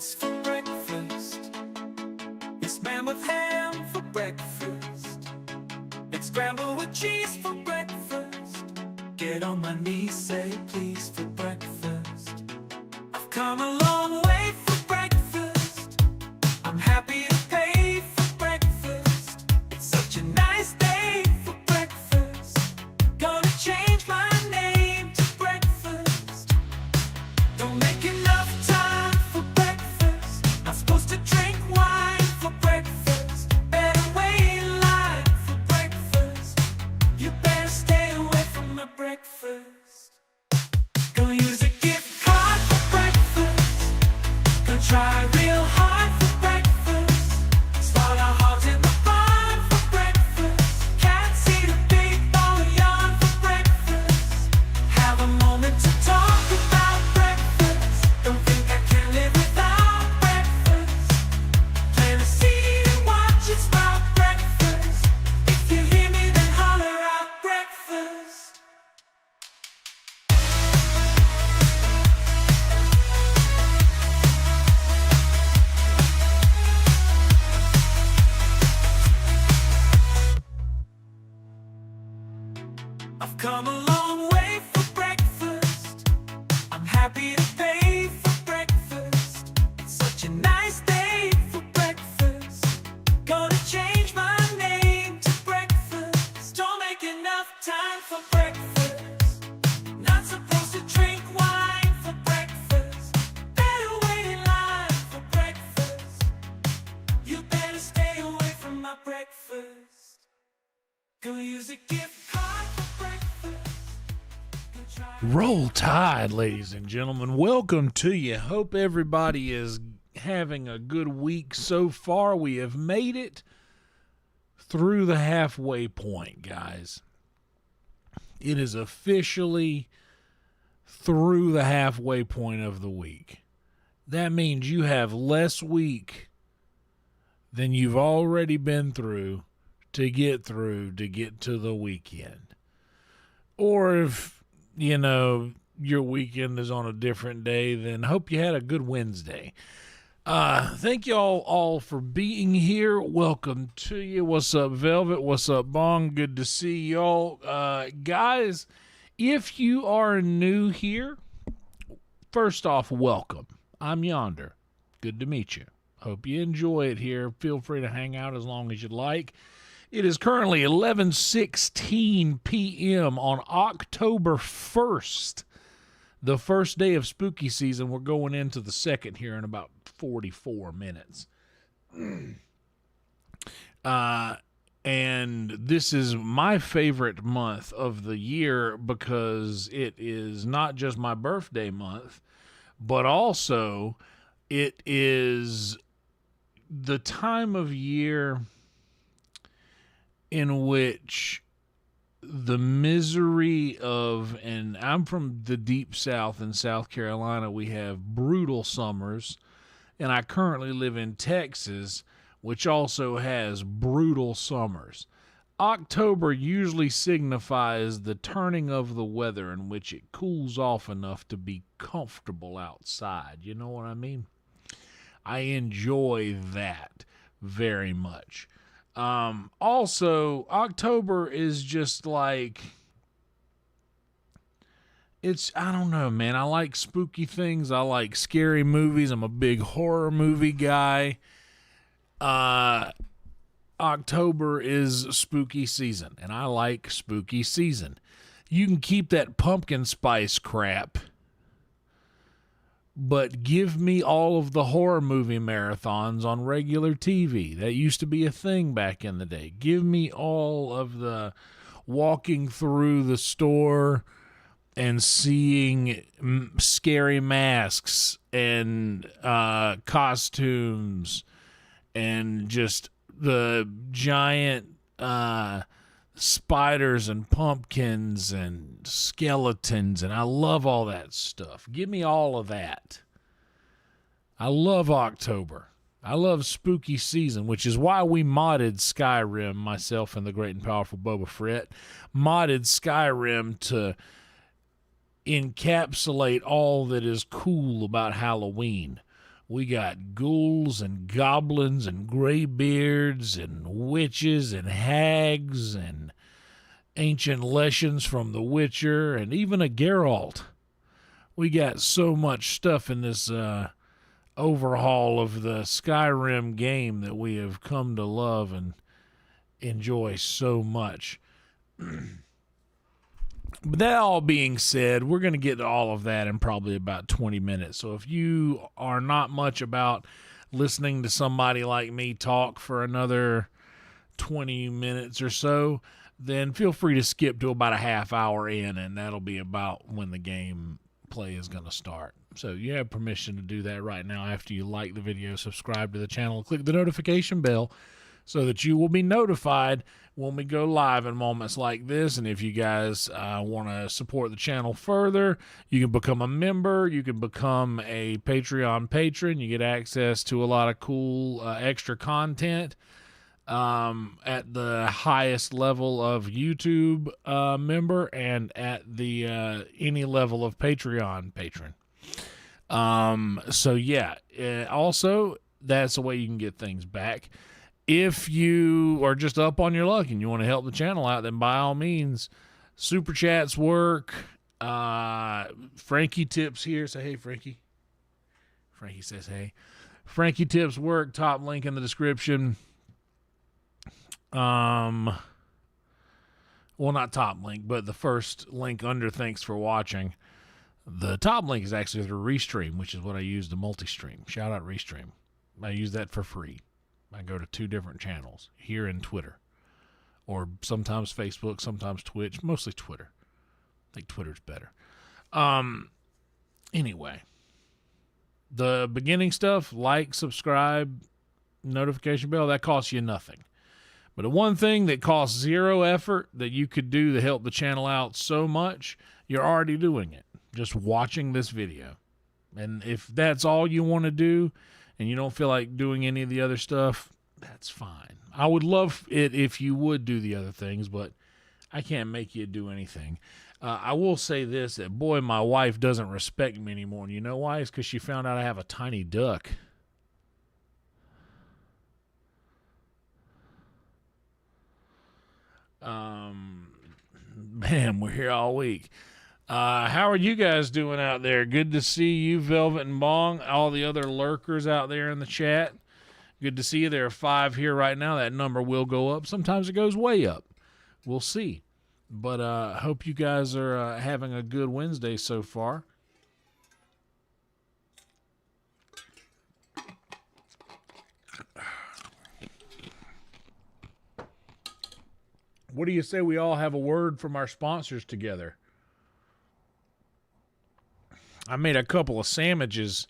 eggs for breakfast. It's man with ham for breakfast. It's scrambled with cheese for breakfast. Get on my knees, say please for breakfast. I've come a long way for breakfast. I'm happy to pay for breakfast. It's such a nice day for breakfast. Gonna change my name to breakfast. Don't make enough time for breakfast. Not supposed to drink wine for breakfast. Better wait in line for breakfast. You better stay away from my breakfast. Gonna use a gift card for breakfast. Gonna try real hard for breakfast. Start our hearts in the barn for breakfast. Can't see the big ball of yarn for breakfast. Have a moment to talk about breakfast. Don't think I can live without breakfast. Plant a seed and watch it sprout breakfast. If you hear me, then holler out breakfast. I've come a long way for breakfast. I'm happy to pay for breakfast. It's such a nice day for breakfast. Gonna change my name to breakfast. Don't make enough time for breakfast. Not supposed to drink wine for breakfast. Better wait in line for breakfast. You better stay away from my breakfast. Gonna use a gift card for breakfast. Gonna try Roll Tide, ladies and gentlemen. Welcome to you. Hope everybody is having a good week so far. We have made it through the halfway point, guys. It is officially through the halfway point of the week. That means you have less week than you've already been through to get to the weekend. Or if, you know, your weekend is on a different day, then hope you had a good Wednesday. Thank y'all all for being here. Welcome to you. What's up, Velvet? What's up, Bong? Good to see y'all. Guys, if you are new here, first off, welcome. I'm Yonder. Good to meet you. Hope you enjoy it here. Feel free to hang out as long as you'd like. It is currently 11:16 p.m. on October 1st, the first day of spooky season. We're going into the second here in about 44 minutes. And this is my favorite month of the year because it is not just my birthday month, but also it is the time of year in which the misery of, and I'm from the deep south in South Carolina, we have brutal summers, and I currently live in Texas, which also has brutal summers. October usually signifies the turning of the weather in which it cools off enough to be comfortable outside. You know what I mean? I enjoy that very much. Also, October is just like, I don't know, man. I like spooky things. I like scary movies. I'm a big horror movie guy. October is spooky season, and I like spooky season. You can keep that pumpkin spice crap, but give me all of the horror movie marathons on regular TV. That used to be a thing back in the day. Give me all of the walking through the store and seeing scary masks and costumes and just the giant spiders and pumpkins and skeletons, and I love all that stuff. Give me all of that. I love October. I love spooky season, which is why we modded Skyrim, myself and the great and powerful Boba Fett, modded Skyrim to encapsulate all that is cool about Halloween, We got ghouls and goblins and greybeards and witches and hags and ancient legends from The Witcher and even a Geralt. We got so much stuff in this overhaul of the Skyrim game that we have come to love and enjoy so much. But that all being said, we're going to get to all of that in probably about 20 minutes. So if you are not much about listening to somebody like me talk for another 20 minutes or so, then feel free to skip to about a half hour in, and that'll be about when the game play is going to start. So you have permission to do that right now after you like the video, subscribe to the channel, click the notification bell so that you will be notified when we go live in moments like this. And if you guys want to support the channel further, you can become a member. You can become a Patreon patron. You get access to a lot of cool extra content at the highest level of YouTube member and at the any level of Patreon patron. So yeah, also that's the way you can get things back. If you are just up on your luck and you want to help the channel out, then by all means, super chats work. Frankie tips here. Say hey, Frankie. Frankie says hey. Frankie tips work. Top link in the description. Well, not top link, but the first link under thanks for watching. The top link is actually the Restream, which is what I use to multi-stream. Shout out Restream. I use that for free. I go to 2 different channels, here and Twitter. Or sometimes Facebook, sometimes Twitch, mostly Twitter. I think Twitter's better. Anyway, the beginning stuff, like, subscribe, notification bell, that costs you nothing. But the one thing that costs 0 effort that you could do to help the channel out so much, you're already doing it. Just watching this video. And if that's all you want to do and you don't feel like doing any of the other stuff, that's fine. I would love it if you would do the other things, but I can't make you do anything. I will say this, that boy, my wife doesn't respect me anymore. And you know why? It's because she found out I have a tiny duck. Man, we're here all week. How are you guys doing out there? Good to see you, Velvet and Bong, all the other lurkers out there in the chat. Good to see you. There are 5 here right now. That number will go up. Sometimes it goes way up. We'll see. But hope you guys are having a good Wednesday so far. What do you say we all have a word from our sponsors together? I made a couple of sandwiches,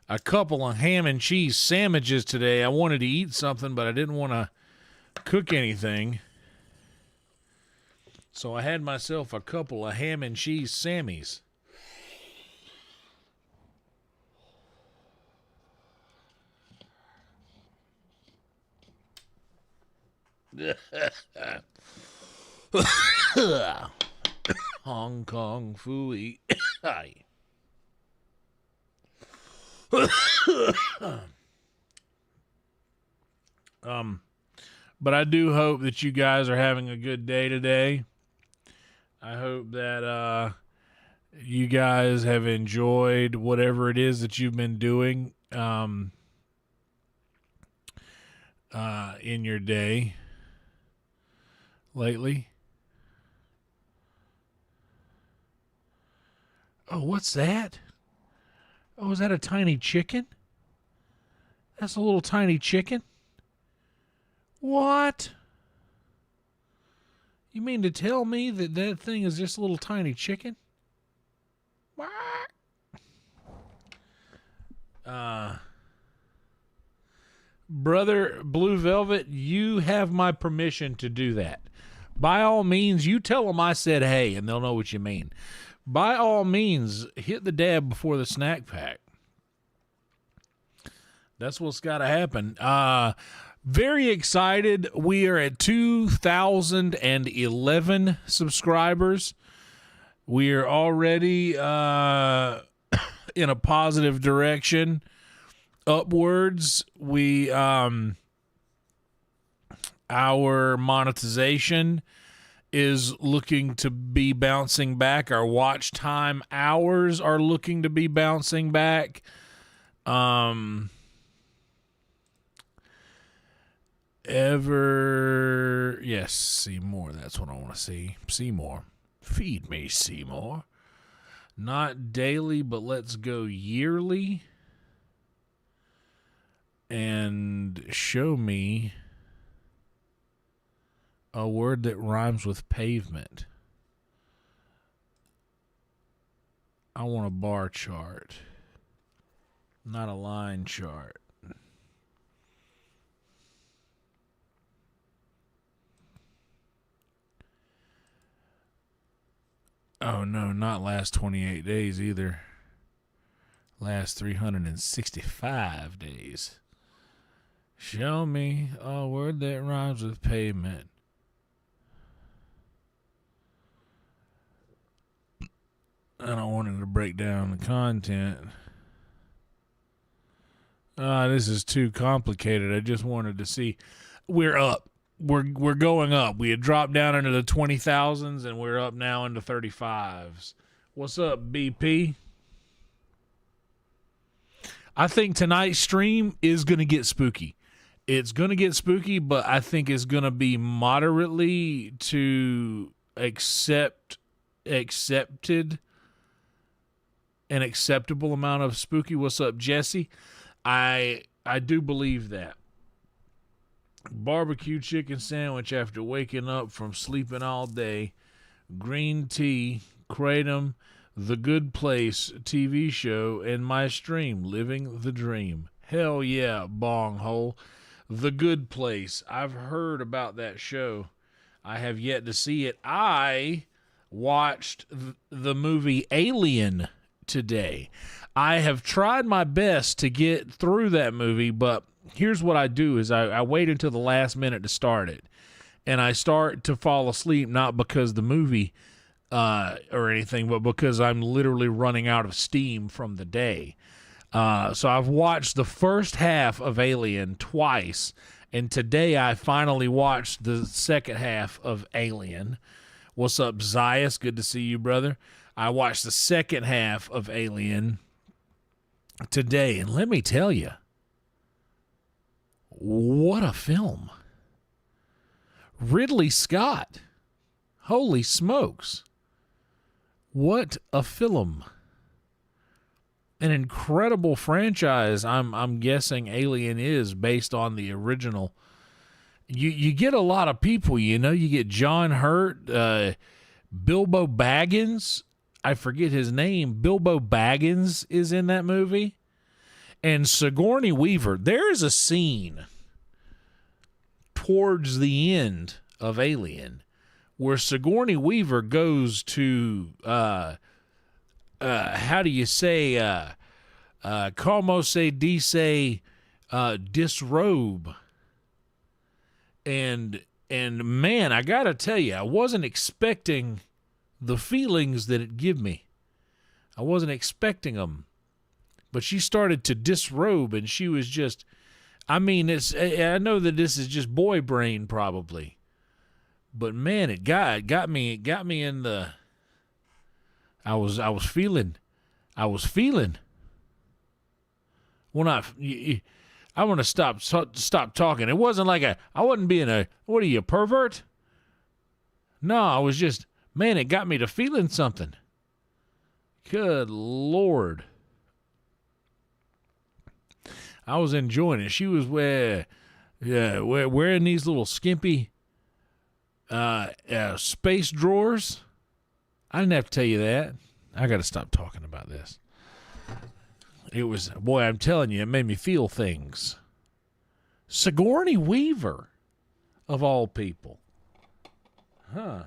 a couple of ham and cheese sandwiches today. I wanted to eat something, but I didn't want to cook anything. So I had myself a couple of ham and cheese Sammies. Hong Kong Fooey. But I do hope that you guys are having a good day today. I hope that you guys have enjoyed whatever it is that you've been doing in your day lately. Oh, what's that? Oh, is that a tiny chicken? That's a little tiny chicken? What? You mean to tell me that that thing is just a little tiny chicken? Brother Blue Velvet, you have my permission to do that. By all means, you tell them I said hey, and they'll know what you mean. By all means, hit the dab before the snack pack. That's what's got to happen. Very excited. We are at 2,011 subscribers. We are already in a positive direction. upwards. We our monetization is looking to be bouncing back. Our watch time hours are looking to be bouncing back. Yes, see more. That's what I want to see. See more. Feed me, Seymour. Not daily, but let's go yearly. And show me a word that rhymes with pavement. I want a bar chart, not a line chart. Oh, no, not last 28 days either. Last 365 days. Show me a word that rhymes with pavement. I don't want it to break down the content. This is too complicated. I just wanted to see. We're up. We're going up. We had dropped down into the 20,000s, and we're up now into 35s. What's up, BP? I think tonight's stream is going to get spooky. It's going to get spooky, but I think it's going to be moderately to accepted, an acceptable amount of spooky. What's up, Jesse? I do believe that. Barbecue chicken sandwich after waking up from sleeping all day. Green tea, Kratom, The Good Place TV show, and my stream, Living the Dream. Hell yeah, bong hole. The Good Place. I've heard about that show. I have yet to see it. I watched the movie Alien today. I have tried my best to get through that movie, but here's what I do is I wait until the last minute to start it. And I start to fall asleep, not because the movie or anything, but because I'm literally running out of steam from the day. So I've watched the first half of Alien twice, and today I finally watched the second half of Alien. What's up, Zias? Good to see you, brother. I watched the second half of Alien today, and let me tell you, what a film. Ridley Scott. Holy smokes. What a film. An incredible franchise, I'm guessing Alien is, based on the original. You get a lot of people, you know. You get John Hurt, Bilbo Baggins. I forget his name. Bilbo Baggins is in that movie. And Sigourney Weaver. There is a scene towards the end of Alien where Sigourney Weaver goes to, how do you say, como se dice, disrobe. And man, I gotta tell you, I wasn't expecting the feelings that it give me. I wasn't expecting them. But she started to disrobe, and she was just, I mean, I know that this is just boy brain probably. But man, it got me in the, I was feeling. When I want to stop talking. It wasn't like I wasn't being what are you, a pervert? No, I was just, man, it got me to feeling something. Good Lord. I was enjoying it. She was wearing these little skimpy space drawers. I didn't have to tell you that. I got to stop talking about this. It was, boy, I'm telling you, it made me feel things. Sigourney Weaver, of all people. Huh.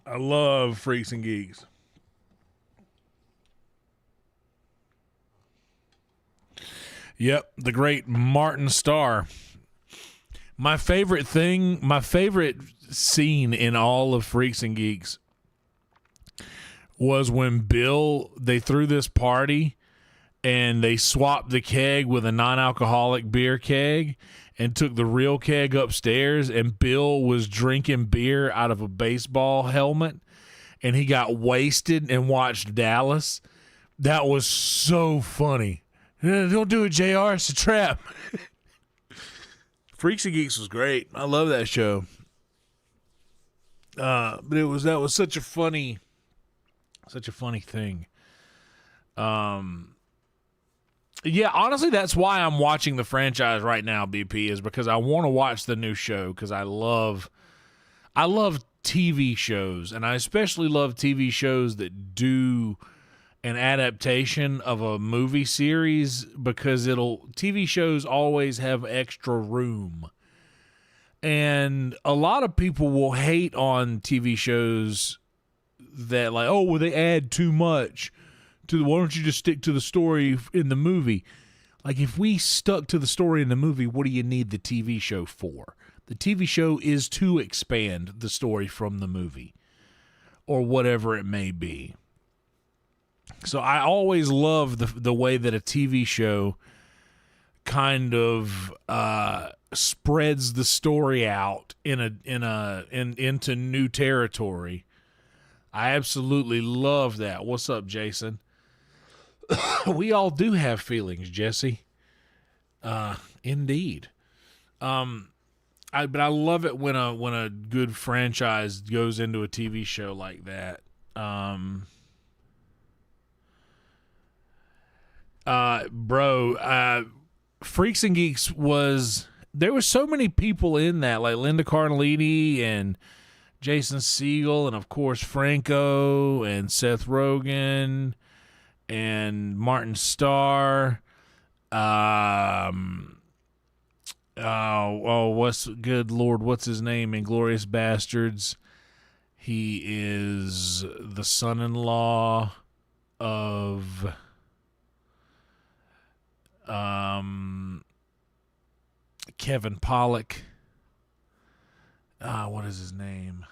I love Freaks and Geeks. Yep, the great Martin Starr. My favorite scene in all of Freaks and Geeks was when they threw this party and they swapped the keg with a non-alcoholic beer keg and took the real keg upstairs, and Bill was drinking beer out of a baseball helmet, and he got wasted and watched Dallas. That was so funny. Don't do it, JR. It's a trap. Freaks and Geeks was great. I love that show. But that was such a funny thing. Yeah, honestly, that's why I'm watching the franchise right now, BP, is because I want to watch the new show, because I love TV shows, and I especially love TV shows that do an adaptation of a movie series, because TV shows always have extra room. And a lot of people will hate on TV shows that, like, oh, well, they add too much to why don't you just stick to the story in the movie? Like, if we stuck to the story in the movie, what do you need the TV show for? The TV show is to expand the story from the movie, or whatever it may be. So I always love the way that a TV show kind of spreads the story out into new territory. I absolutely love that. What's up, Jason? We all do have feelings, Jesse. Indeed. But I love it when a good franchise goes into a TV show like that. Freaks and Geeks there were so many people in that, like Linda Cardellini and Jason Segel, and of course Franco and Seth Rogen and Martin Starr. What's his name? Inglourious Bastards. He is the son-in-law of Kevin Pollak. What is his name?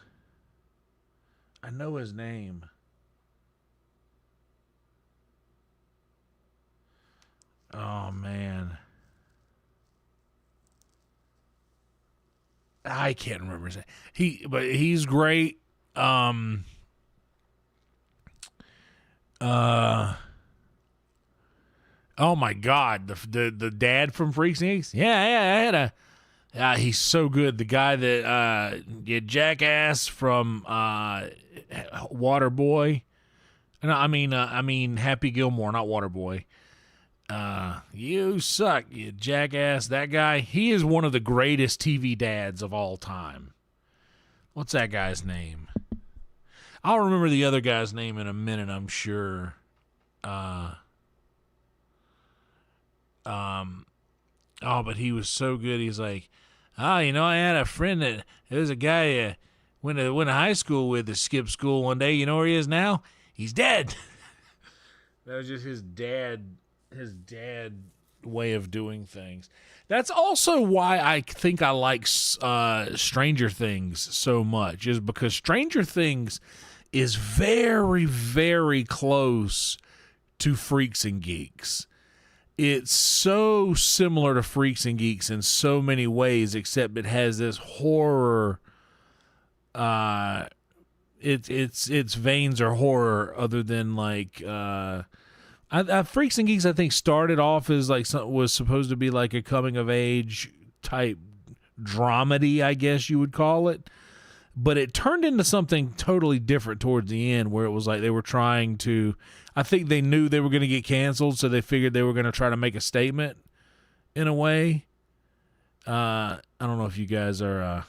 I know his name. Oh, man. I can't remember his name. He's great. Oh my God, the dad from Freaks and Geeks. Yeah, he's so good. The guy that Jackass from Waterboy. No, I mean Happy Gilmore, not Waterboy. You suck, you jackass. That guy, he is one of the greatest TV dads of all time. What's that guy's name? I'll remember the other guy's name in a minute, I'm sure. But he was so good. He's like, I had a friend that there was a guy went to high school with that skipped school one day. You know where he is now? He's dead. That was just his dad way of doing things. That's also why I think I like Stranger Things so much, is because Stranger Things is very, very close to Freaks and Geeks. It's so similar to Freaks and Geeks in so many ways, except it has this horror. Its veins are horror, other than like Freaks and Geeks, I think, started off as like was supposed to be like a coming of age type dramedy, I guess you would call it. But it turned into something totally different towards the end, where it was like they were trying to, I think they knew they were going to get canceled, so they figured they were going to try to make a statement in a way. I don't know if you guys are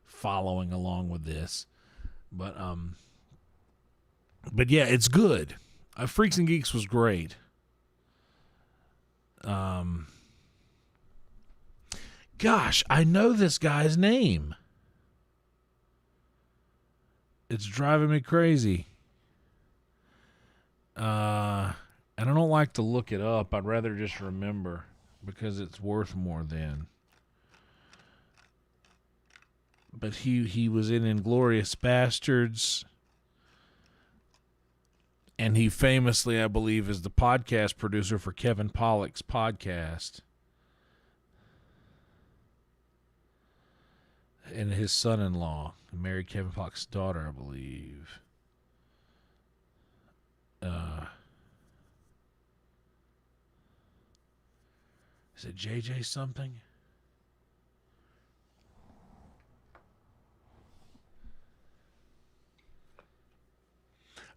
following along with this, but yeah, it's good. Freaks and Geeks was great. Gosh, I know this guy's name. It's driving me crazy. And I don't like to look it up. I'd rather just remember, because it's worth more then. But he was in Inglourious Bastards. And he famously, I believe, is the podcast producer for Kevin Pollak's podcast. And his son-in-law married Kevin Pollak's daughter, I believe. Is it JJ something?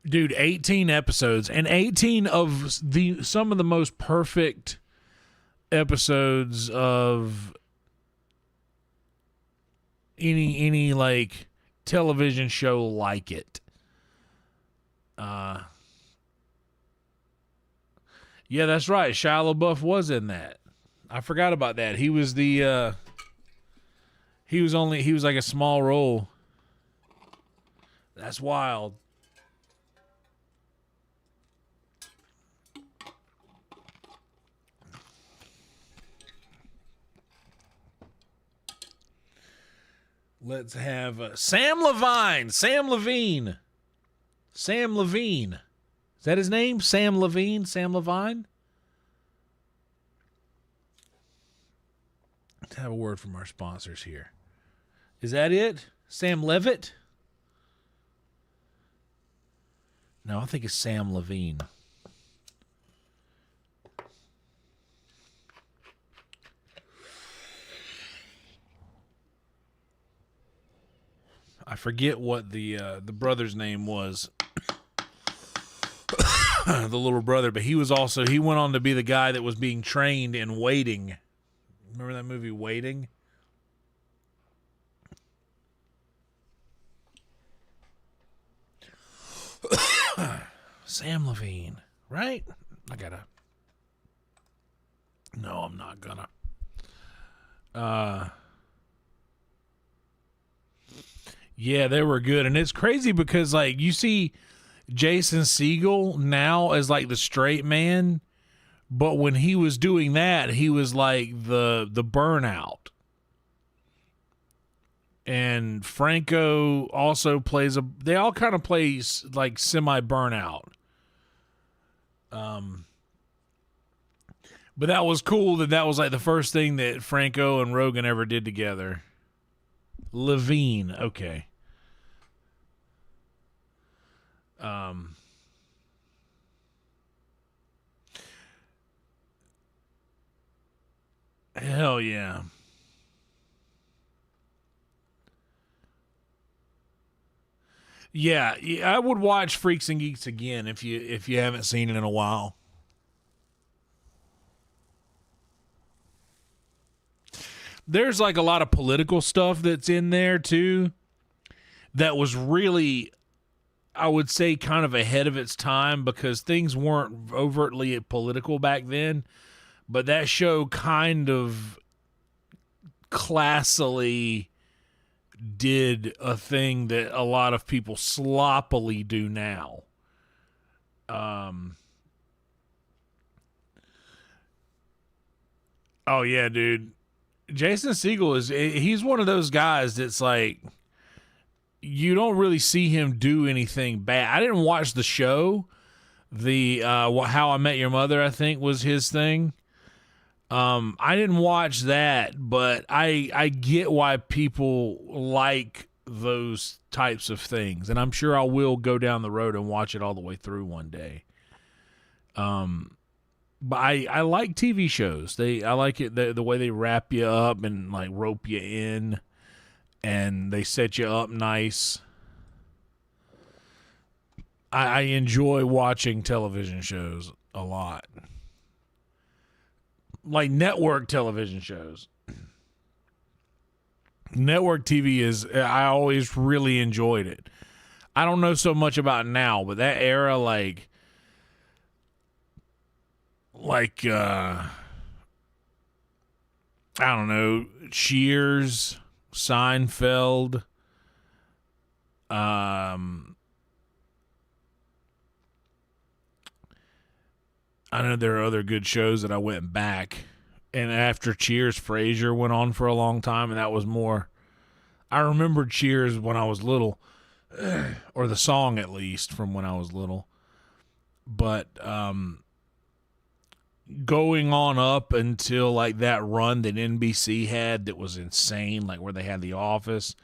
Dude, 18 episodes, and 18 of some of the most perfect episodes of any like television show like it. Yeah, that's right. Shia LaBeouf was in that. I forgot about that. He was the he was like a small role. That's wild. Let's have Sam Levine. Sam Levine. Is that his name? Sam Levine? Sam Levine? Let's have a word from our sponsors here. Is that it? Sam Levitt? No, I think it's Sam Levine. I forget what the brother's name was. The little brother, but he went on to be the guy that was being trained in Waiting. Remember that movie Waiting? Sam Levine, right? No, I'm not gonna. Yeah, they were good. And it's crazy because, like, you see Jason Segel now as, like, the straight man. But when he was doing that, he was, like, the burnout. And Franco also plays they all kind of play, like, semi-burnout. But that was cool that was, like, the first thing that Franco and Rogan ever did together. Levine, okay. Hell yeah. Yeah, I would watch Freaks and Geeks again if you haven't seen it in a while. There's like a lot of political stuff that's in there too that was really, I would say, kind of ahead of its time because things weren't overtly political back then. But that show kind of classily did a thing that a lot of people sloppily do now. Oh yeah, dude. Jason Segel he's one of those guys that's like, you don't really see him do anything bad. I didn't watch the show. The How I Met Your Mother, I think, was his thing. I didn't watch that, but I get why people like those types of things, and I'm sure I will go down the road and watch it all the way through one day. But I like TV shows. I like it the way they wrap you up and like rope you in, and they set you up nice. I enjoy watching television shows a lot. Like network television shows. Network TV I always really enjoyed it. I don't know so much about now, but that era, like I don't know, Cheers, Seinfeld, I know there are other good shows that I went back. And after Cheers, Frasier went on for a long time, and that was more. I remember Cheers when I was little, or the song at least from when I was little. but going on up until like that run that NBC had that was insane, like where they had The Office,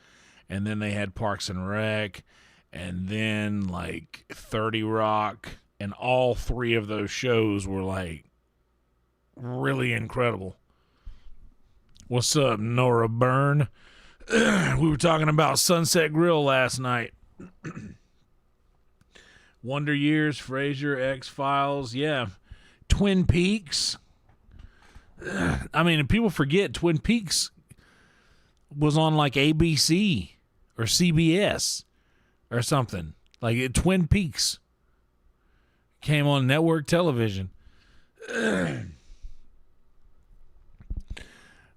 and then they had Parks and Rec, and then like 30 Rock, and all three of those shows were like really incredible. What's up, Nora Byrne? We were talking about Sunset Grill last night. Wonder Years, Frasier, X-Files, yeah. Twin Peaks. I mean, people forget Twin Peaks was on like ABC or CBS or something. Like Twin Peaks came on network television.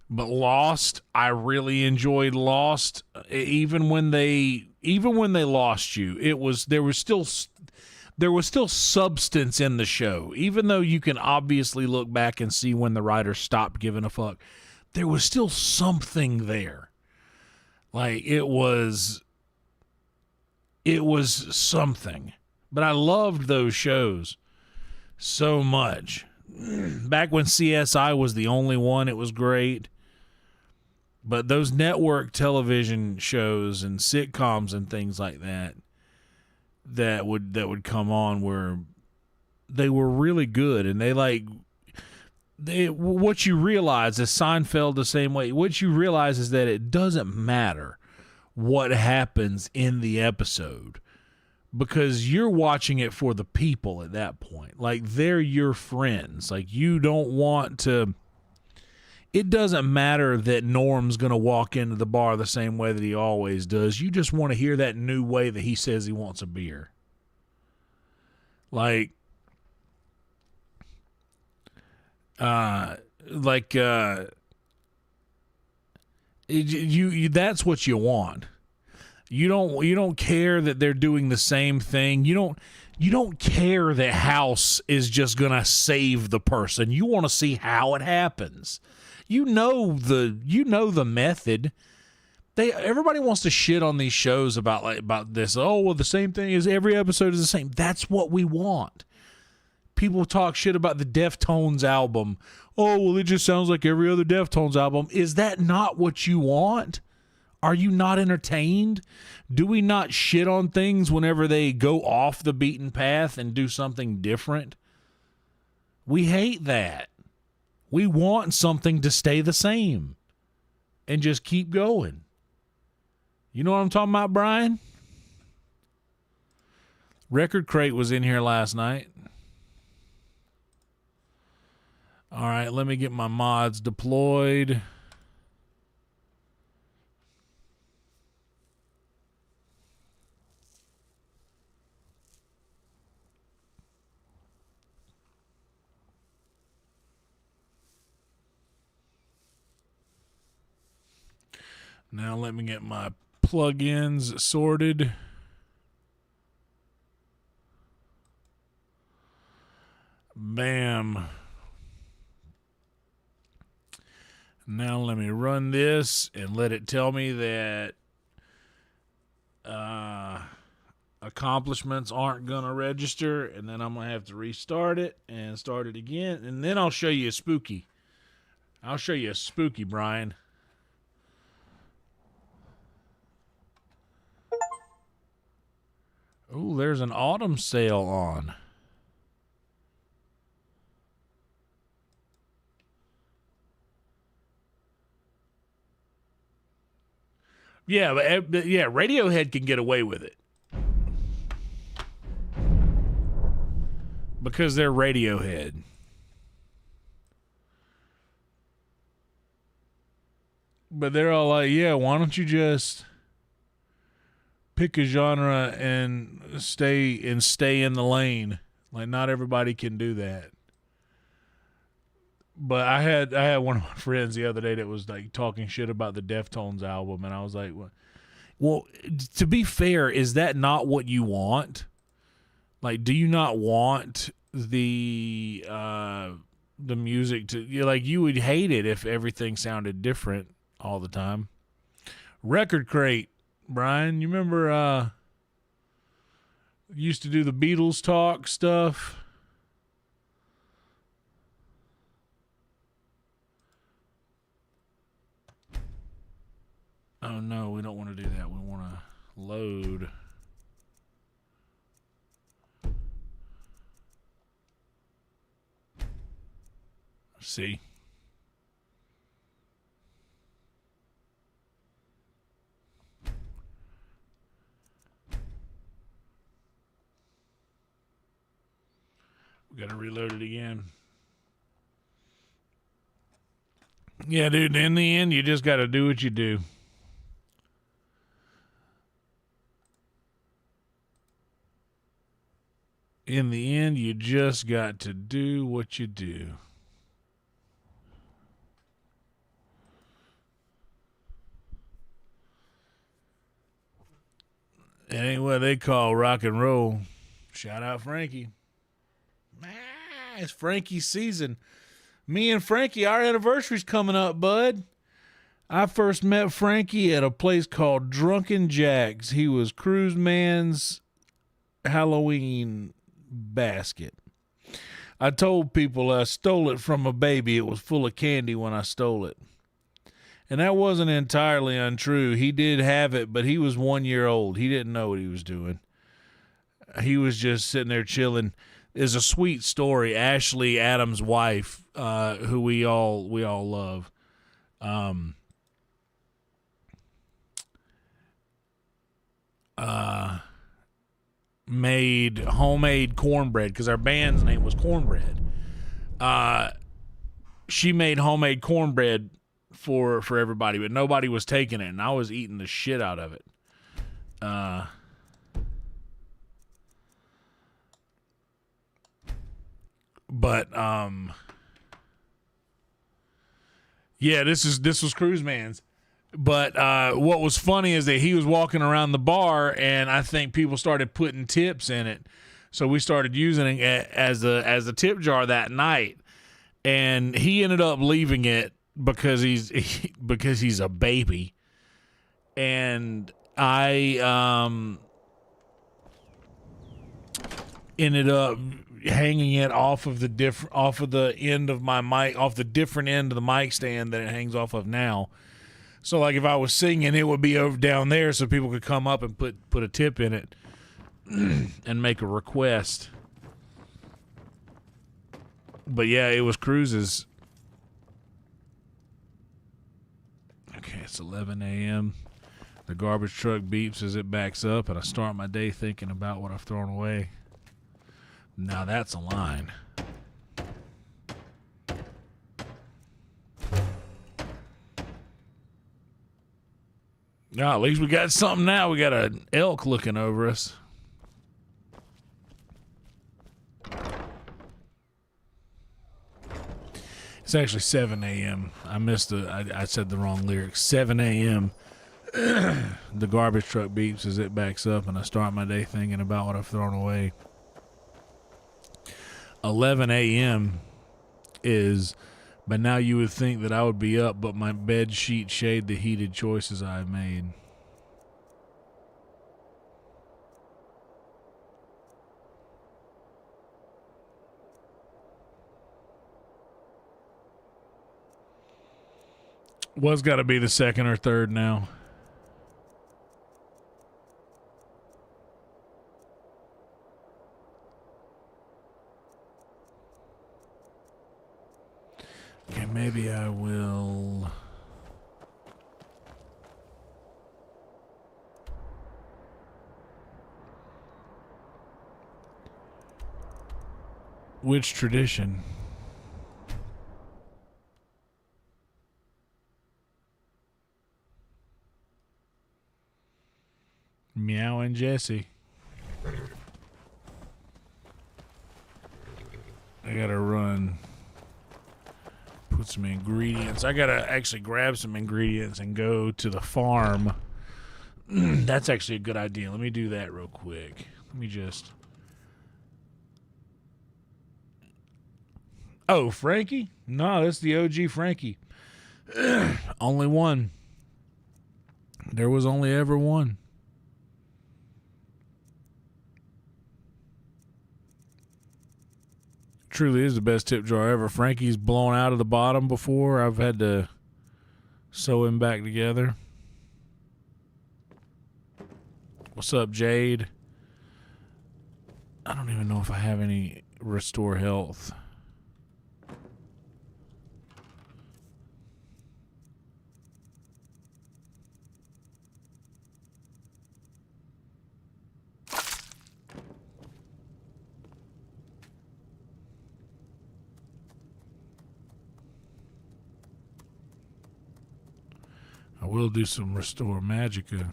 But Lost, I really enjoyed Lost. Even when they lost you, there was still substance in the show. Even though you can obviously look back and see when the writers stopped giving a fuck, there was still something there. Like it was something. But I loved those shows so much. Back when CSI was the only one, it was great. But those network television shows and sitcoms and things like that would come on were really good. And what you realize is Seinfeld the same way. What you realize is that it doesn't matter what happens in the episode, because you're watching it for the people at that point. Like, they're your friends. Like, you don't want to... It doesn't matter that Norm's going to walk into the bar the same way that he always does. You just want to hear that new way that he says he wants a beer. That's what you want. You don't care that they're doing the same thing. You don't care that House is just going to save the person. You want to see how it happens. You know the method. Everybody wants to shit on these shows about this. Oh, well, the same thing is every episode is the same. That's what we want. People talk shit about the Deftones album. Oh, well, it just sounds like every other Deftones album. Is that not what you want? Are you not entertained? Do we not shit on things whenever they go off the beaten path and do something different? We hate that. We want something to stay the same and just keep going. You know what I'm talking about, Brian? Record Crate was in here last night. All right, let me get my mods deployed. Now let me get my plugins sorted. Bam. Now let me run this and let it tell me that accomplishments aren't going to register, and then I'm going to have to restart it and start it again, and then I'll show you a spooky. I'll show you a spooky, Brian. Oh, there's an autumn sale on. Yeah, but Radiohead can get away with it. Because they're Radiohead. But they're all like, yeah, why don't you just pick a genre and stay in the lane? Like, not everybody can do that. But I had one of my friends the other day that was like talking shit about the Deftones album, and I was like, well, to be fair, is that not what you want? Like, do you not want the music to, you would hate it if everything sounded different all the time. Record Crate, Brian, you remember Used to do the Beatles talk stuff. Oh no, we don't want to do that. We want to load. See. We got to reload it again. Yeah, dude, in the end, you just got to do what you do. In the end, you just got to do what you do. It ain't what they call rock and roll. Shout out Frankie. It's Frankie's season. Me and Frankie, our anniversary's coming up, bud. I first met Frankie at a place called Drunken Jack's. He was Cruise Man's Halloween basket. I told people I stole it from a baby. It was full of candy when I stole it. And that wasn't entirely untrue. He did have it, but he was 1 year old. He didn't know what he was doing. He was just sitting there chilling. It's a sweet story. Ashley, Adam's wife, who we all love, made homemade cornbread because our band's name was Cornbread. She made homemade cornbread for everybody, but nobody was taking it, and I was eating the shit out of it. Yeah, this was Cruise Man's. But what was funny is that he was walking around the bar, and I think people started putting tips in it. So we started using it as a tip jar that night, and he ended up leaving it because he's a baby, and I ended up hanging it off of the end of my mic, off the different end of the mic stand that it hangs off of now. So like if I was singing, it would be over down there so people could come up and put a tip in it and make a request. But yeah, it was Cruise's. Okay, it's 11 a.m. The garbage truck beeps as it backs up, and I start my day thinking about what I've thrown away. Now that's a line. Now, at least we got something now. We got an elk looking over us. It's actually 7 a.m. I said the wrong lyrics. 7 a.m. The garbage truck beeps as it backs up, and I start my day thinking about what I've thrown away. 11 a.m. is, but now you would think that I would be up, but my bed sheet shade the heated choices I have made. What's got to be the second or third now? Okay, maybe I will. Which tradition? Meow and Jesse. I gotta run. Put some ingredients. I gotta actually grab some ingredients and go to the farm. That's actually a good idea. Let me do that real quick. Let me just. Oh, Frankie? No, that's the OG Frankie. Only one. There was only ever one. truly is the best tip jar ever. Frankie's blown out of the bottom before. I've had to sew him back together. What's up, Jade? I don't even know if I have any restore health. I will do some restore magicka.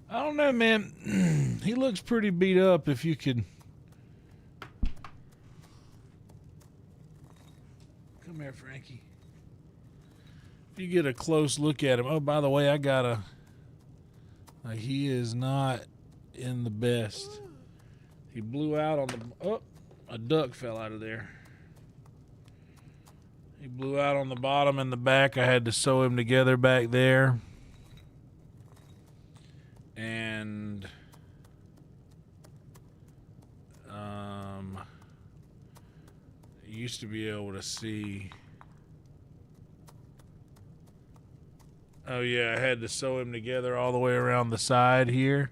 I don't know, man. He looks pretty beat up. If you could come here, Frankie. If you get a close look at him. Oh, by the way, I got a. He is not in the best. He blew out on the. Oh, a duck fell out of there. He blew out on the bottom and the back. I had to sew him together back there. And used to be able to see. Oh yeah, I had to sew him together all the way around the side here.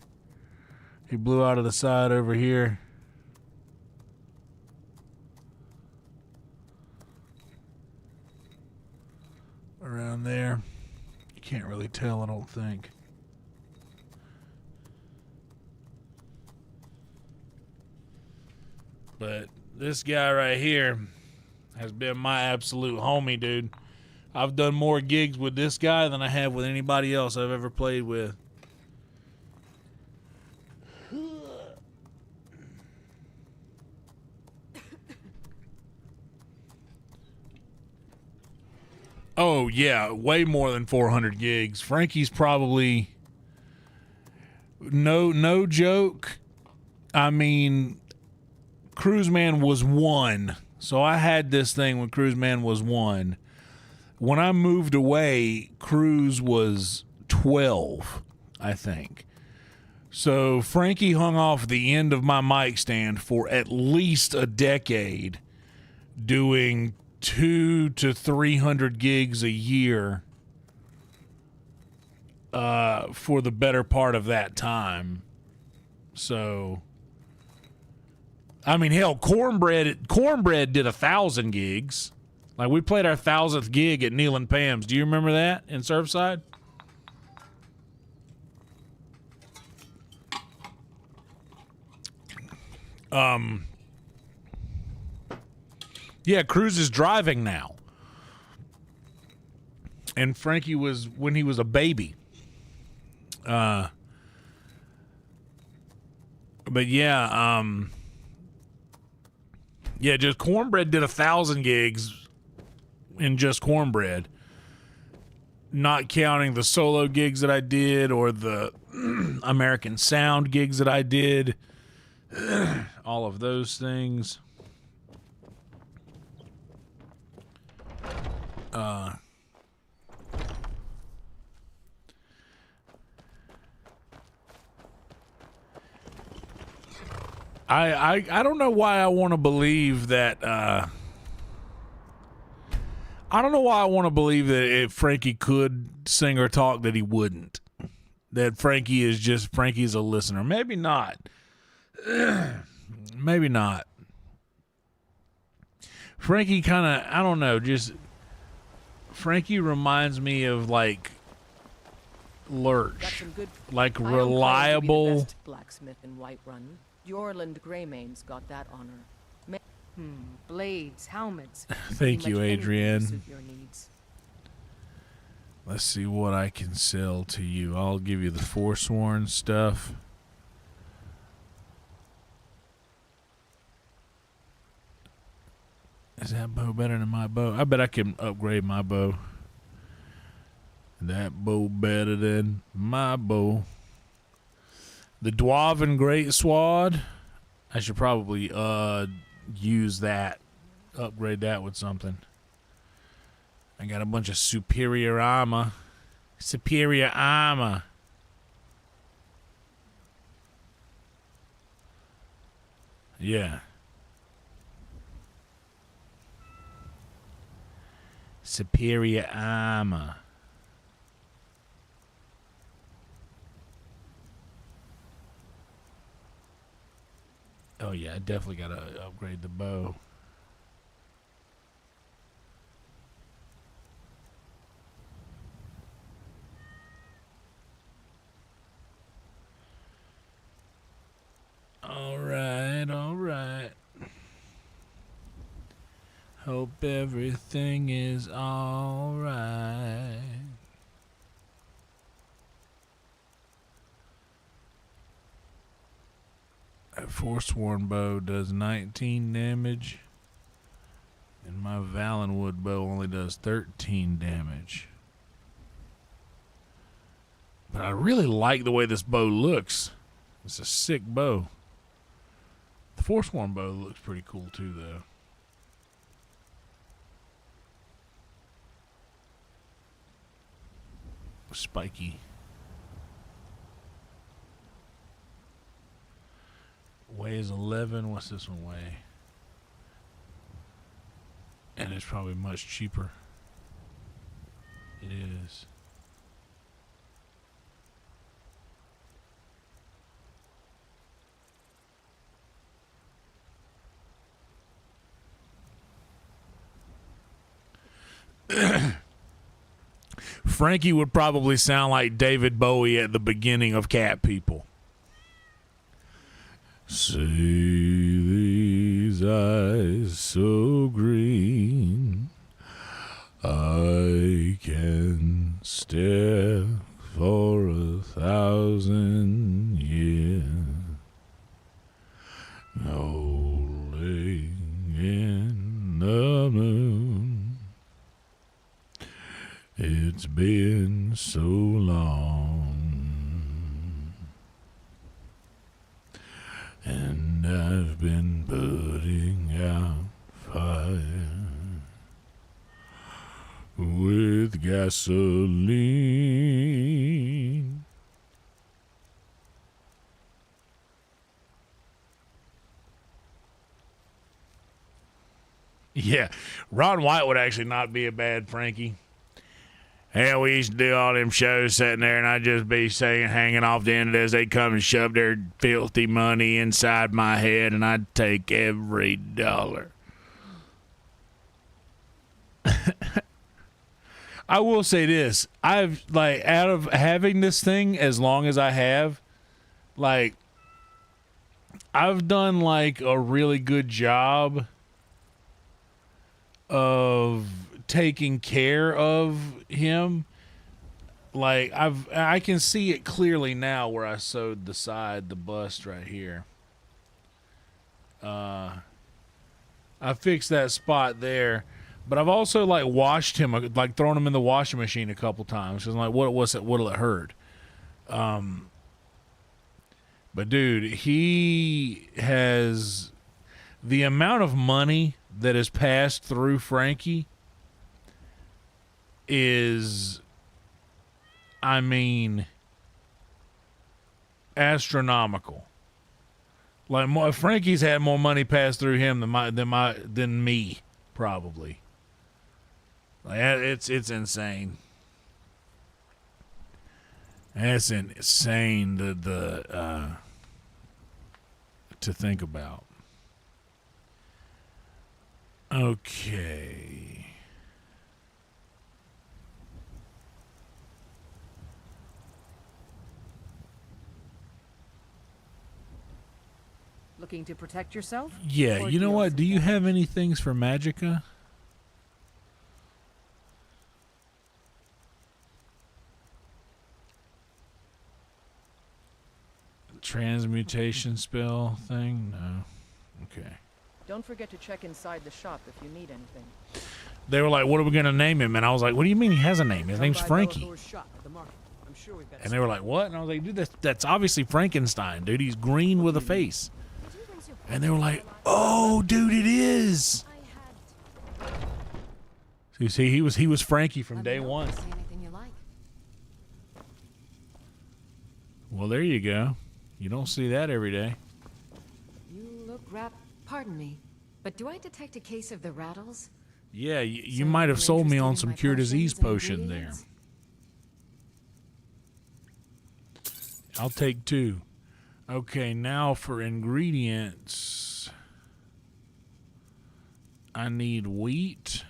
He blew out of the side over here. Around there. You can't really tell, I don't think. But this guy right here has been my absolute homie, dude. I've done more gigs with this guy than I have with anybody else I've ever played with. Oh, yeah, way more than 400 gigs. Frankie's probably... No joke. I mean... Cruiseman was 1, so I had this thing when Cruiseman was 1. When I moved away, Cruise was 12, I think. So Frankie hung off the end of my mic stand for at least a decade, doing 200 to 300 gigs a year for the better part of that time. So... I mean, hell, Cornbread did 1,000 gigs. Like, we played our 1,000th gig at Neil and Pam's. Do you remember that in Surfside? Yeah, Cruz is driving now. And Frankie was when he was a baby. But yeah, yeah, just Cornbread did 1,000 gigs in just Cornbread, not counting the solo gigs that I did or the American Sound gigs that I did, all of those things. I don't know why I want to believe that I don't know why I want to believe that if Frankie could sing or talk that he wouldn't. That Frankie's a listener. Maybe not. Maybe not. Frankie kind of, I don't know, just Frankie reminds me of like Lurch. Like reliable blacksmith in Whiterun. Yorland Greymane's got that honor. Blades, helmets. Thank you, Adrienne. Let's see what I can sell to you. I'll give you the Forsworn stuff. Is that bow better than my bow? I bet I can upgrade my bow. That bow better than my bow. The Dwarven Great Sword. I should probably use that. Upgrade that with something. I got a bunch of superior armor. Superior armor. Yeah. Superior armor. Oh yeah, I definitely gotta upgrade the bow. All right. Hope everything is all right. That Forsworn bow does 19 damage, and my Valenwood bow only does 13 damage. But I really like the way this bow looks. It's a sick bow. The Forsworn bow looks pretty cool too, though. Spiky. Weighs 11. What's this one weigh? And it's probably much cheaper. It is. Frankie would probably sound like David Bowie at the beginning of Cat People. See these eyes so green, I can stare for 1,000 years, rolling in the moon. It's been so long, and I've been putting out fire with gasoline. Yeah, Ron White would actually not be a bad Frankie. Hell, we used to do all them shows sitting there, and I'd just be saying, hanging off the end of this. They'd come and shove their filthy money inside my head, and I'd take every dollar. I will say this. I've, like, out of having this thing as long as I have, like, I've done, like, a really good job of taking care of him. Like, I can see it clearly now where I sewed the bust right here. I fixed that spot there, but I've also like washed him, like thrown him in the washing machine a couple times. Cause I'm like, what'll it hurt? But dude, he has the amount of money that has passed through Frankie is, I mean, astronomical. Like, Frankie's had more money pass through him than me, probably. Like, it's insane. That's insane to think about. Okay. Looking to protect yourself? Yeah, you know what? Do you have any things for Magicka? Transmutation spell thing? No. Okay. Don't forget to check inside the shop if you need anything. They were like, what are we going to name him? And I was like, what do you mean he has a name? His name's Frankie. And they were like, what? And I was like, dude, that's obviously Frankenstein, dude. He's green with a face. And they were like, oh, dude, it is. So you see, he was Frankie from day one. Well, there you go. You don't see that every day. You look pardon me, but do I detect a case of the rattles? Yeah, you So might have you're sold me on interested in some my cure disease potions and potion there. ingredients? I'll take 2. Okay, now for ingredients. I need wheat.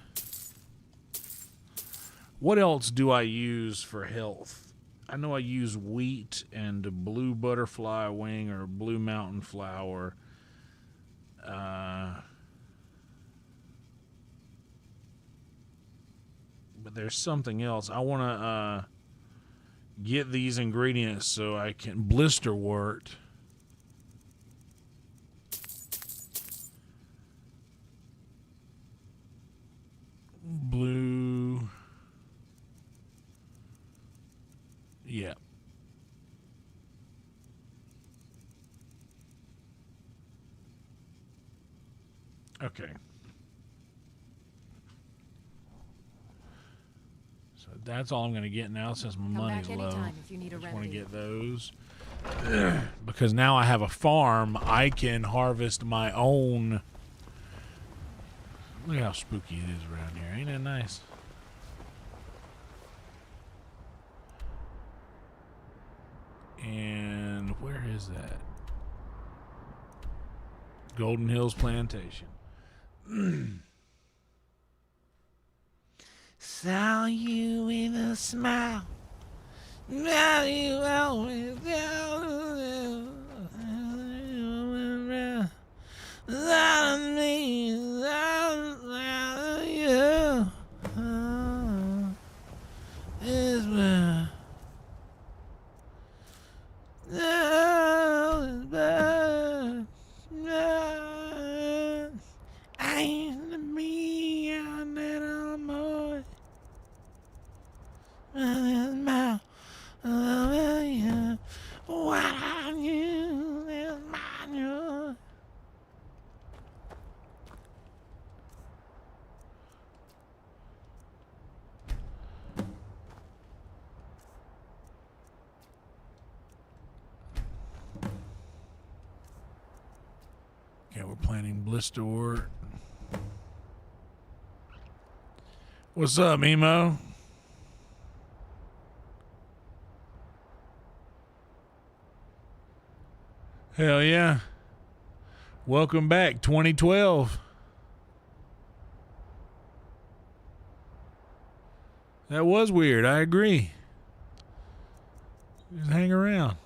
What else do I use for health? I know I use wheat and blue butterfly wing or blue mountain flower. But there's something else. I want to get these ingredients so I can blisterwort. Blue. Yeah. Okay. So that's all I'm going to get now since my Come money's back low. anytime if you need a Just want to remedy. get those. Because now I have a farm, I can harvest my own. Look how spooky it is around here. Ain't that nice? And where is that? Golden Hills Plantation. Saw you with a smile. Now you always Okay, we're planning blisterwort. What's up, Emo? Hell yeah. Welcome back, 2012. That was weird, I agree. Just hang around.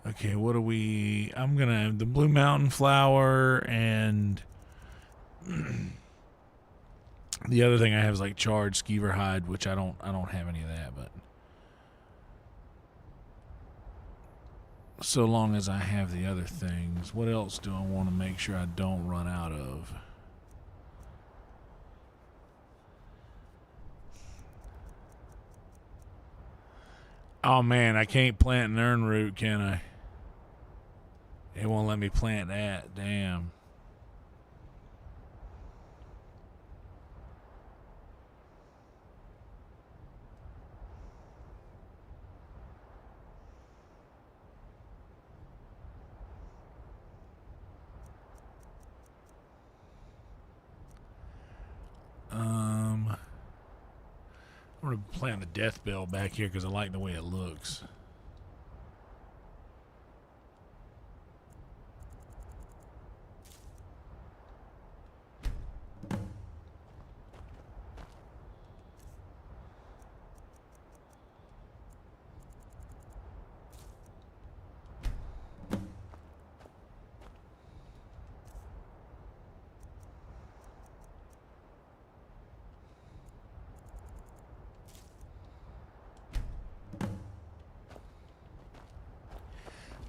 Okay, what do we... I'm going to have the Blue Mountain flower and... the other thing I have is like charred skeever hide, which I don't have any of that, but... So long as I have the other things, what else do I want to make sure I don't run out of? Oh man, I can't plant an urn root, can I? It won't let me plant that. Damn. I'm going to plant a death bell back here because I like the way it looks.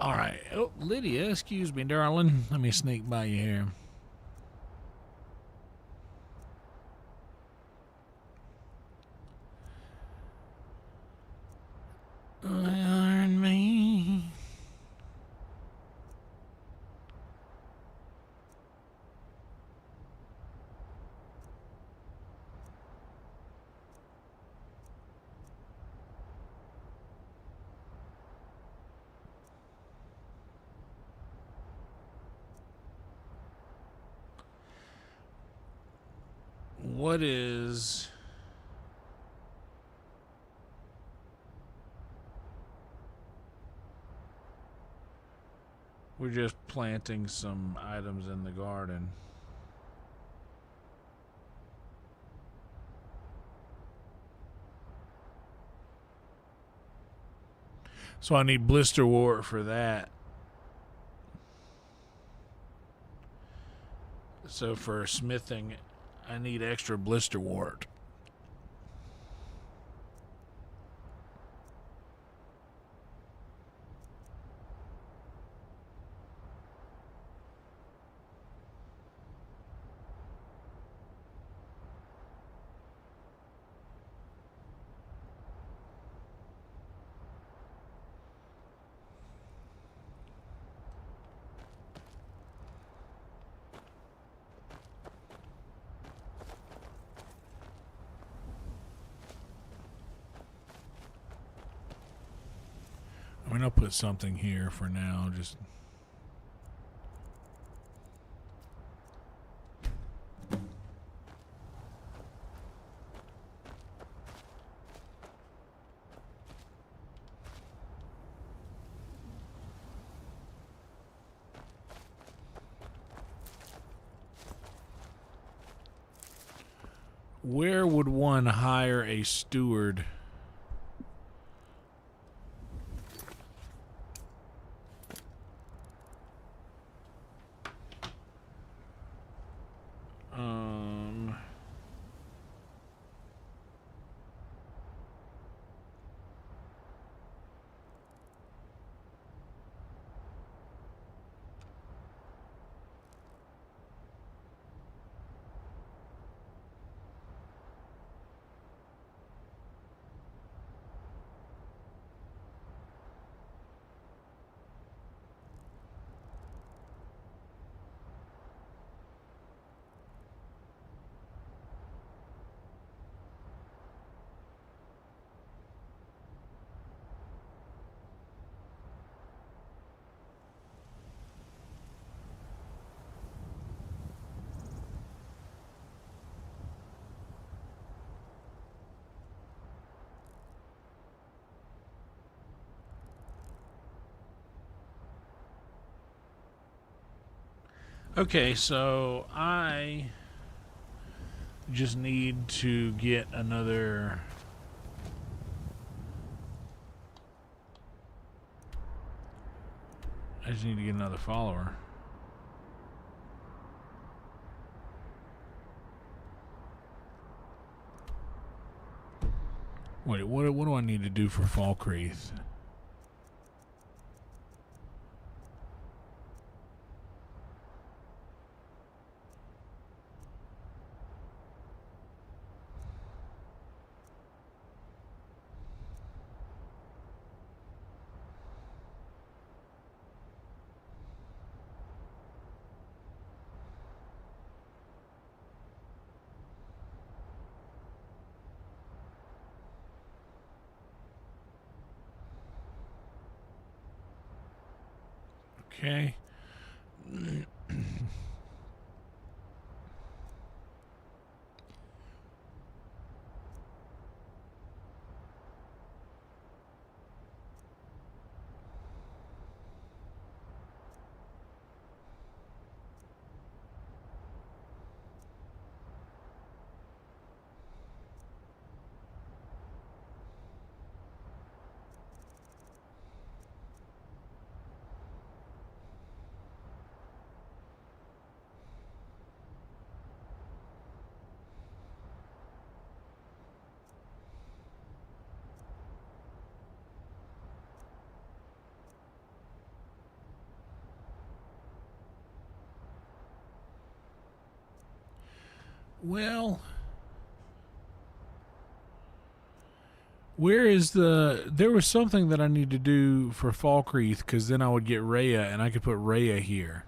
All right. Oh, Lydia, excuse me, darling. Let me sneak by you here. Learn me. what is... We're just planting some items in the garden. So I need blisterwort for that. So for smithing, I need extra blisterwort. I mean, I'll put something here for now, just... Where would one hire a steward? Okay, so I just need to get another... I just need to get another follower. Wait, what do I need to do for Falkreath? Okay. Well, where is the... There was something that I need to do for Falkreath, because then I would get Rhea, and I could put Rhea here.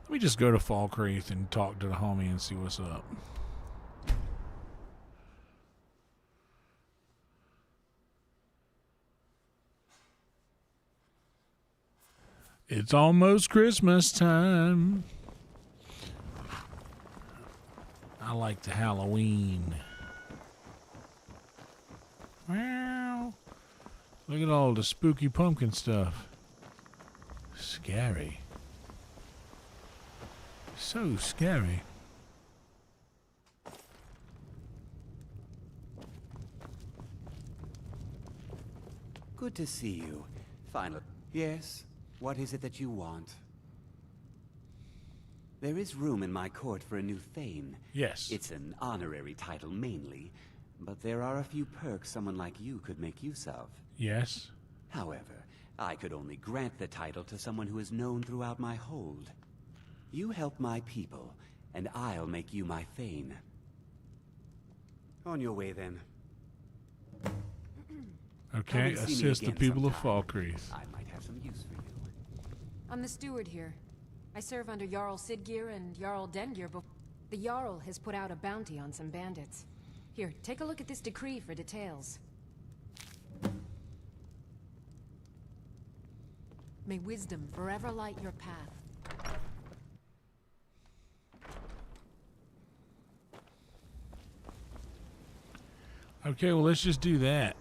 Let me just go to Falkreath and talk to the homie and see what's up. It's almost Christmas time. I like the Halloween. Wow. Look at all the spooky pumpkin stuff. Scary. So scary. Good to see you. Finally. Yes? What is it that you want? There is room in my court for a new Thane. Yes. It's an honorary title mainly, but there are a few perks someone like you could make use of. Yes. However, I could only grant the title to someone who is known throughout my hold. You help my people, and I'll make you my Thane. On your way, then. Okay, Come and see me assist the again people of sometime. Falkreath. I might have some use for you. I'm the steward here. I serve under Jarl Siggeir and Jarl Dengeir. The Jarl has put out a bounty on some bandits. Here, take a look at this decree for details. May wisdom forever light your path. Okay, well, let's just do that.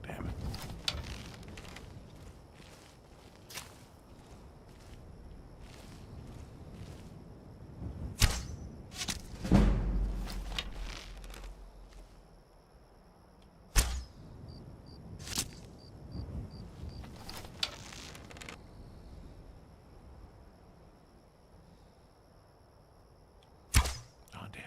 Damn it. Oh, damn.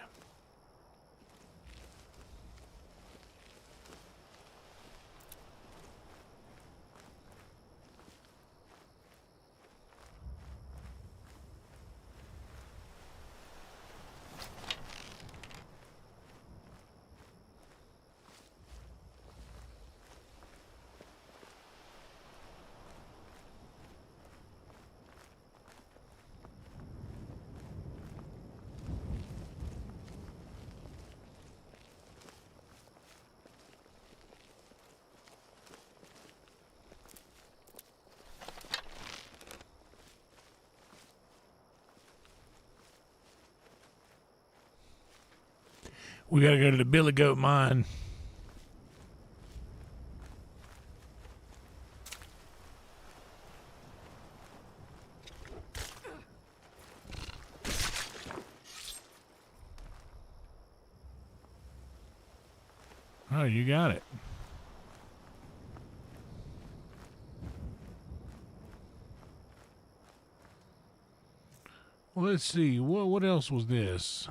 We gotta go to the Billy Goat Mine. Oh, you got it. Well, let's see. What else was this?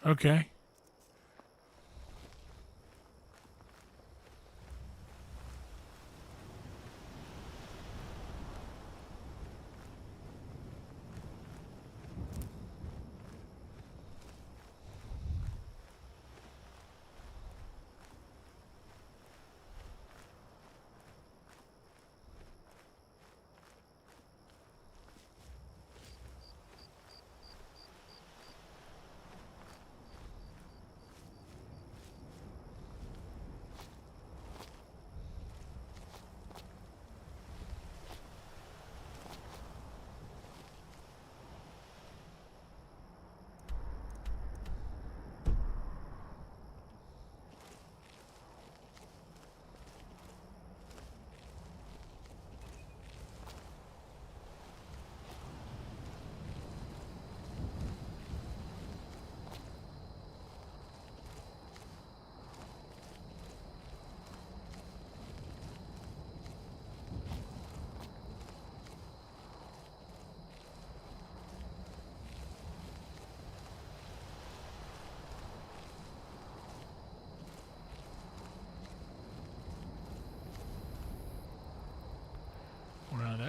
Okay.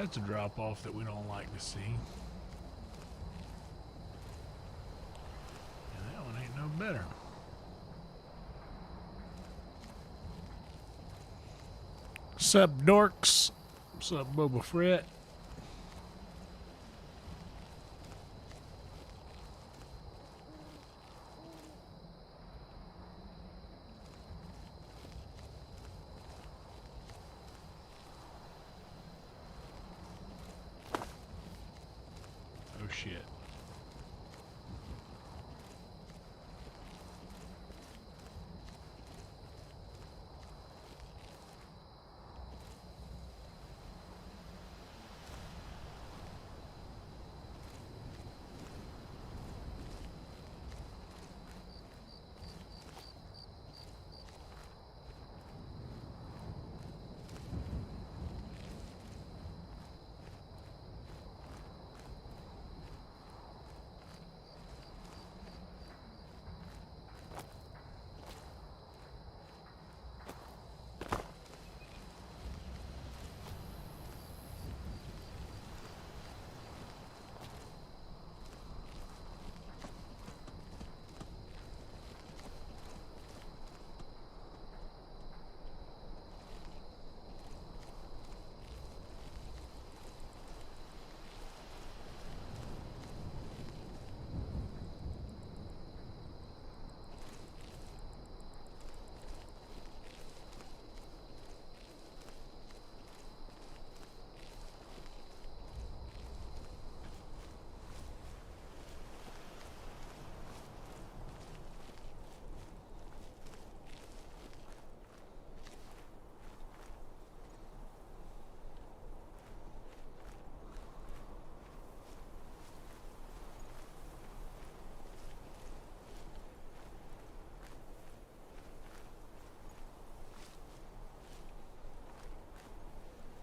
That's a drop off that we don't like to see. And that one ain't no better. Sup, dorks? Sup, Boba Fett? Oh shit.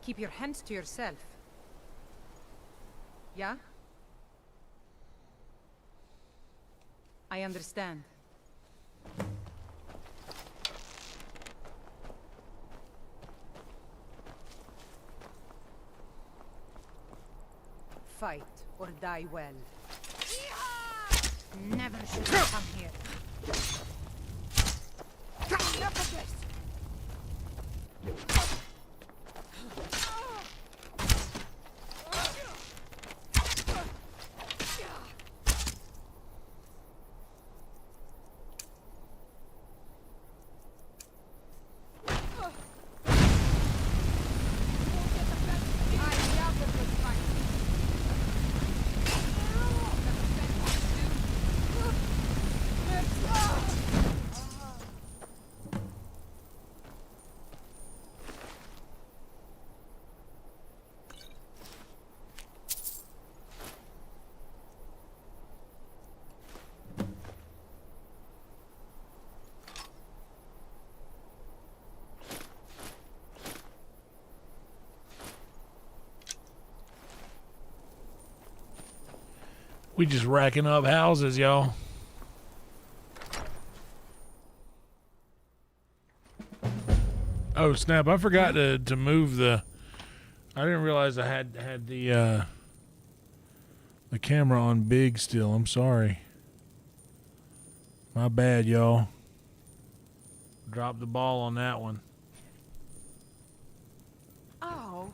Keep your hands to yourself. Yeah? I understand. Fight or die well. Never should have come here. Enough of this! We just racking up houses, y'all. Oh snap! I forgot to move the. I didn't realize I had the camera on big still. I'm sorry. My bad, y'all. Dropped the ball on that one. Oh.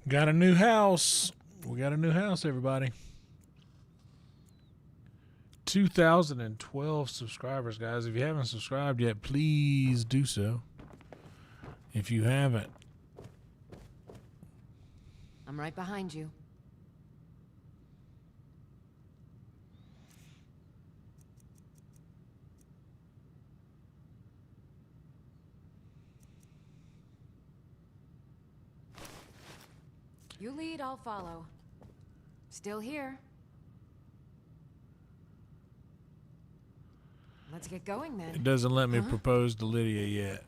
Got a new house. We got a new house, everybody. 2,012 subscribers, guys. If you haven't subscribed yet, please do so. If you haven't. I'm right behind you. You lead, I'll follow. Still here. Let's get going then. It doesn't let me propose to Lydia yet.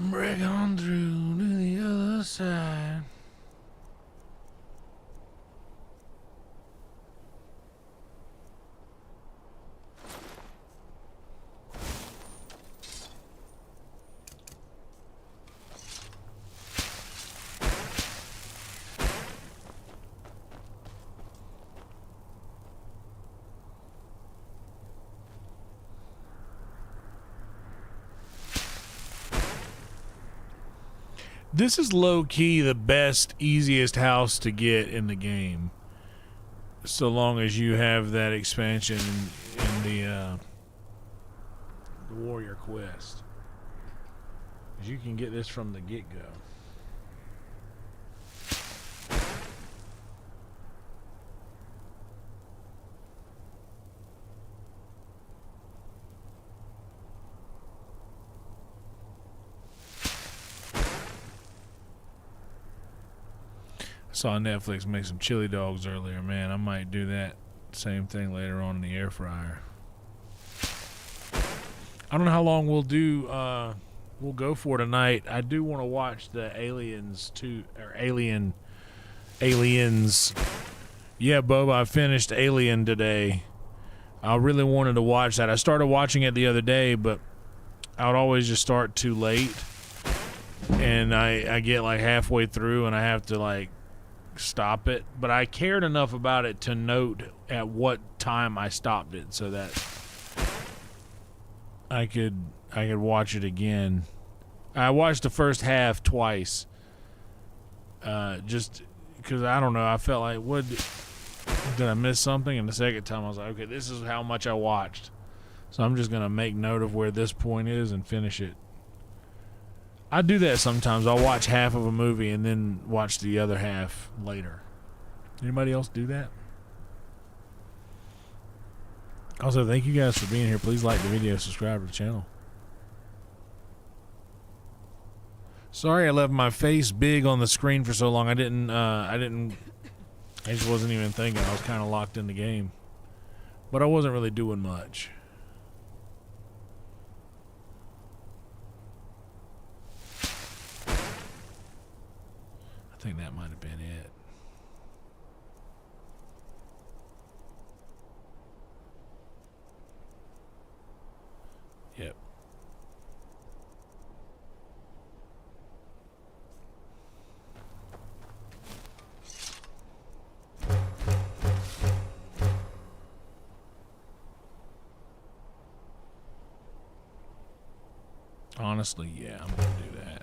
Break on through to the other side. This is low-key the best, easiest house to get in the game. So long as you have that expansion in the Warrior Quest. Because you can get this from the get-go. Saw Netflix make some chili dogs earlier, man. I might do that same thing later on in the air fryer. I don't know how long we'll go for tonight. I do want to watch the Aliens Aliens. Yeah, Boba, I finished Alien today. I really wanted to watch that. I started watching it the other day, but I would always just start too late. And I get like halfway through and I have to like stop it, but I cared enough about it to note at what time I stopped it so that I could watch it again. I watched the first half twice, just because I don't know. I felt like, did I miss something? And the second time I was like, okay, this is how much I watched, so I'm just gonna make note of where this point is and finish it. I do that sometimes. I'll watch half of a movie and then watch the other half later. Anybody else do that? Also, thank you guys for being here. Please like the video, subscribe to the channel. Sorry I left my face big on the screen for so long. I just wasn't even thinking. I was kind of locked in the game. But I wasn't really doing much. I think that might have been it. Yep. Honestly, yeah, I'm gonna do that.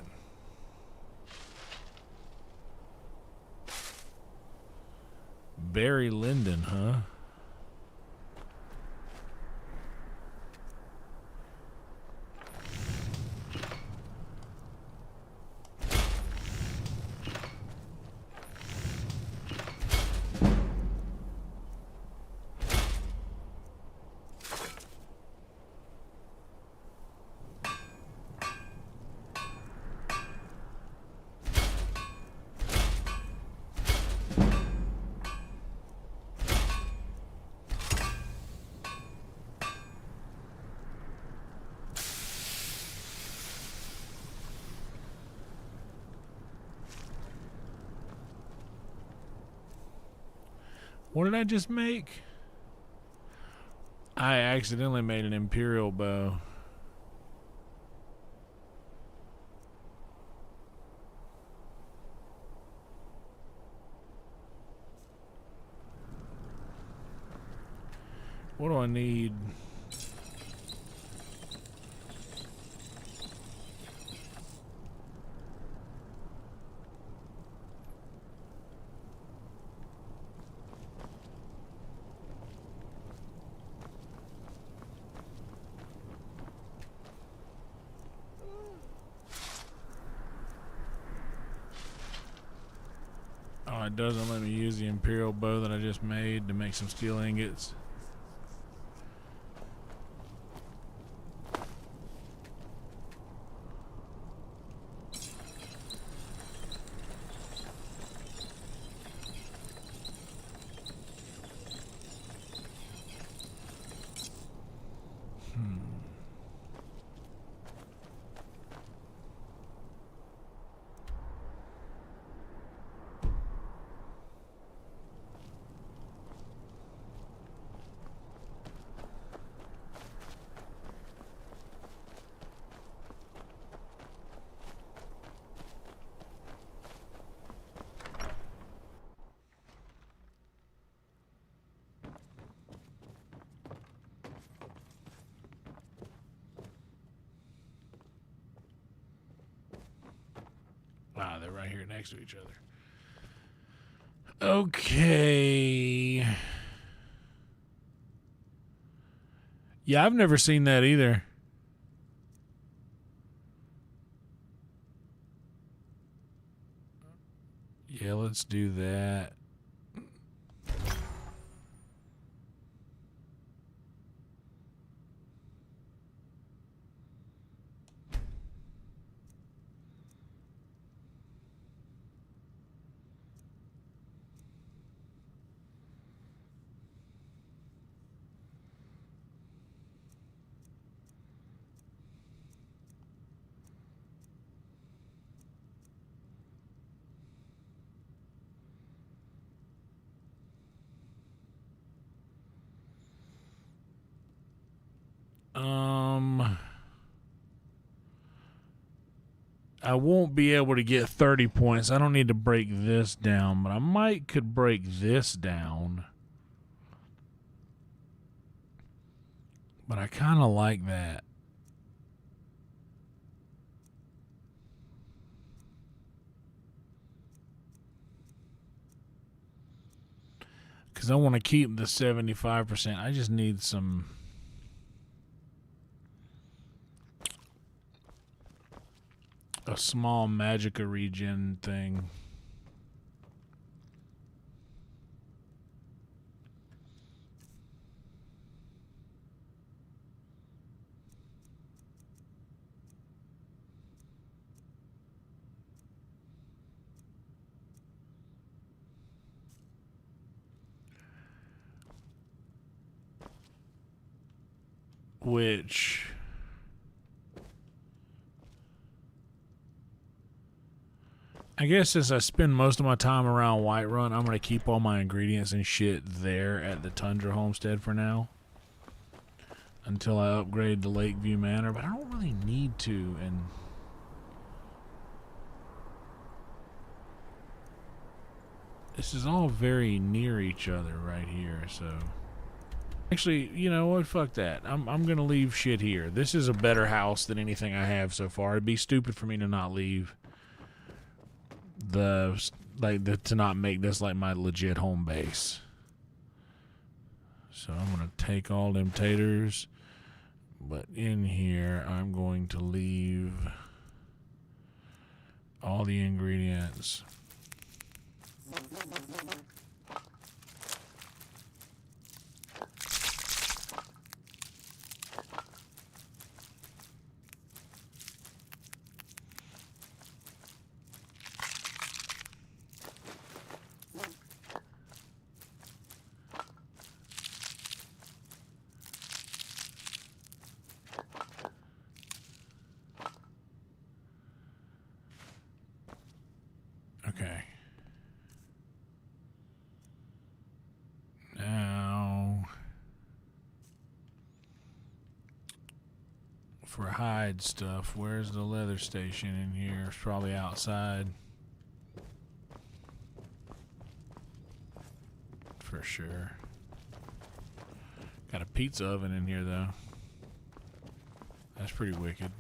Barry Lyndon, huh? What did I just make? I accidentally made an Imperial bow. What do I need? Oh, it doesn't let me use the Imperial bow that I just made to make some steel ingots. Wow, they're right here next to each other. Okay. Yeah, I've never seen that either. Yeah, let's do that. I won't be able to get 30 points. I don't need to break this down, but I could break this down. But I kind of like that. Because I want to keep the 75%. I just need some... a small magicka regen thing. Which... I guess since I spend most of my time around Whiterun, I'm going to keep all my ingredients and shit there at the Tundra Homestead for now. Until I upgrade to Lakeview Manor, but I don't really need to, and... this is all very near each other right here, so... Actually, you know what? Fuck that. I'm going to leave shit here. This is a better house than anything I have so far. It'd be stupid for me to not leave... to not make this like my legit home base. So I'm gonna take all them taters, but in here I'm going to leave all the ingredients. Okay. for hide stuff. Where's the leather station in here? It's probably outside. For sure. Got a pizza oven in here though. That's pretty wicked.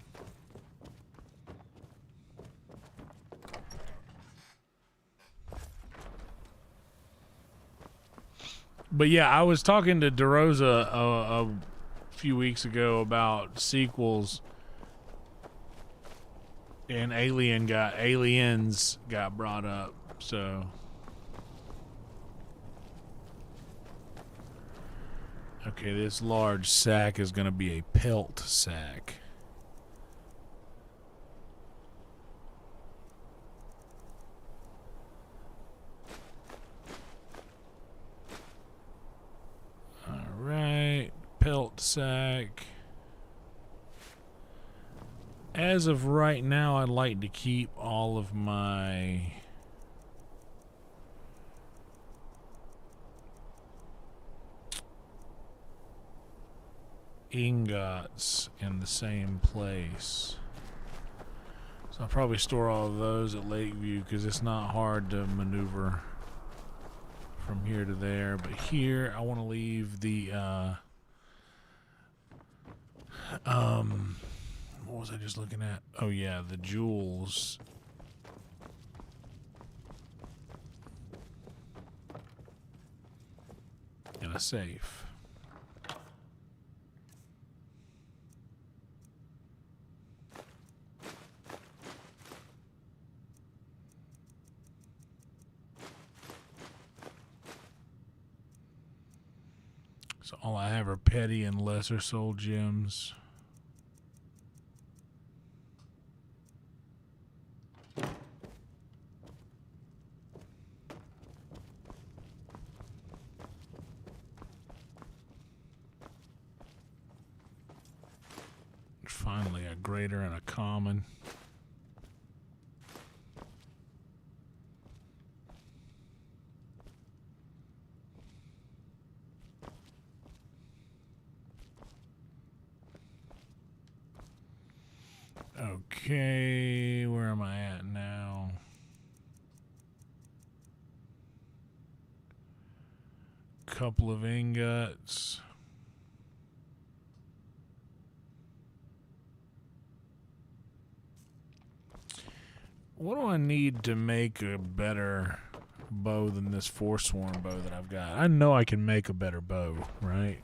But yeah, I was talking to DeRosa a few weeks ago about sequels, and Aliens got brought up. So, okay, this large sack is going to be a pelt sack. Alright, pelt sack. As of right now, I'd like to keep all of my ingots in the same place. So I'll probably store all of those at Lakeview because it's not hard to maneuver from here to there. But here I want to leave the what was I just looking at? Oh yeah, the jewels. In a safe. So all I have are petty and lesser soul gems. Finally, a greater and a common. Okay, where am I at now? Couple of ingots. What do I need to make a better bow than this Forsworn bow that I've got? I know I can make a better bow, right?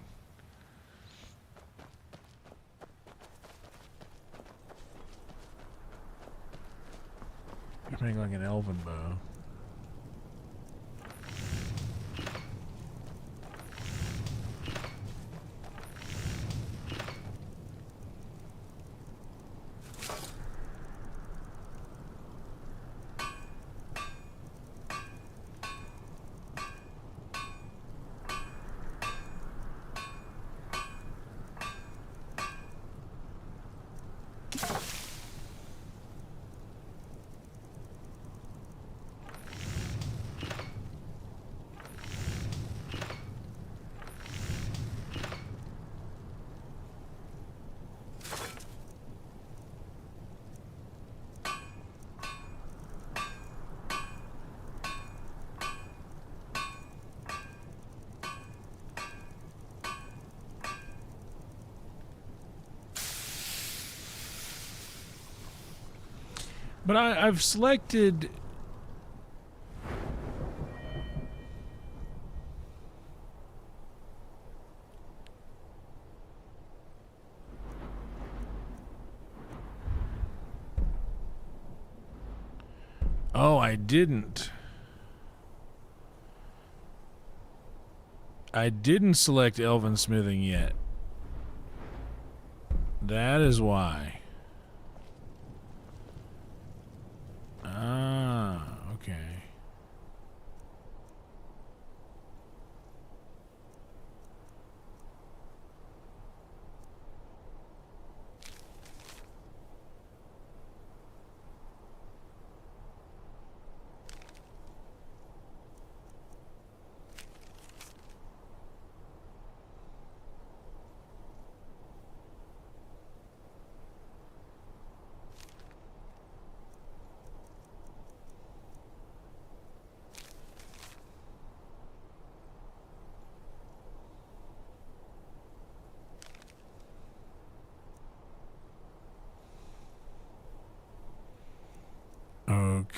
Make like an elven bow. But I've selected... Oh, I didn't. I didn't select Elven Smithing yet. That is why. Ah, okay.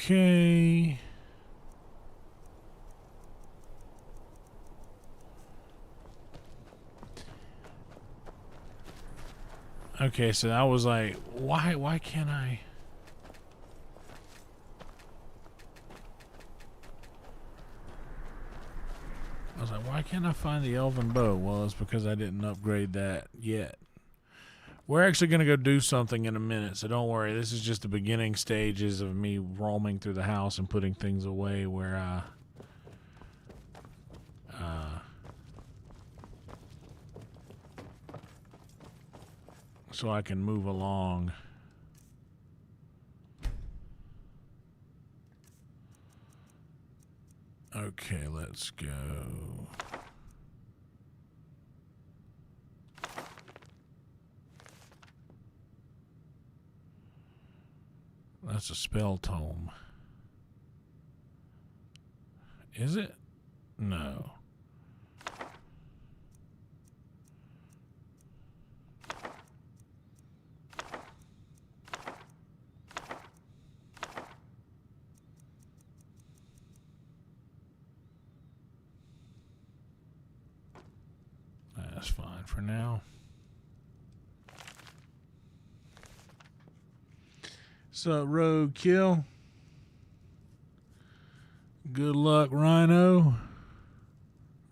Okay. Okay, so I was like, why can't I? I was like, why can't I find the elven bow? Well, it's because I didn't upgrade that yet. We're actually going to go do something in a minute, so don't worry. This is just the beginning stages of me roaming through the house and putting things away where so I can move along. Okay, let's go. That's a spell tome. Is it? No. That's fine for now. So, roadkill. Good luck, Rhino.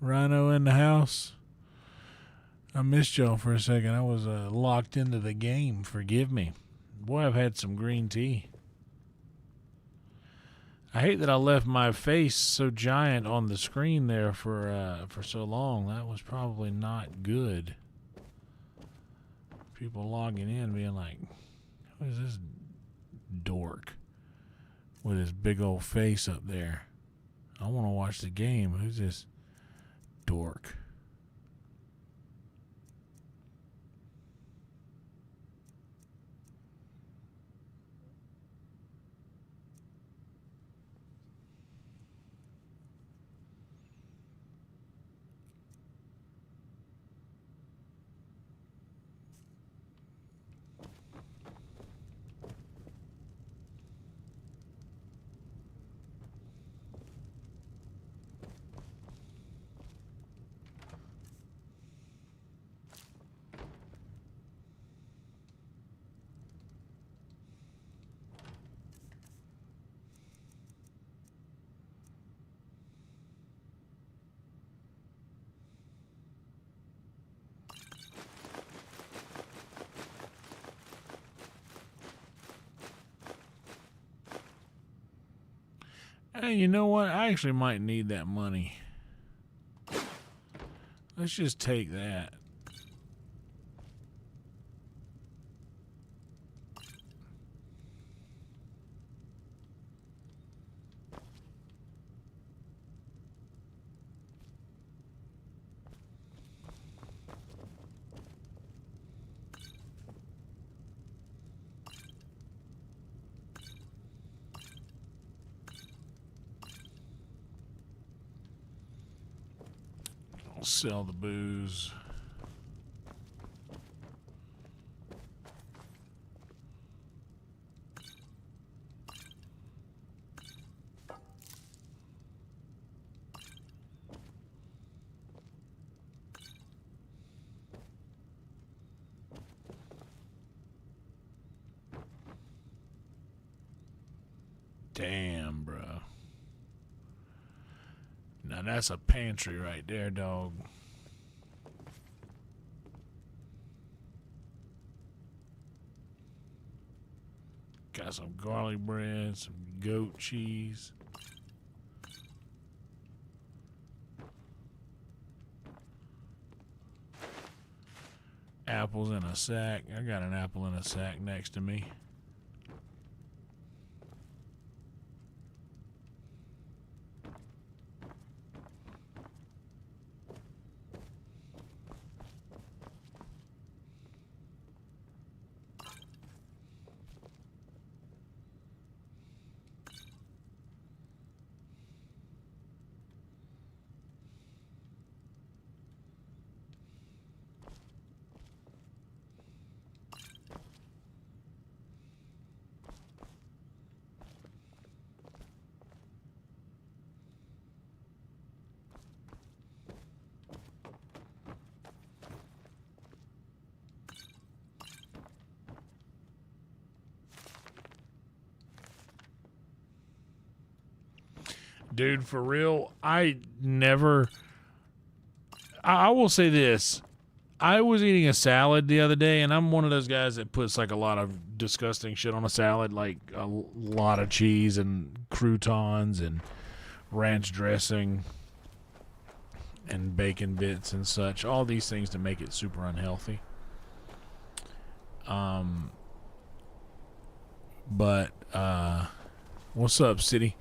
Rhino in the house. I missed y'all for a second. I was locked into the game. Forgive me. Boy, I've had some green tea. I hate that I left my face so giant on the screen there for so long. That was probably not good. People logging in being like, who is this dork with his big old face up there? I want to watch the game. Who's this dork? Hey, you know what? I actually might need that money. Let's just take that. I'll sell the booze. Damn, bro. Now that's a pantry right there, dog. Got some garlic bread, some goat cheese. Apples in a sack. I got an apple in a sack next to me. Dude, for real, I will say this. I was eating a salad the other day, and I'm one of those guys that puts like a lot of disgusting shit on a salad, like a lot of cheese and croutons and ranch dressing and bacon bits and such. All these things to make it super unhealthy. But what's up, City?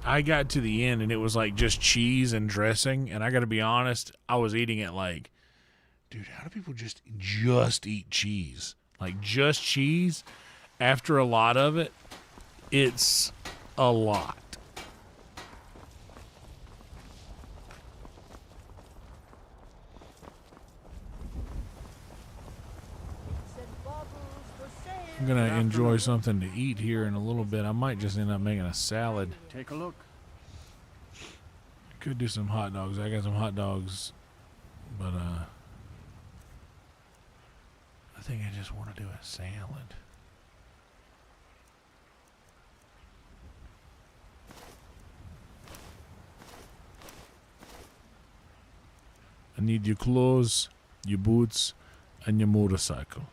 I got to the end and it was like just cheese and dressing, and I gotta be honest, I was eating it like, dude, how do people just eat cheese? Like just cheese after a lot of it, it's a lot. I'm gonna enjoy something to eat here in a little bit. I might just end up making a salad. Take a look. Could do some hot dogs. I got some hot dogs, but I think I just want to do a salad. I need your clothes, your boots, and your motorcycle.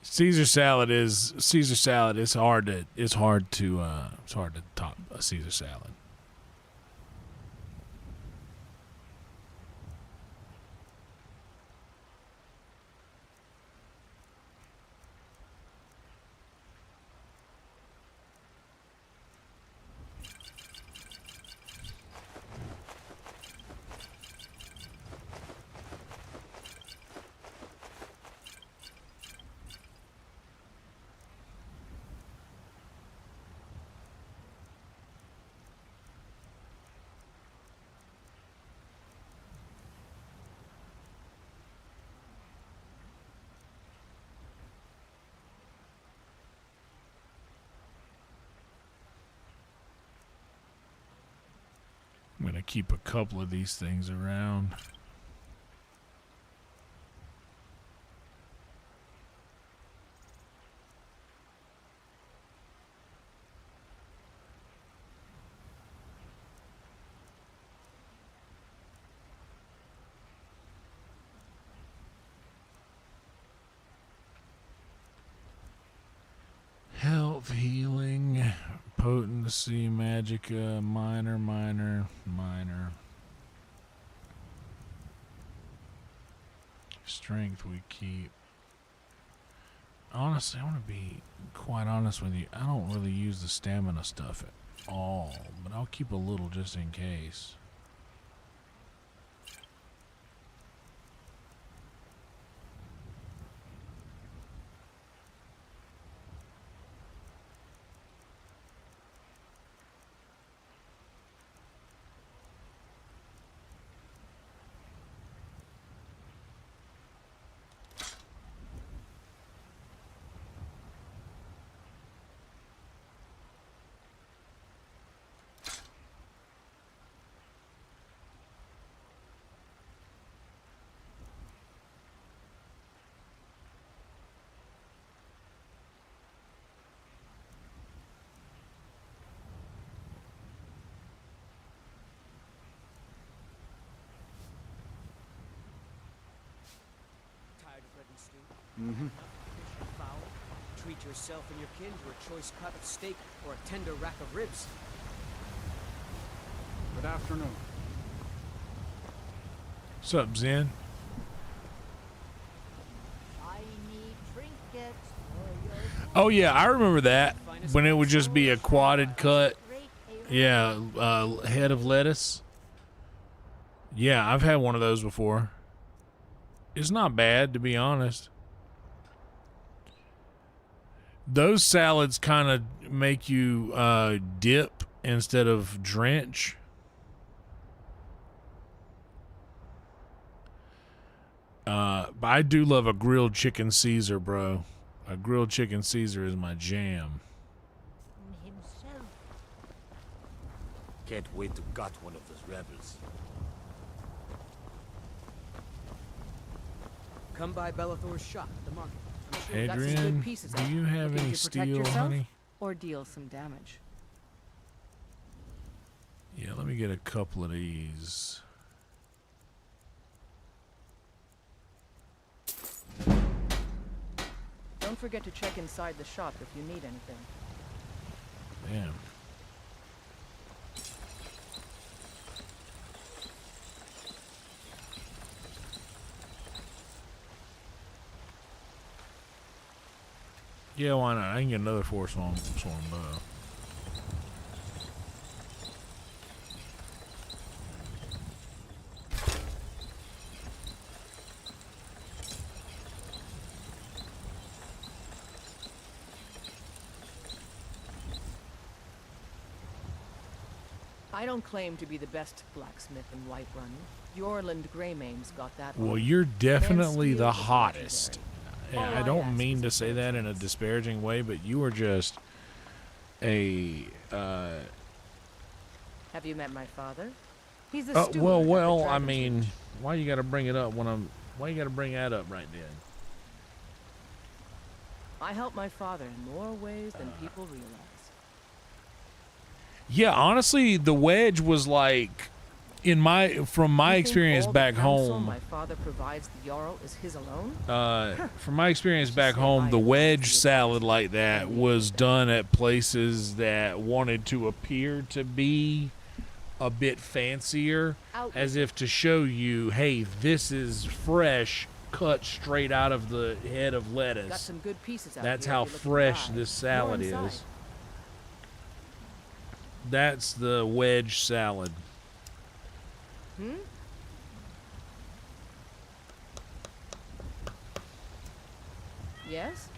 Caesar salad is hard to top a Caesar salad. I'm going to keep a couple of these things around. Health, healing, potency, magicka, minor. Strength we keep. Honestly, I want to be quite honest with you. I don't really use the stamina stuff at all, but I'll keep a little just in case. Mm-hmm. Treat yourself and your kin to a choice cut of steak or a tender rack of ribs. Good afternoon. What's up, Zen? I need trinkets for your Oh yeah, I remember that when it would just be a quadded cut. Yeah, head of lettuce. Yeah, I've had one of those before. It's not bad, to be honest. Those salads kind of make you dip instead of drench. But I do love a grilled chicken Caesar, bro. A grilled chicken Caesar is my jam. Himself. Can't wait to gut one of those rebels. Come by Bellathor's shop at the market. I'm sure we've got some Adrian, good pieces do out you there. have Looking any to protect steel, yourself honey? or deal some damage? Yeah, let me get a couple of these. Don't forget to check inside the shop if you need anything. Damn. Yeah, why not? I can get another swarm bow. I don't claim to be the best blacksmith in Whiterun. Yorland Greymane's got that Well, one. you're definitely Man's the steel is hottest. legendary. Yeah, All I I don't ask mean is to a say fair that in a chance. disparaging way, but you are just a Have you met my father? He's a steward at the well, I Dragon's mean, Reach. why you got to bring it up why you got to bring that up right then? I help my father in more ways than people realize. Yeah, honestly, the wedge was like from my You think experience all the back counsel home. my father provides the Jarl is his alone? From my experience Just back say home, bye the to wedge the salad like advice. that Maybe was it's done at places that wanted to appear to be a bit fancier, Out as if to show you, hey, this is fresh, cut straight out of the head of Got lettuce. some good pieces out That's here how if you're looking fresh to buy. this More salad inside. is. That's the wedge salad. Hmm? Yes?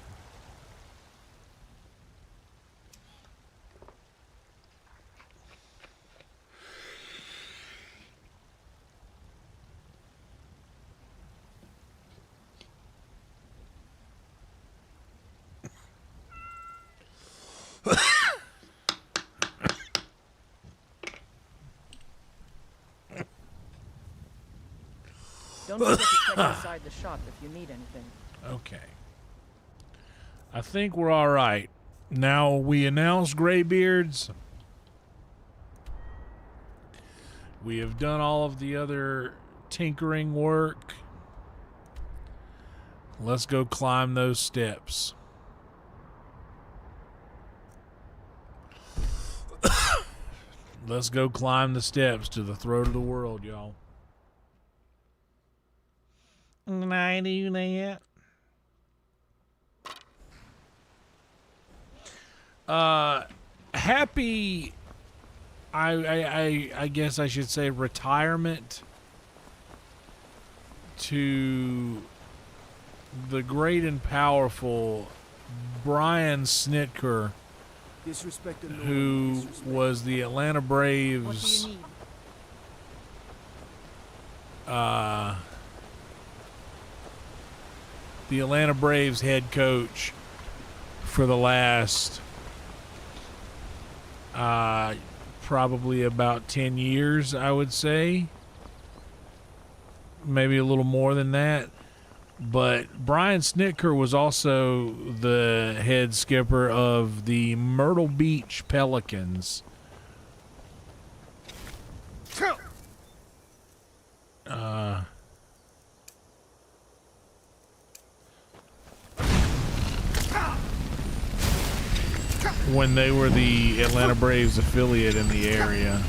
Don't forget to check inside the shop if you need anything. Okay. I think we're all right. Now we announced Greybeards. We have done all of the other tinkering work. Let's go climb those steps. Let's go climb the steps to the throat of the world, y'all. Can I do that? Happy, I guess I should say, retirement to the great and powerful Brian Snitker, Disrespect and no who disrespect. was the Atlanta What do Braves you need? the Atlanta Braves head coach for the last probably about 10 years, I would say. Maybe a little more than that. But Brian Snitker was also the head skipper of the Myrtle Beach Pelicans. When they were the Atlanta Braves affiliate in the area.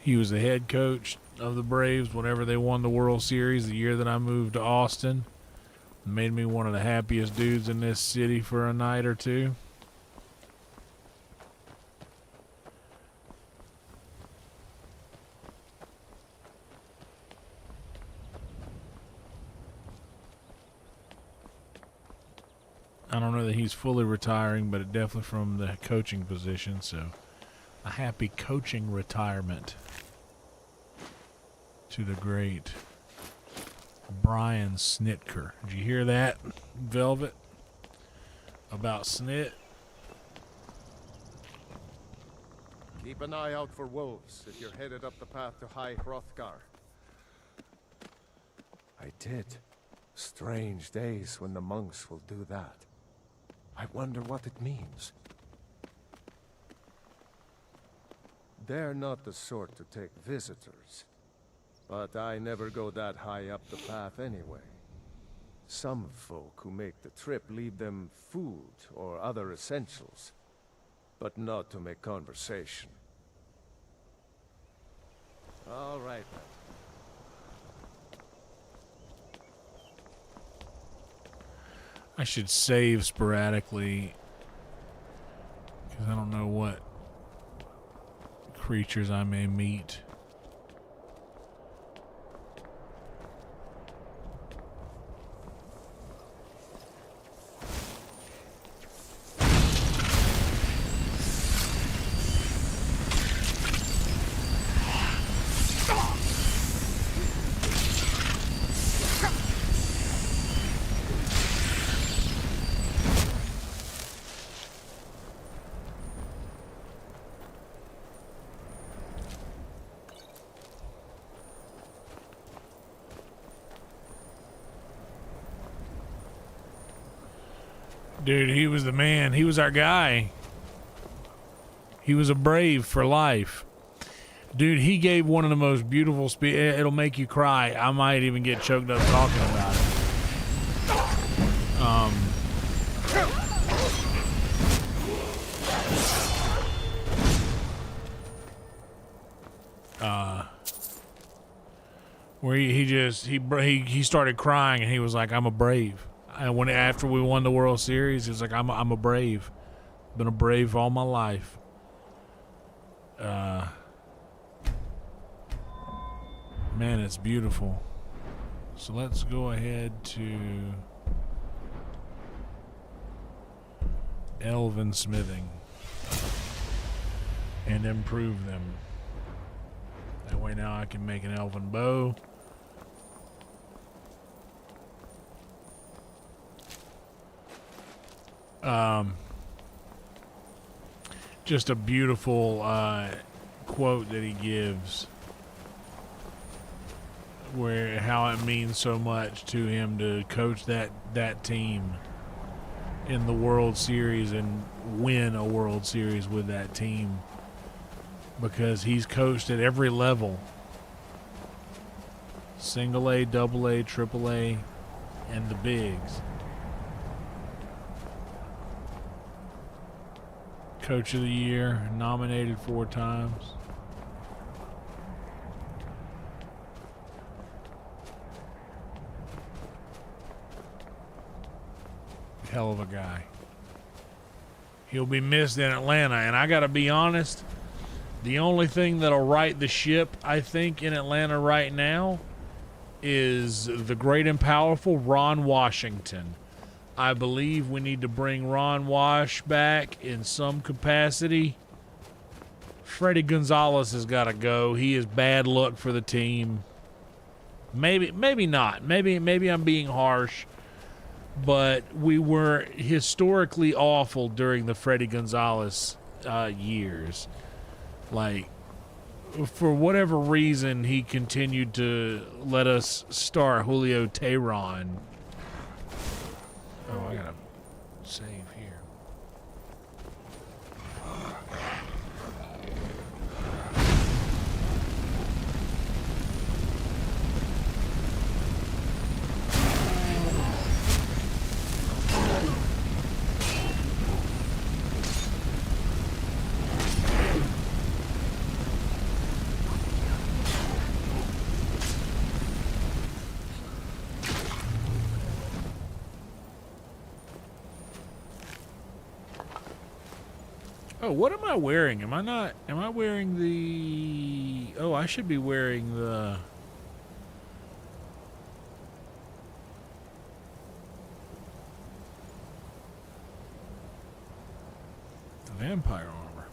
He was the head coach of the Braves whenever they won the World Series the year that I moved to Austin. Made me one of the happiest dudes in this city for a night or two. I don't know that he's fully retiring, but definitely from the coaching position, so a happy coaching retirement to the great Brian Snitker. Did you hear that, Velvet? About Snit? Keep an eye out for wolves if you're headed up the path to High Hrothgar. I did. Strange days when the monks will do that. I wonder what it means. They're not the sort to take visitors. But I never go that high up the path anyway. Some folk who make the trip leave them food or other essentials, but not to make conversation. All right then. I should save sporadically because I don't know what creatures I may meet. Dude, he was the man. He was our guy. He was a brave for life. Dude, he gave one of the most beautiful it'll make you cry. I might even get choked up talking about it. Where he started crying and he was like, "I'm a brave." And after we won the World Series, he was like, I'm a brave. Been a brave all my life. Man, it's beautiful. So let's go ahead to elven smithing and improve them. That way now I can make an elven bow. Just a beautiful quote that he gives, where how it means so much to him to coach that team in the World Series and win a World Series with that team, because he's coached at every level: single A, double A, triple A, and the bigs. Coach of the Year, nominated 4 times. Hell of a guy. He'll be missed in Atlanta, and I gotta be honest, the only thing that'll right the ship, I think, in Atlanta right now is the great and powerful Ron Washington. I believe we need to bring Ron Wash back in some capacity. Freddie Gonzalez has got to go. He is bad luck for the team. Maybe not. Maybe I'm being harsh. But we were historically awful during the Freddie Gonzalez years. Like, for whatever reason, he continued to let us start Julio Tehran. Oh, I gotta save here. Oh, what am I wearing? Am I wearing the... Oh, I should be wearing the... vampire armor.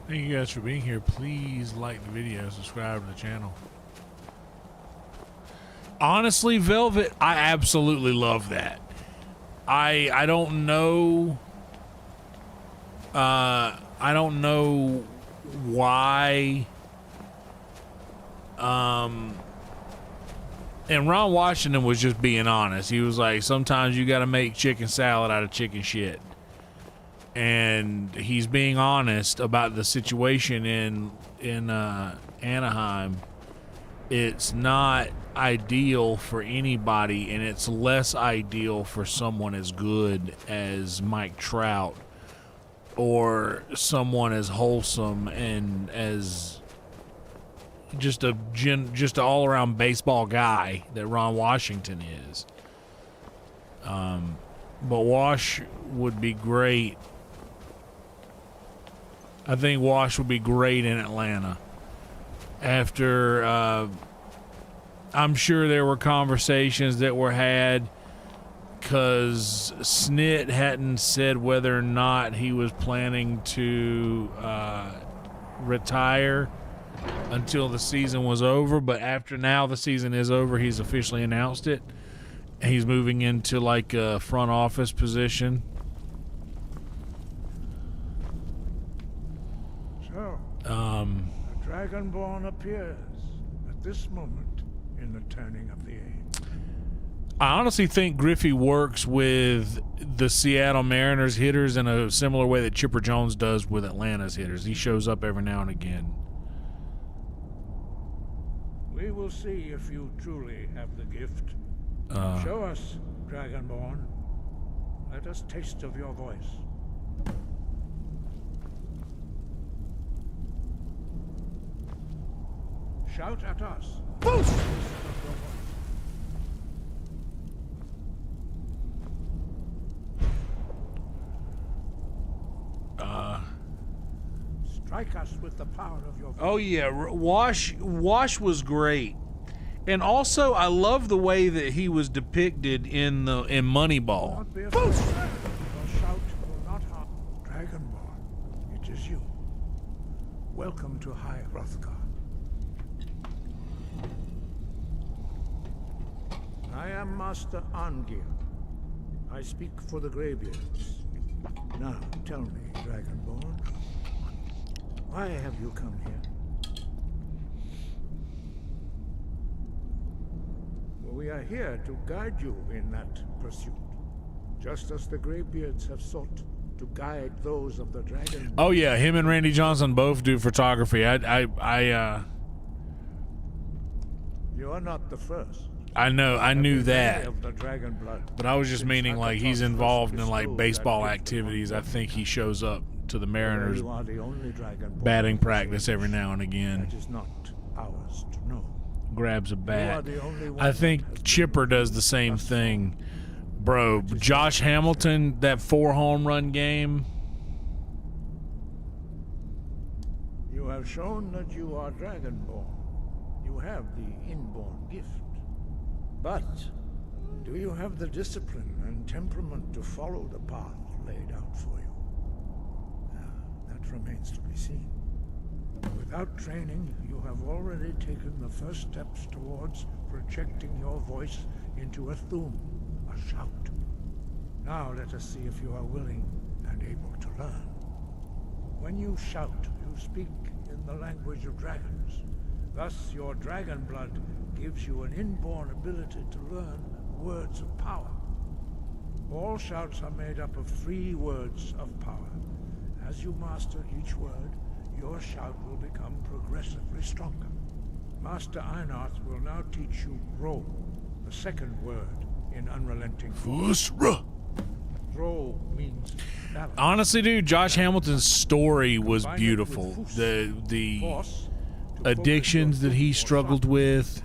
Thank you guys for being here. Please like the video, subscribe to the channel. Honestly, Velvet, I absolutely love that. I don't know I don't know why and Ron Washington was just being honest. He was like, sometimes you got to make chicken salad out of chicken shit. And he's being honest about the situation in Anaheim. It's not ideal for anybody, and it's less ideal for someone as good as Mike Trout or someone as wholesome and as just an all-around baseball guy that Ron Washington is. But Wash would be great. I think Wash would be great in Atlanta. After, I'm sure there were conversations that were had because Snit hadn't said whether or not he was planning to retire until the season was over. But after now the season is over, he's officially announced it. He's moving into like a front office position. A Dragonborn appears at this moment in the turning of the age. I honestly think Griffey works with the Seattle Mariners hitters in a similar way that Chipper Jones does with Atlanta's hitters. He shows up every now and again. We will see if you truly have the gift. Show us, Dragonborn. Let us taste of your voice. Shout at us. Boost! Strike us with the power of your voice. Oh yeah, Wash was great. And also I love the way that he was depicted in Moneyball. Boost! Your shout will not harm. Dragonborn, it is you. Welcome to High Hrothgar. I am Master Angir. I speak for the Greybeards. Now, tell me, Dragonborn, why have you come here? Well, we are here to guide you in that pursuit, just as the Greybeards have sought to guide those of the Dragon. Oh yeah, him and Randy Johnson both do photography. You are not the first. I know, I knew that. Of the dragon blood. But I was just meaning like he's involved in like baseball activities. I think he shows up to the Mariners batting practice every now and again. That is not ours to know. Grabs a bat. I think Chipper does the same thing. Bro, Josh Hamilton, that 4 home run game. You have shown that you are Dragonborn. You have the inborn gift. But do you have the discipline and temperament to follow the path laid out for you? That remains to be seen. Without training, you have already taken the first steps towards projecting your voice into a thum, a shout. Now let us see if you are willing and able to learn. When you shout, you speak in the language of dragons. Thus, your dragon blood gives you an inborn ability to learn words of power. All shouts are made up of 3 words of power. As you master each word, your shout will become progressively stronger. Master Einarth will now teach you Ro, the 2nd word in Unrelenting Force. Ro means balance. Honestly, dude, Josh Hamilton's story was beautiful. The Force to addictions focus your that he foot or struggled shot. with.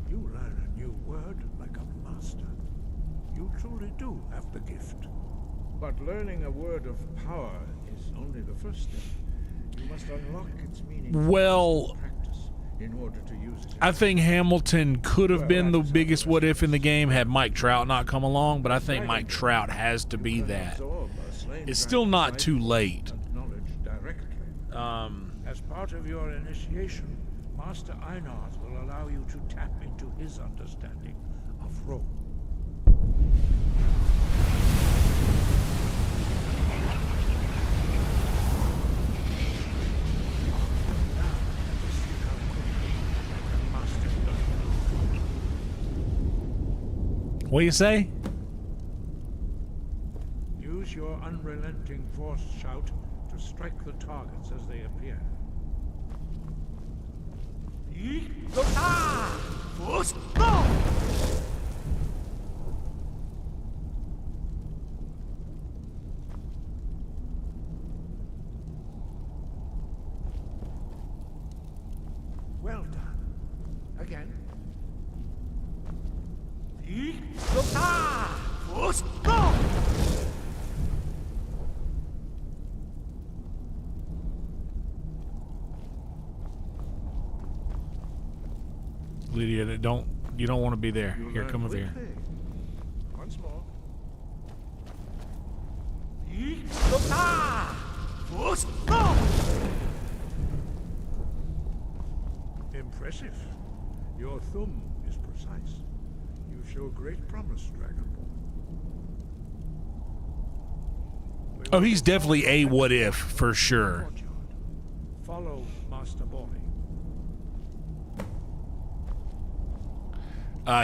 You learn a new word like a master. You truly do have the gift. But learning a word of power is only the first step. You must unlock its meaning. Well, Practice in order to use it. I think Hamilton could have been the biggest what if in the game had Mike Trout not come along, but I think Mike Trout has to be that. It's still not too late. As part of your initiation, Master Einarth will allow you to tap into his understanding of Ro. What do you say? Use your unrelenting force shout to strike the targets as they appear. Well done. Again. Lydia, you don't want to be there. You Here, learn come over here. quickly. Once more. Impressive. Your thumb is precise. You show great promise, Dragonborn. Oh, he's definitely a what if for sure. Courtyard. Follow Master Bori.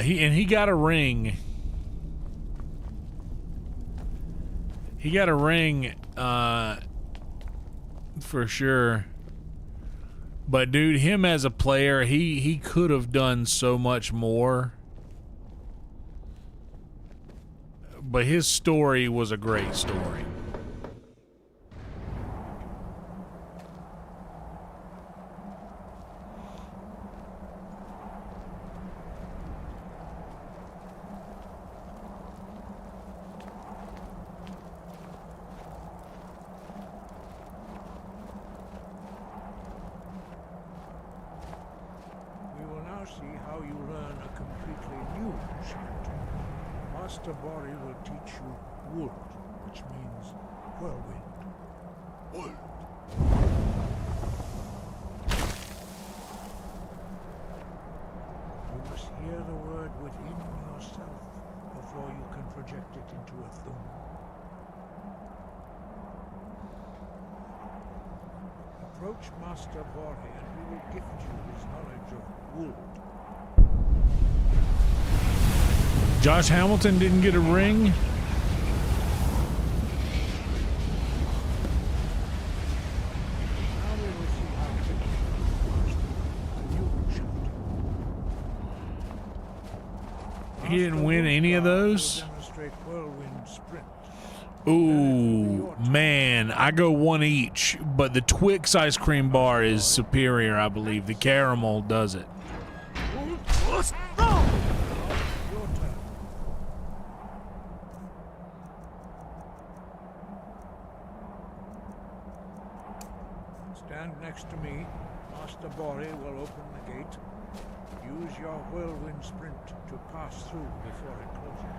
He got a ring. He got a ring, for sure. But dude, him as a player, he could have done so much more. But his story was a great story. See how you learn a completely new shout. Master Bori will teach you Wold, which means whirlwind. Wold. You must hear the word within yourself before you can project it into a thum. Approach Master Bori and he will gift you his knowledge of Wold. Josh Hamilton didn't get a ring. Now we will see how quickly you master a new shout. He didn't win any of those. Demonstrate whirlwind sprint. Ooh, man, I go one each, but the Twix ice cream bar is superior, I believe. The caramel does it. Your turn. Stand next to me. Master Bori will open the gate. Use your whirlwind sprint to pass through before it closes.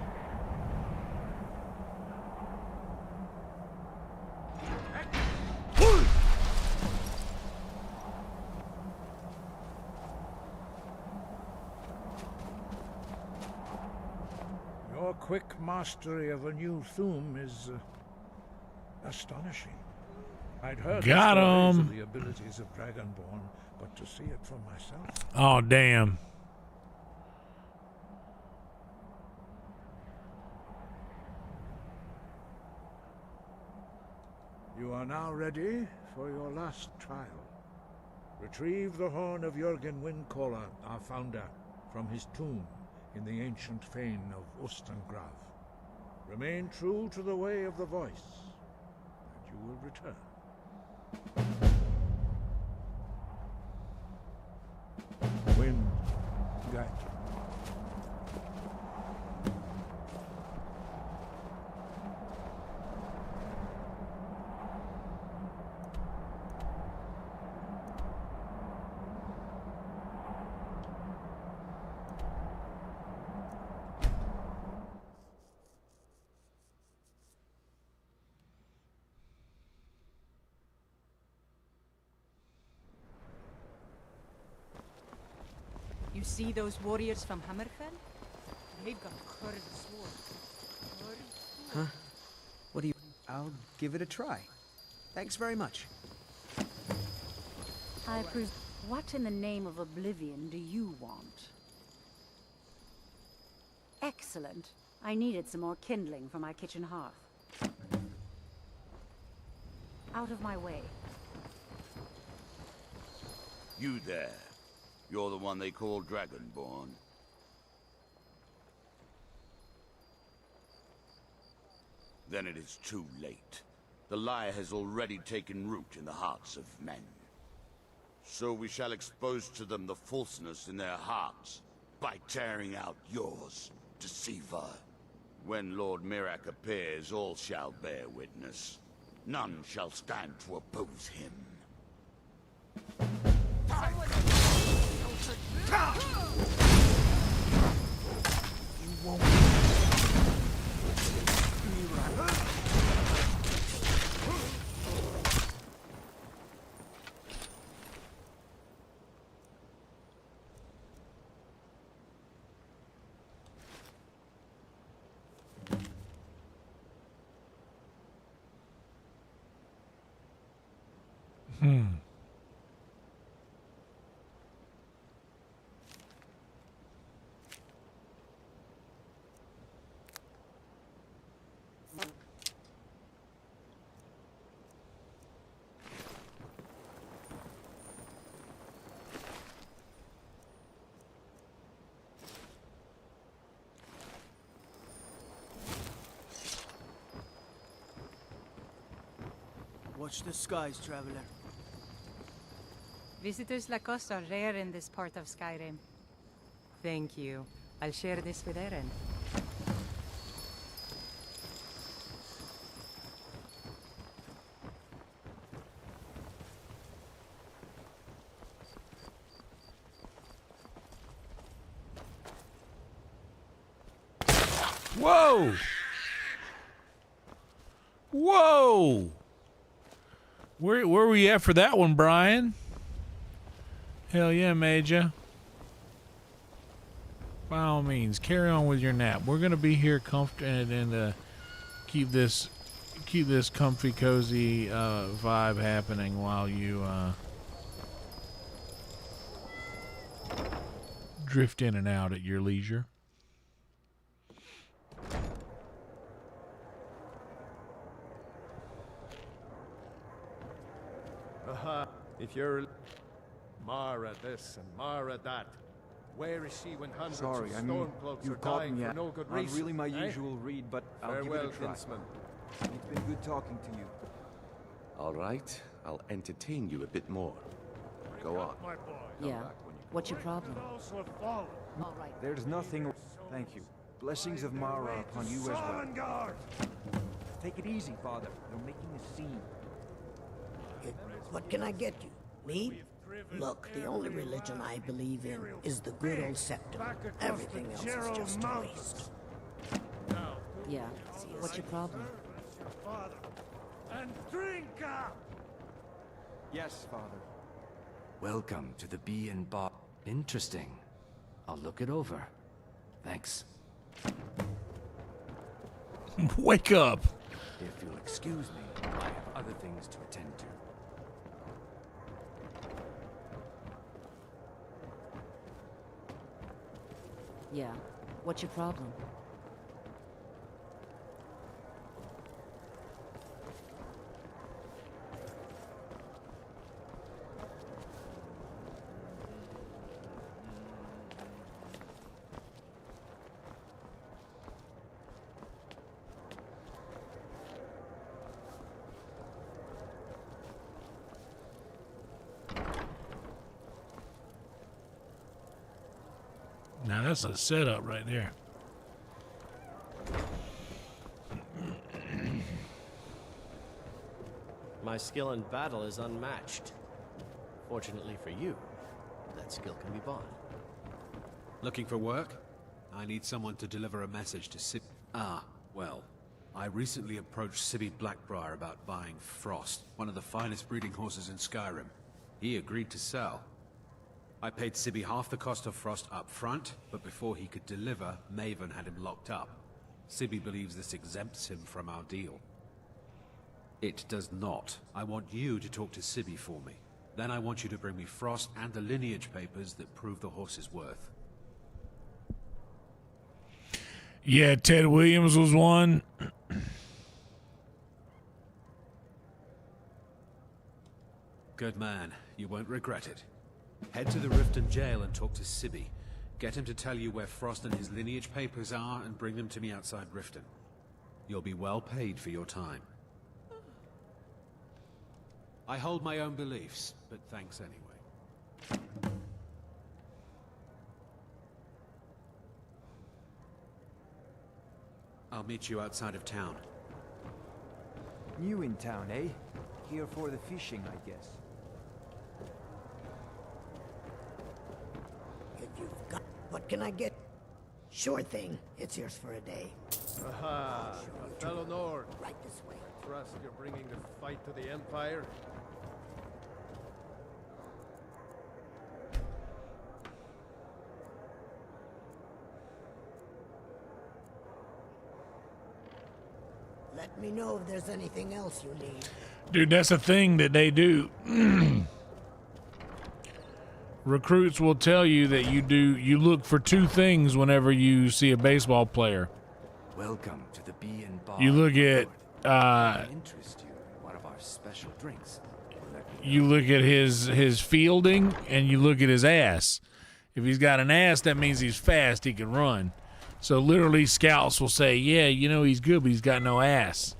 quick mastery of a new Thum is astonishing. I'd heard Got the stories him. of the abilities of Dragonborn, but to see it for myself. Oh, damn. You are now ready for your last trial. Retrieve the horn of Jürgen Windcaller, our founder, from his tomb in the ancient fane of Ustengrav. Remain true to the way of the voice, and you will return. Wind, guide you. You see those warriors from Hammerfell? They've got curved swords. Huh? What do you... I'll give it a try. Thanks very much. What in the name of oblivion do you want? Excellent. I needed some more kindling for my kitchen hearth. Out of my way. You there. You're the one they call Dragonborn. Then it is too late. The lie has already taken root in the hearts of men. So we shall expose to them the falseness in their hearts by tearing out yours, deceiver. When Lord Mirak appears, all shall bear witness. None shall stand to oppose him. You won't. Watch the skies, traveler. Visitors like us are rare in this part of Skyrim. Thank you. I'll share this with Eren. Whoa! Whoa! Where were we at for that one, Brian? Hell yeah, Major. By all means, carry on with your nap. We're gonna be here and keep this comfy, cozy vibe happening while you drift in and out at your leisure. If you're Mara this and Mara that, where is she when hundreds of stormcloaks are dying for no good reason? Not really my usual read, but I'll give it a try. Kinsman. It's been good talking to you. All right, I'll entertain you a bit more. Go on. Yeah. What's your problem? All right. There's nothing... Thank you. Blessings of Mara upon you as well. Take it easy, Father. You're making a scene. What can I get you? Me? Look, the only religion I believe in is the good old septum. Everything else is just a waste. Yeah. What's your problem? And drink up! Yes, Father. Welcome to the Bee and Bar. Interesting. I'll look it over. Thanks. Wake up. If you'll excuse me, I have other things to attend to. Yeah. What's your problem? Now that's a setup right there. My skill in battle is unmatched. Fortunately for you, that skill can be bought. Looking for work? I need someone to deliver a message to Sib... Ah, well. I recently approached Sibby Blackbriar about buying Frost, one of the finest breeding horses in Skyrim. He agreed to sell. I paid Sibby half the cost of Frost up front, but before he could deliver, Maven had him locked up. Sibby believes this exempts him from our deal. It does not. I want you to talk to Sibby for me. Then I want you to bring me Frost and the lineage papers that prove the horse's worth. Yeah, Ted Williams was one. Good man. You won't regret it. Head to the Riften jail and talk to Sibby. Get him to tell you where Frost and his lineage papers are and bring them to me outside Riften. You'll be well paid for your time. I hold my own beliefs, but thanks anyway. I'll meet you outside of town. New in town, eh? Here for the fishing, I guess. If you've got... What can I get? Sure thing. It's yours for a day. Aha! Fellow Nord. Right this way. Trust you're bringing the fight to the Empire? Let me know if there's anything else you need. Dude, that's a thing that they do. Recruits will tell you that you look for two things whenever you see a baseball player. Welcome to the Bee and Bar. You look at interest you in one of our special drinks. you look at his fielding and you look at his ass. If he's got an ass, that means he's fast, he can run. So literally scouts will say, yeah, you know he's good, but he's got no ass.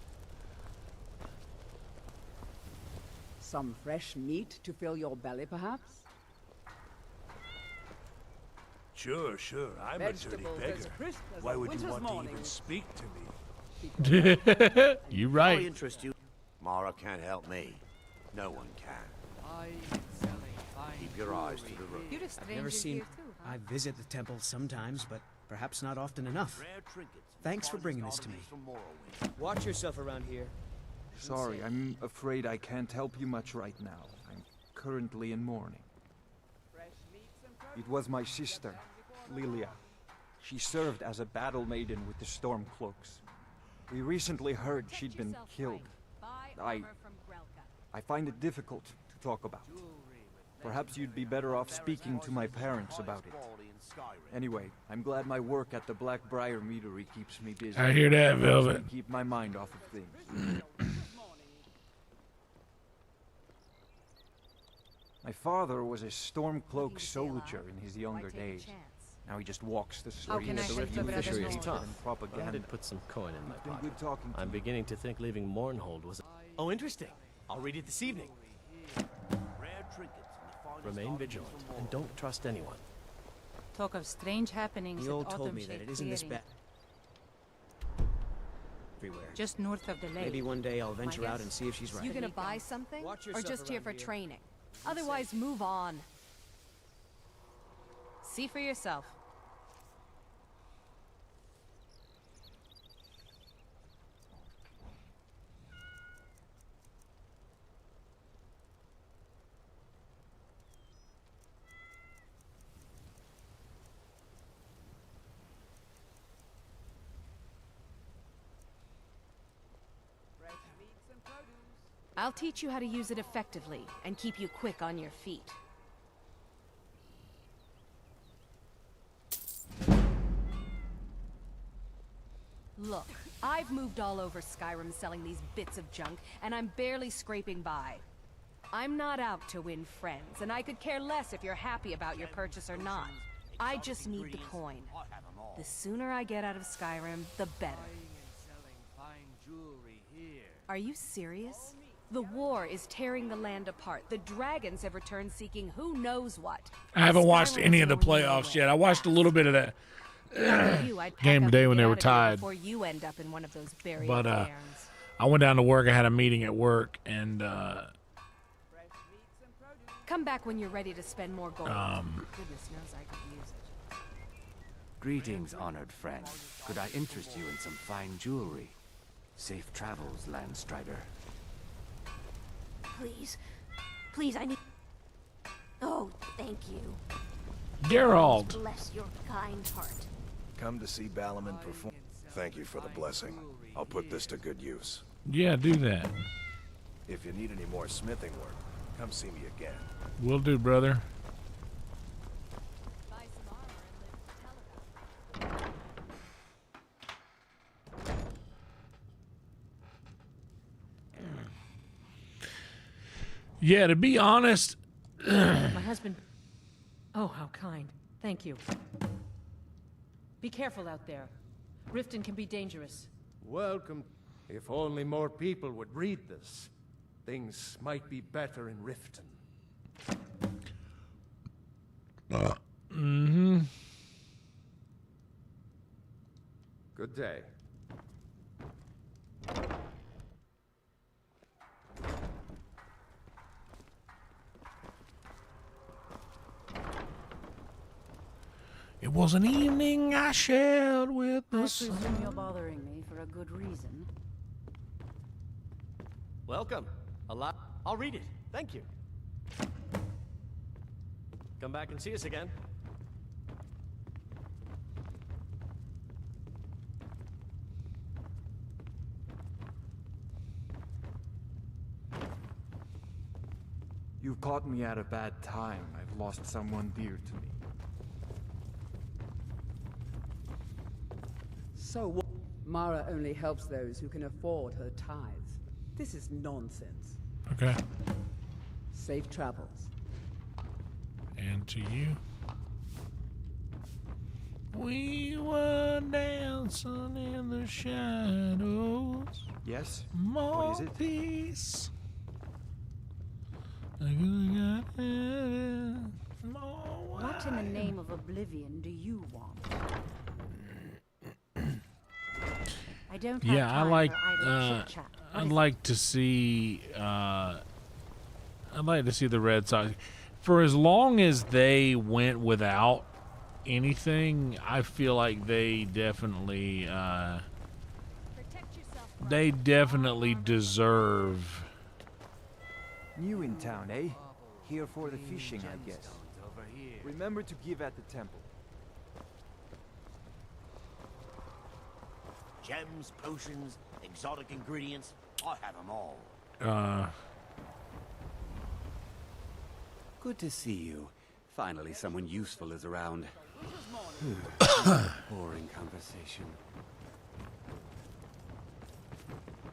Some fresh meat to fill your belly, perhaps? Sure. I'm a dirty beggar. Why would you want to even speak to me? You right. I interest you. Mara can't help me. No one can. Keep your eyes to the road. I've never seen... I visit the temple sometimes, but perhaps not often enough. Thanks for bringing this to me. Watch yourself around here. Sorry, I'm afraid I can't help you much right now. I'm currently in mourning. It was my sister, Lilia. She served as a battle maiden with the Stormcloaks. We recently heard she'd been killed. I find it difficult to talk about. Perhaps you'd be better off speaking to my parents about it. Anyway, I'm glad my work at the Blackbriar Meadery keeps me busy. I hear that, Velvet. Keep my mind off of things. My father was a Stormcloak soldier in his younger days. Now he just walks the streets. The Riften fishery is tough. Propaganda. I did put some coin in my It's been pocket. good talking to I'm you. beginning to think leaving Mournhold was... Oh, interesting. I'll read it this evening. Remain vigilant and don't trust anyone. Talk of strange happenings The at old told me that Autumn-shaped it isn't this clearing. bad. Everywhere. Just north of the lake. Maybe one day I'll venture My out guess. and see if she's right. You gonna buy something? Watch Or yourself just here around for here. training? Otherwise, move on. See for yourself. I'll teach you how to use it effectively and keep you quick on your feet. Look, I've moved all over Skyrim selling these bits of junk, and I'm barely scraping by. I'm not out to win friends, and I could care less if you're happy about your purchase or not. I just need the coin. The sooner I get out of Skyrim, the better. Are you serious? The war is tearing the land apart. The dragons have returned seeking who knows what. I haven't watched any of the playoffs yet. I watched a little bit of that game today when they were tied. Before you end up in one of those burial But cairns. I went down to work. I had a meeting at work, and Come back when you're ready to spend more gold. Goodness knows I could use it. Greetings, honored friend. Could I interest you in some fine jewelry? Safe travels, Landstrider. Please. Please, I need... Oh, thank you. Geralt. Bless your kind heart. Come to see Balliman perform. Thank you for the blessing. I'll put this to good use. Yeah, do that. If you need any more smithing work, come see me again. Will do, brother. Yeah, to be honest... My husband... Oh, how kind. Thank you. Be careful out there. Riften can be dangerous. Welcome. If only more people would read this, things might be better in Riften. Mm-hmm. Good day. It was an evening I shared with the I sun. presume you're bothering me for a good reason. Welcome. I'll read it. Thank you. Come back and see us again. You've caught me at a bad time. I've lost someone dear to me. So what? Mara only helps those who can afford her tithes. This is nonsense. Okay. Safe travels. And to you. We were dancing in the shadows. Yes? More What is it? peace. What in the name of oblivion do you want? I don't have Yeah, I time like. for idle chit-chat. What I'd is like to see. I'd like to see the Red Sox. For as long as they went without anything, I feel like they definitely. They definitely deserve. New in town, eh? Here for the fishing, I guess. Remember to give at the temple. Gems, potions, exotic ingredients, I have them all. Good to see you. Finally, someone useful is around. Boring conversation.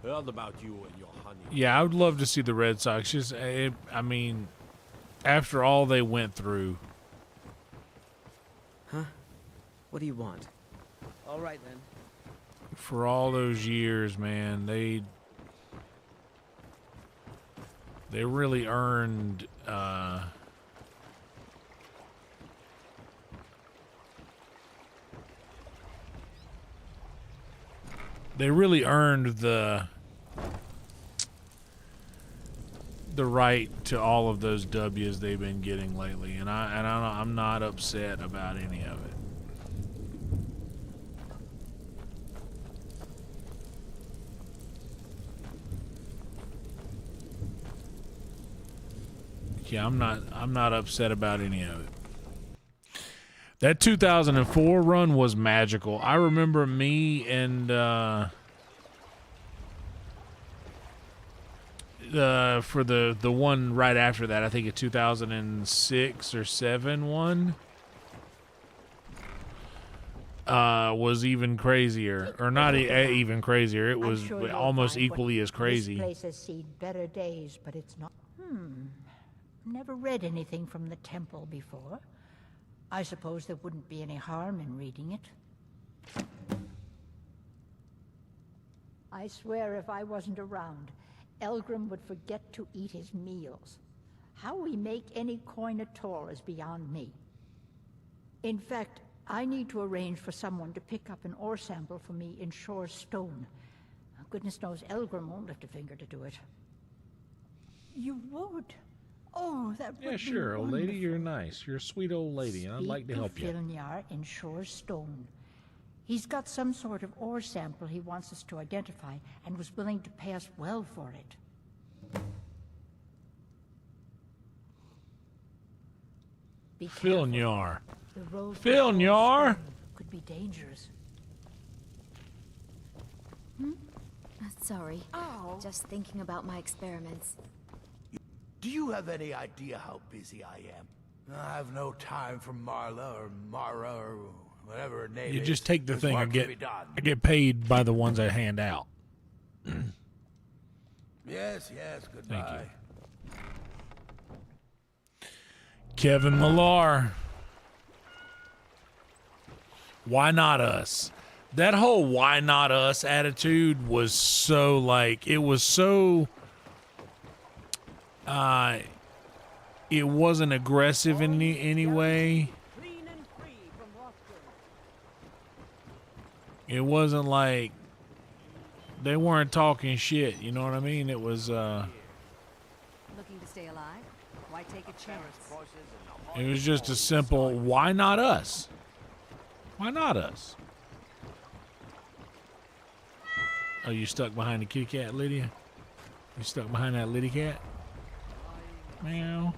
Heard about you and your honey. Yeah, I would love to see the Red Sox. Just, I mean, after all they went through. Huh? What do you want? All right then. For all those years, man, they really earned the right to all of those W's they've been getting lately, and I'm not upset about any of it. Yeah, I'm not upset about any of it. That 2004 run was magical. I remember me and for the one right after that, I think a 2006 or 7 one, was even crazier, or not even crazier. It was almost equally as crazy. This place has seen better days, but it's not. Never read anything from the temple before. I suppose there wouldn't be any harm in reading it. I swear if I wasn't around, Elgrim would forget to eat his meals. How we make any coin at all is beyond me. In fact, I need to arrange for someone to pick up an ore sample for me in Shore's stone. Goodness knows Elgrim won't lift a finger to do it. You would? Oh, that would be Yeah, sure, old wonderful. lady, you're nice. You're a sweet old lady, and I'd like to help you. Filnyar in Shore's stone. He's got some sort of ore sample he wants us to identify, and was willing to pay us well for it. Filnyar. The road Filnyar! could be dangerous. Sorry. Just thinking about my experiments. Do you have any idea how busy I am? I have no time for Marla or Mara or whatever her name is. You just take the There's thing. I work to be done. get paid by the ones I hand out. Yes, goodbye. Thank you. Kevin Millar. Why not us? That whole why not us attitude was so like, it was so, it wasn't aggressive in any way. It wasn't like, they weren't talking shit, you know what I mean? It was, Looking to stay alive? Why take a chance? it was just a simple, why not us? Why not us? Oh, you stuck behind the kitty cat, Lydia? You stuck behind that Liddy cat? Meow.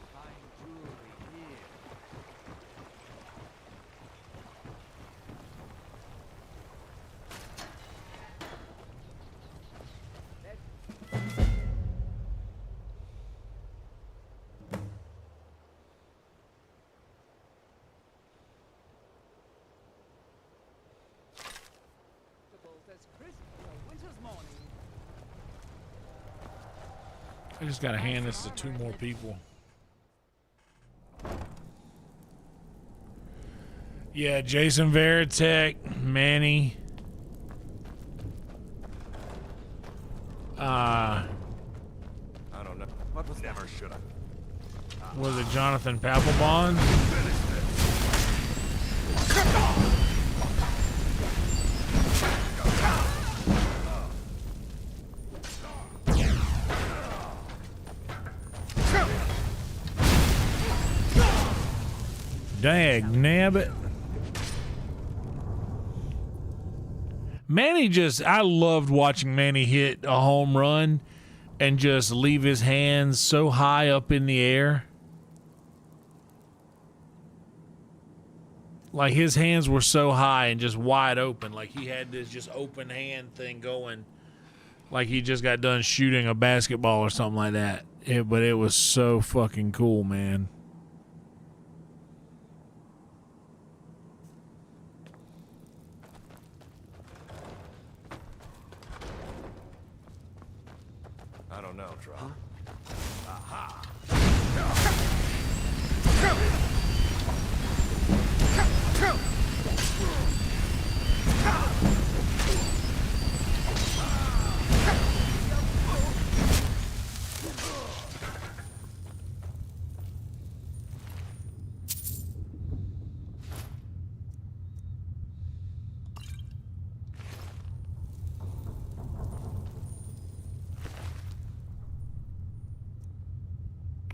I just gotta hand this to 2 more people. Yeah, Jason Veritek, Manny. I don't know. What was never should have. Was it Jonathan Papelbon? Dag nabbit. Manny I loved watching Manny hit a home run and just leave his hands so high up in the air. Like his hands were so high and just wide open. Like he had this just open hand thing going. Like he just got done shooting a basketball or something like that. But it was so fucking cool, man. I don't know, Tron. Aha!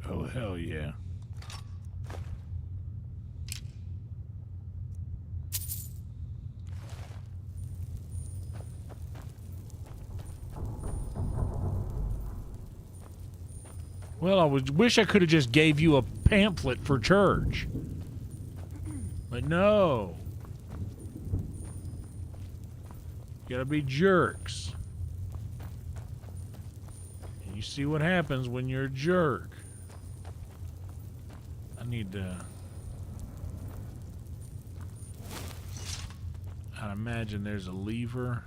Oh, hell yeah. Well, I wish I could have just gave you a pamphlet for church. But no. You gotta be jerks. You see what happens when you're a jerk. I need to... I'd imagine there's a lever.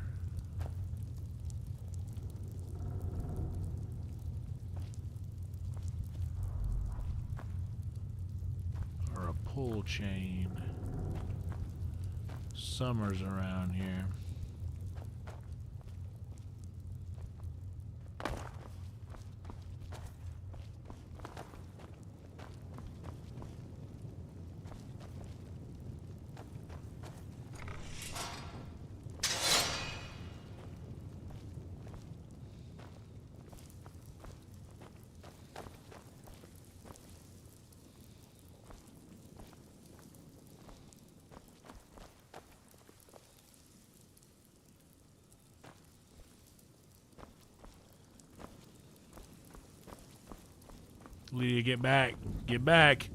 Or a pull chain. Summer's around here. Lydia, get back. Get back.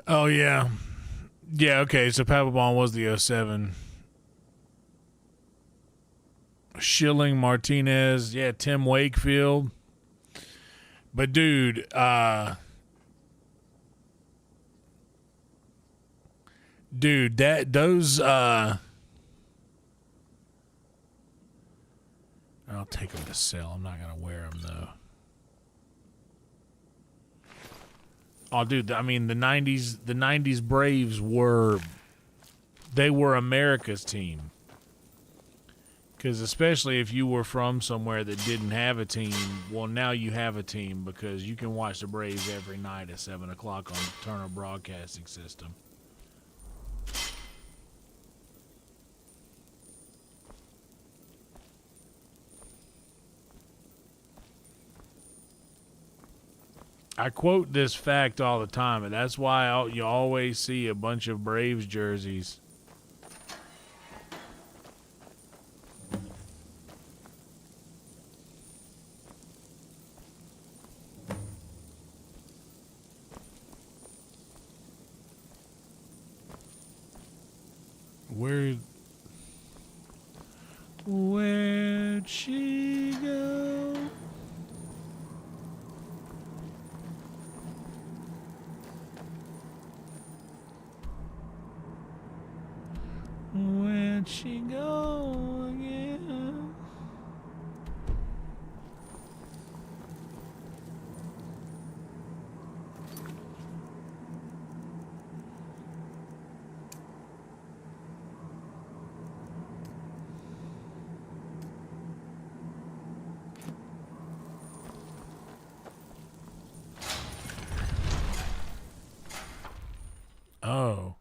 Oh, yeah. Yeah, okay, so Papelbon was the 07. Schilling, Martinez, yeah, Tim Wakefield. But, dude, those, I'll take them to sell. I'm not going to wear them, though. Oh, dude, I mean, the 90s Braves were America's team. Because especially if you were from somewhere that didn't have a team, well, now you have a team because you can watch the Braves every night at 7 o'clock on the Turner Broadcasting System. I quote this fact all the time, and that's why you always see a bunch of Braves jerseys. Where'd she go? Where'd she go again? Oh.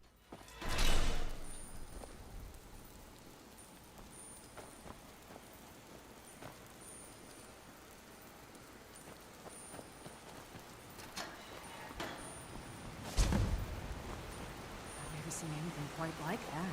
Seen anything quite like that.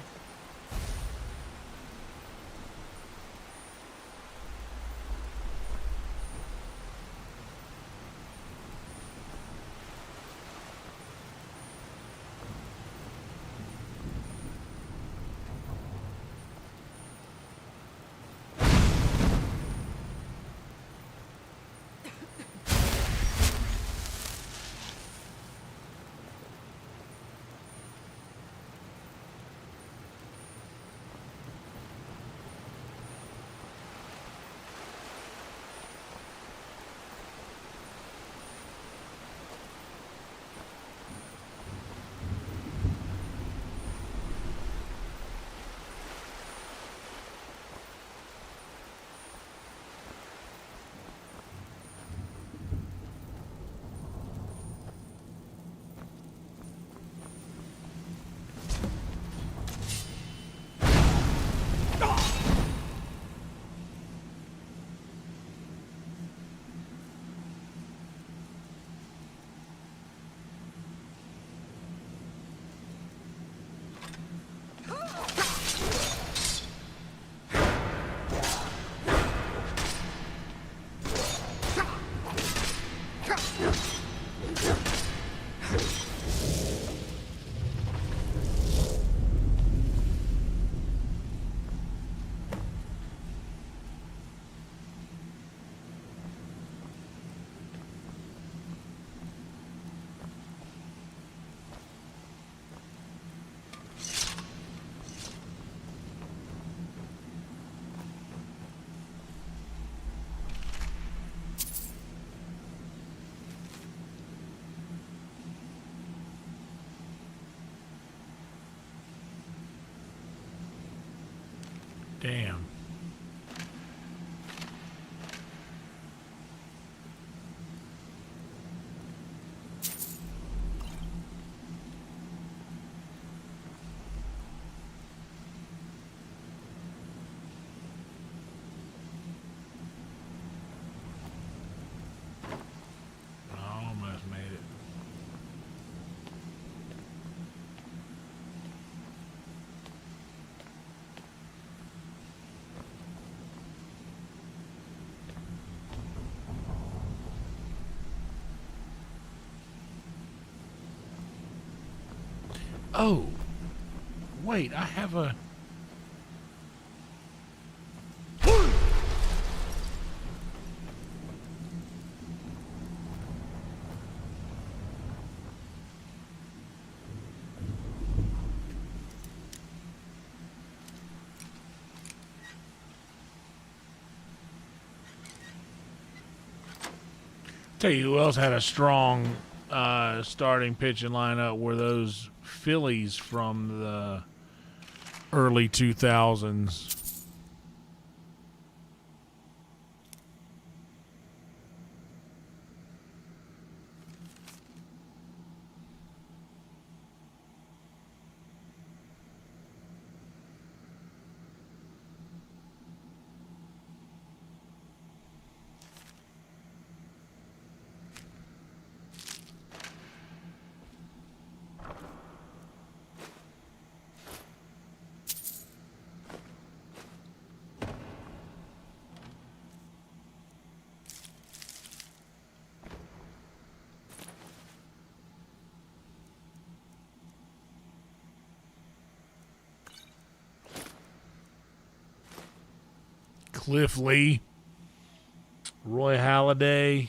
Damn. Almost made it. Oh, wait, I have a... Tell you who else had a strong starting pitching lineup were those Phillies from the early 2000s. Cliff Lee, Roy Halladay,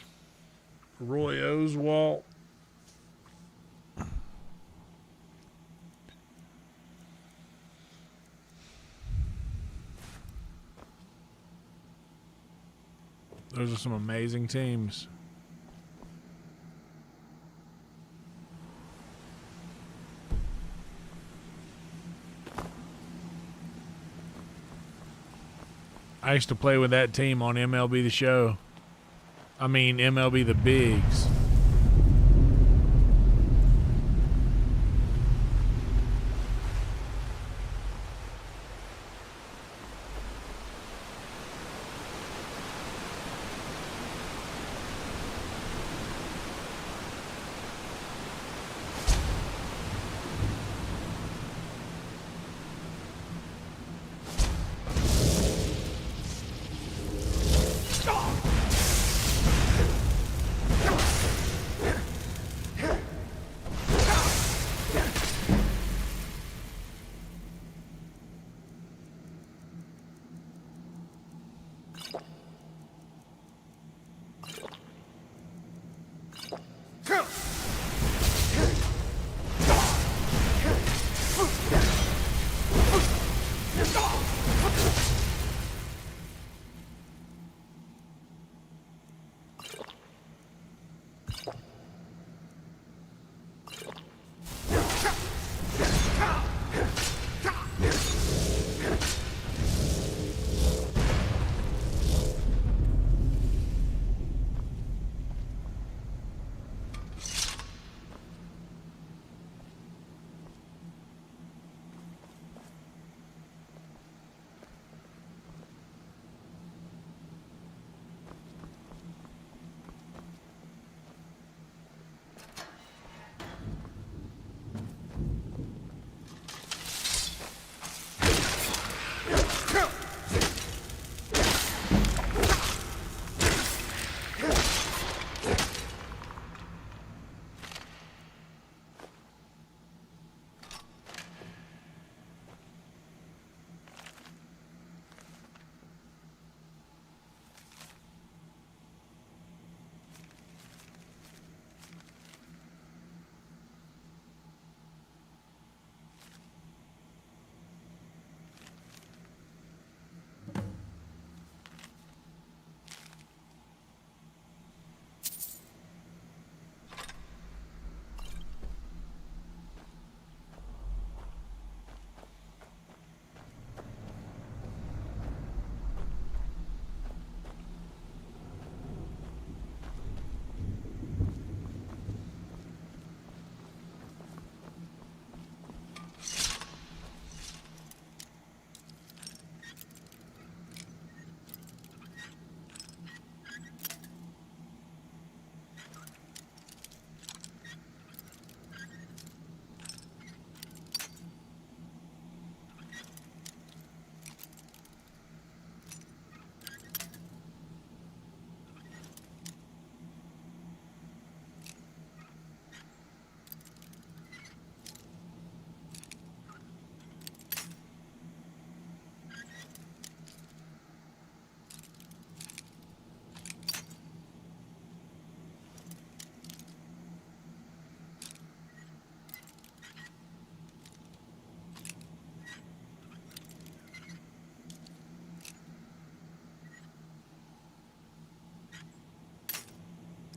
Roy Oswalt. Those are some amazing teams. I used to play with that team on MLB The Show. I mean, MLB The Bigs.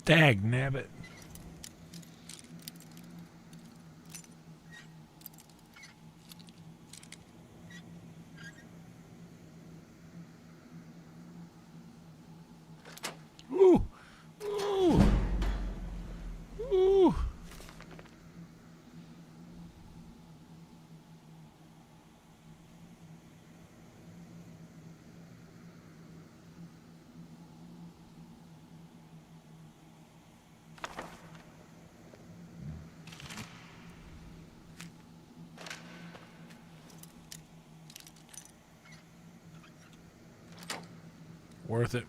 Dag nabbit. Ooh. Ooh. Ooh. Worth it.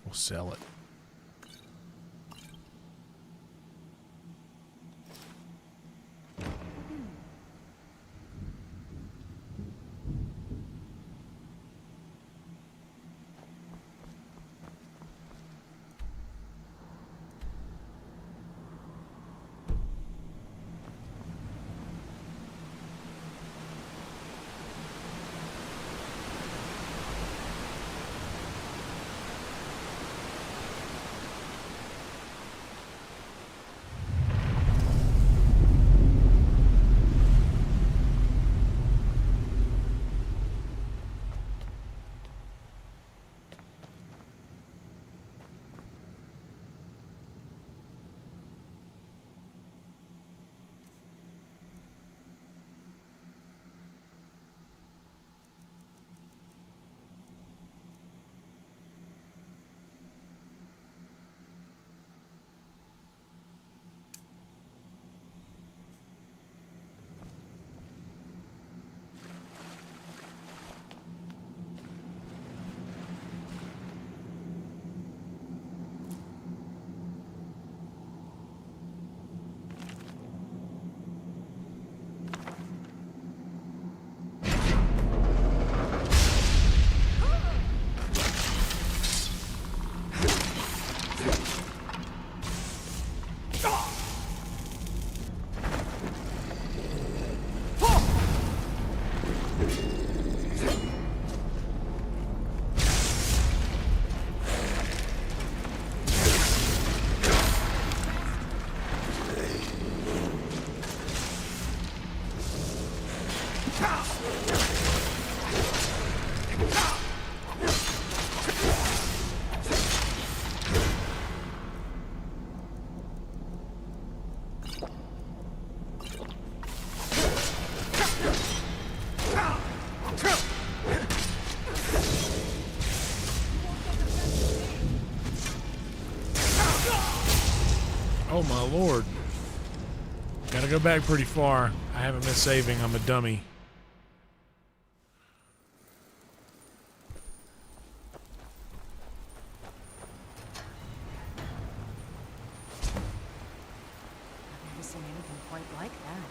We'll sell it. Oh my lord. Gotta go back pretty far. I haven't been saving. I'm a dummy. I've never seen anything quite like that.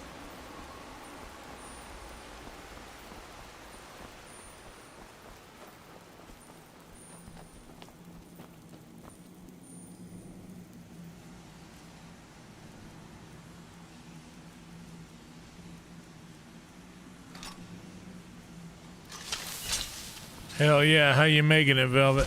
Hell yeah, how you making it, Velvet?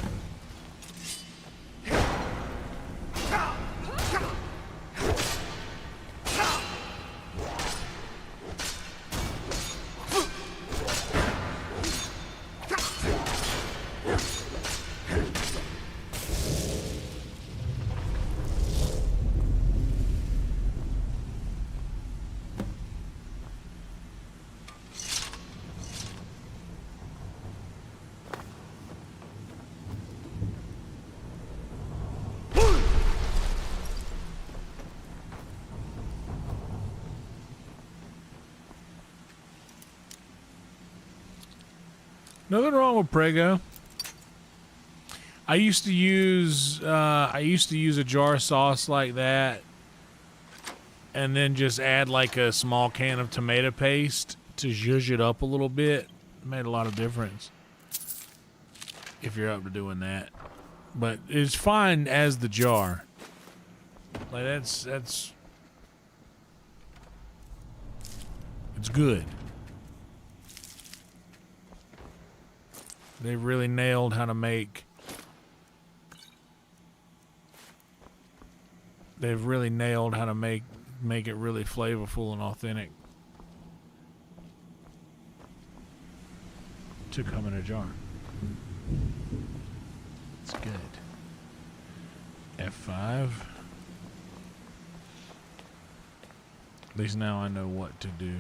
Nothing wrong with Prego. I used to use a jar sauce like that, and then just add like a small can of tomato paste to zhuzh it up a little bit. It made a lot of difference if you're up to doing that. But it's fine as the jar. Like that's It's good. They really nailed how to make... They've really nailed how to make it really flavorful and authentic to come in a jar. It's good. F5. At least now I know what to do.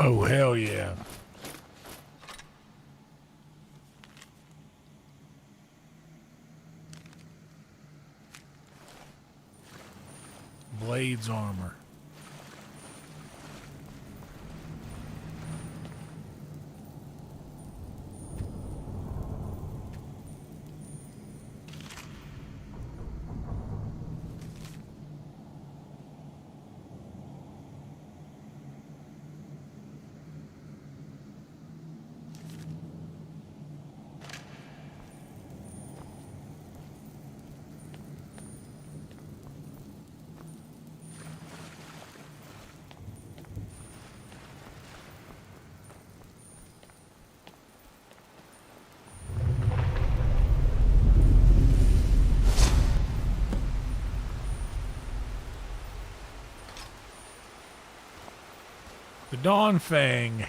Oh, hell yeah. Blades armor. The Dawn Fang.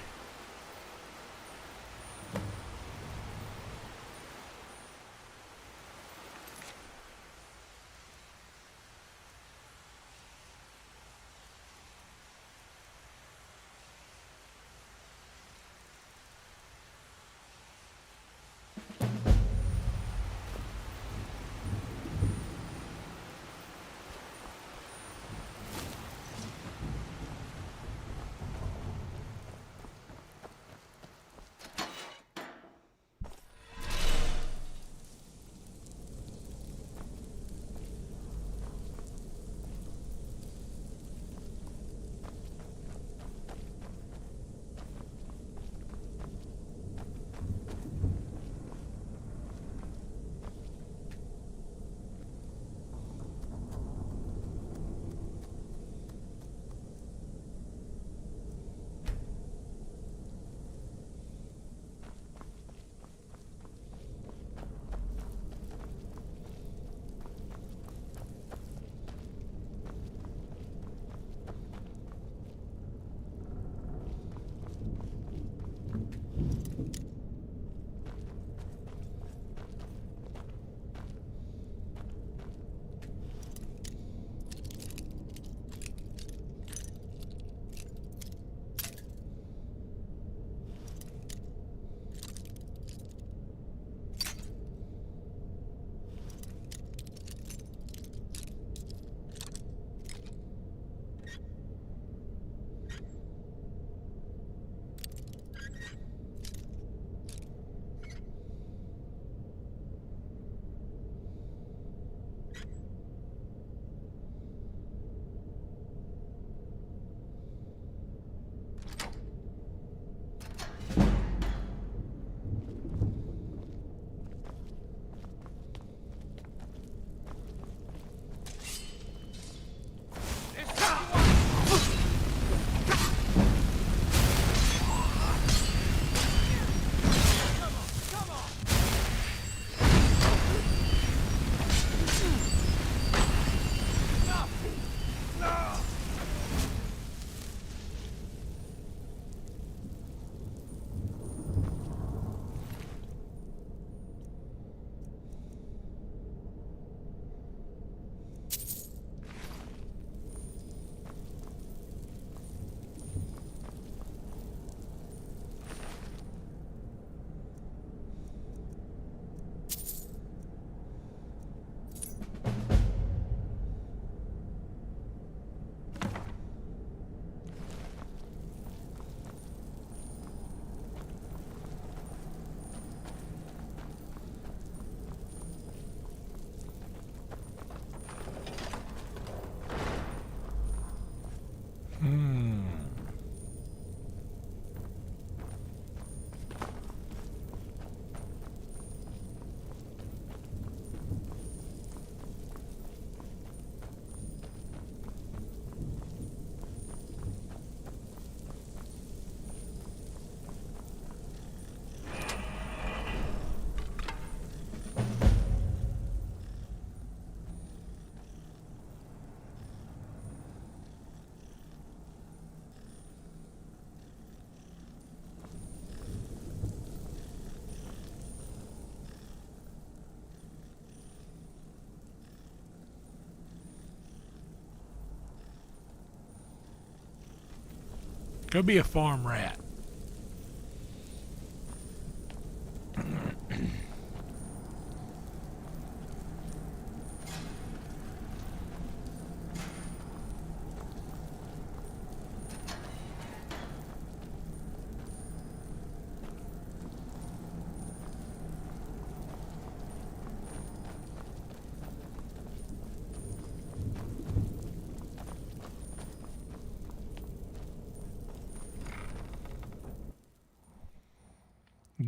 Go be a farm rat.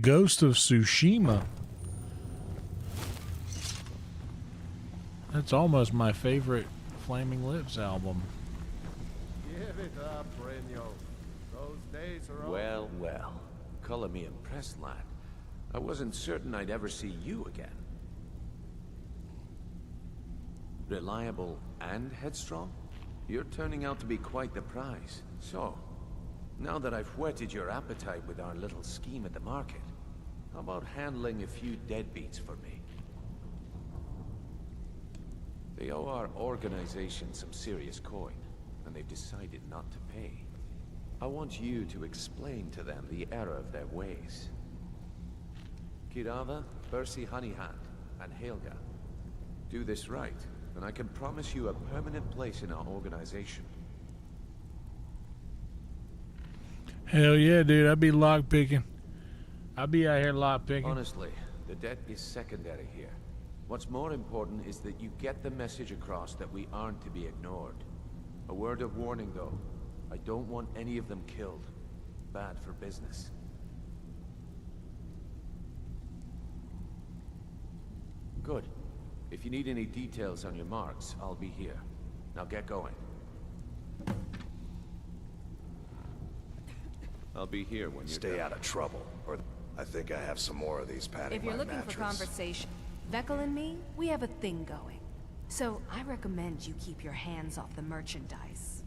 Ghost of Tsushima. That's almost my favorite Flaming Lips album. Give it up, Brynjolf. Those days are over. Well, well. Color me impressed, lad. I wasn't certain I'd ever see you again. Reliable and headstrong? You're turning out to be quite the prize. So, now that I've whetted your appetite with our little scheme at the market, how about handling a few deadbeats for me? They owe our organization some serious coin, and they've decided not to pay. I want you to explain to them the error of their ways. Kirava, Percy Honeyhand, and Helga. Do this right, and I can promise you a permanent place in our organization. Hell yeah, dude. I'd be lockpicking. I'd be out here lockpicking. Honestly, the debt is secondary here. What's more important is that you get the message across that we aren't to be ignored. A word of warning, though. I don't want any of them killed. Bad for business. Good. If you need any details on your marks, I'll be here. Now get going. I'll be here when you stay out of trouble, or I think I have some more of these padding. If you're looking for conversation, Vekel and me, we have a thing going. So I recommend you keep your hands off the merchandise.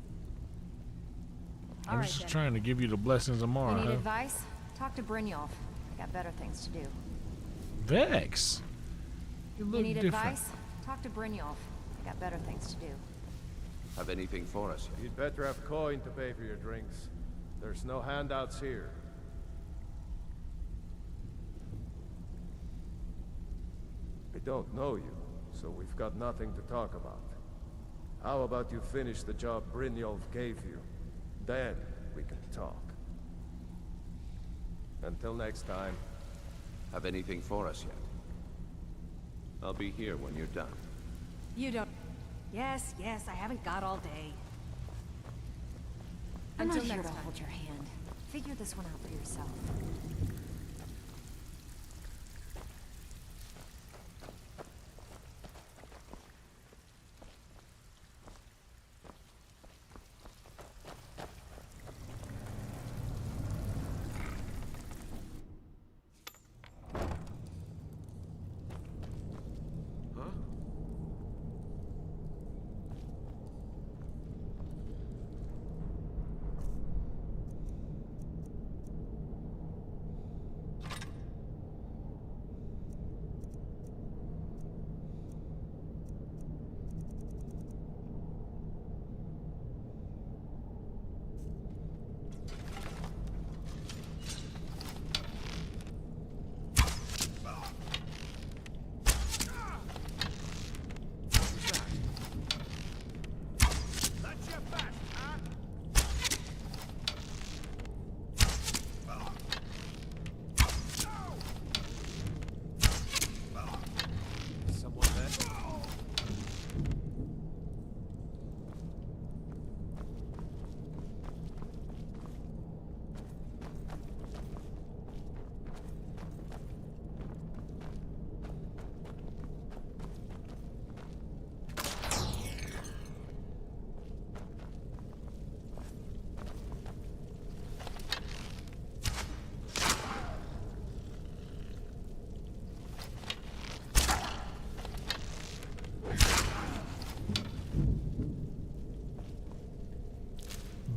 I'm just trying to give you the blessings of Mara. You need huh? advice? Talk to Brynjolf. I got better things to do. Vex. You look need different. advice? Talk to Brynjolf. I got better things to do. Have anything for us yet? You'd better have coin to pay for your drinks. There's no handouts here. I don't know you, so we've got nothing to talk about. How about you finish the job Brynjolf gave you? Then we can talk. Until next time. Have anything for us yet? I'll be here when you're done. You don't... Yes, yes, I haven't got all day. I'm Until not here next to time. hold your hand. Figure this one out for yourself.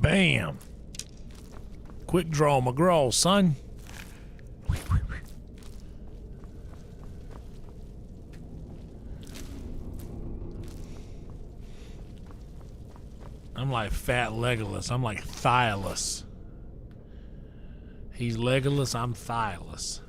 Bam. Quick draw McGraw, son. I'm like fat Legolas. I'm like Thiolus. He's Legolas, I'm Thylus.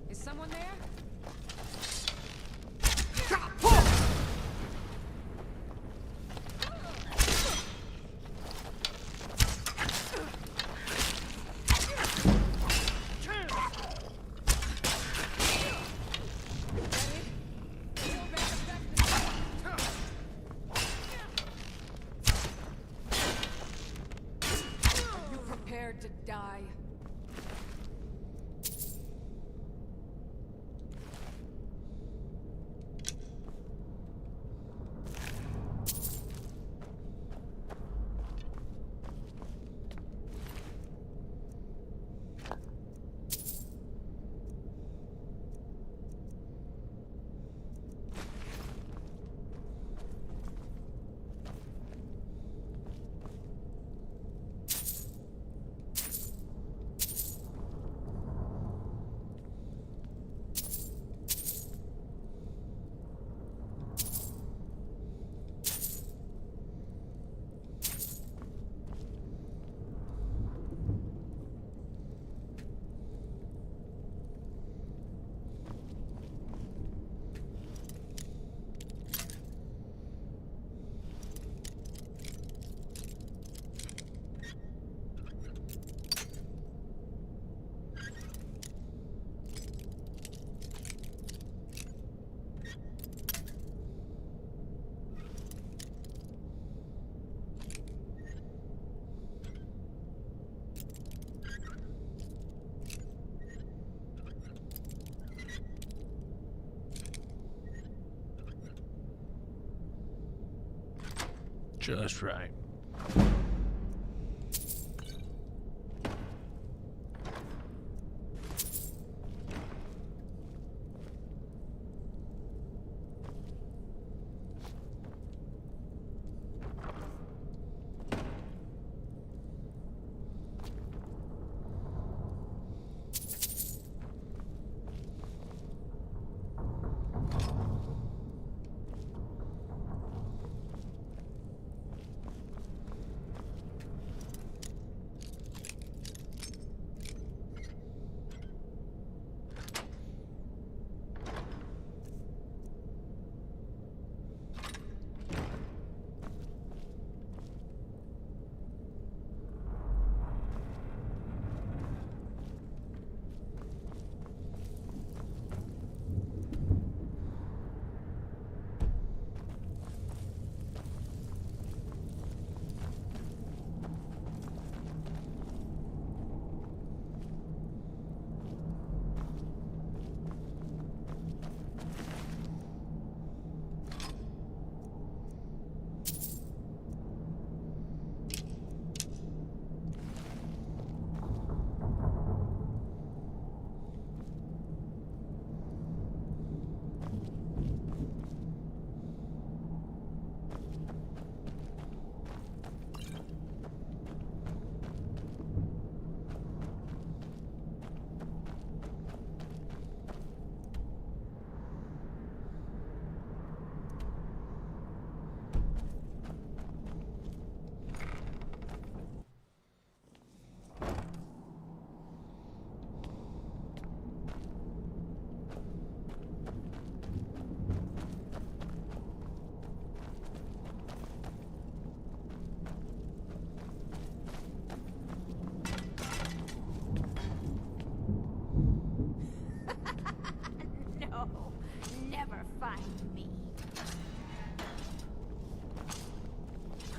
Is someone there? Are you prepared to die? Just right.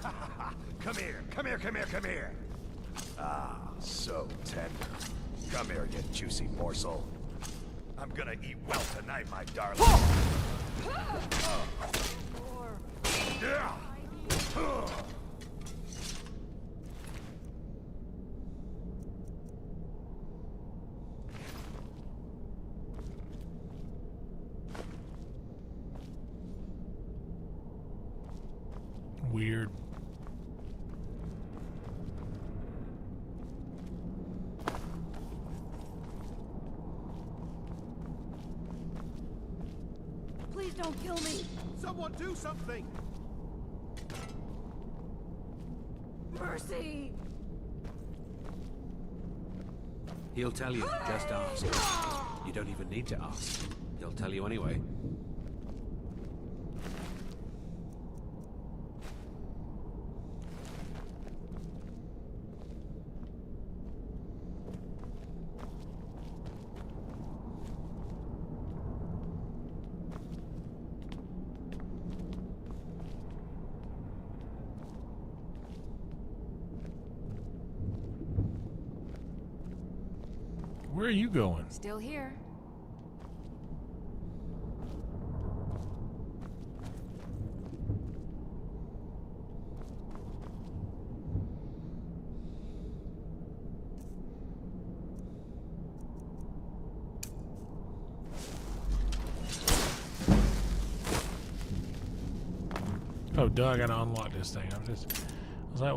Come here, come here, come here, come here. Ah, so tender. Come here, you juicy morsel. I'm gonna eat well tonight, my darling. Weird. Please don't kill me. Someone do something. Mercy. He'll tell you, just ask. You don't even need to ask. He'll tell you anyway. Where are you going? Still here. Oh, duh, I gotta unlock this thing. I was like,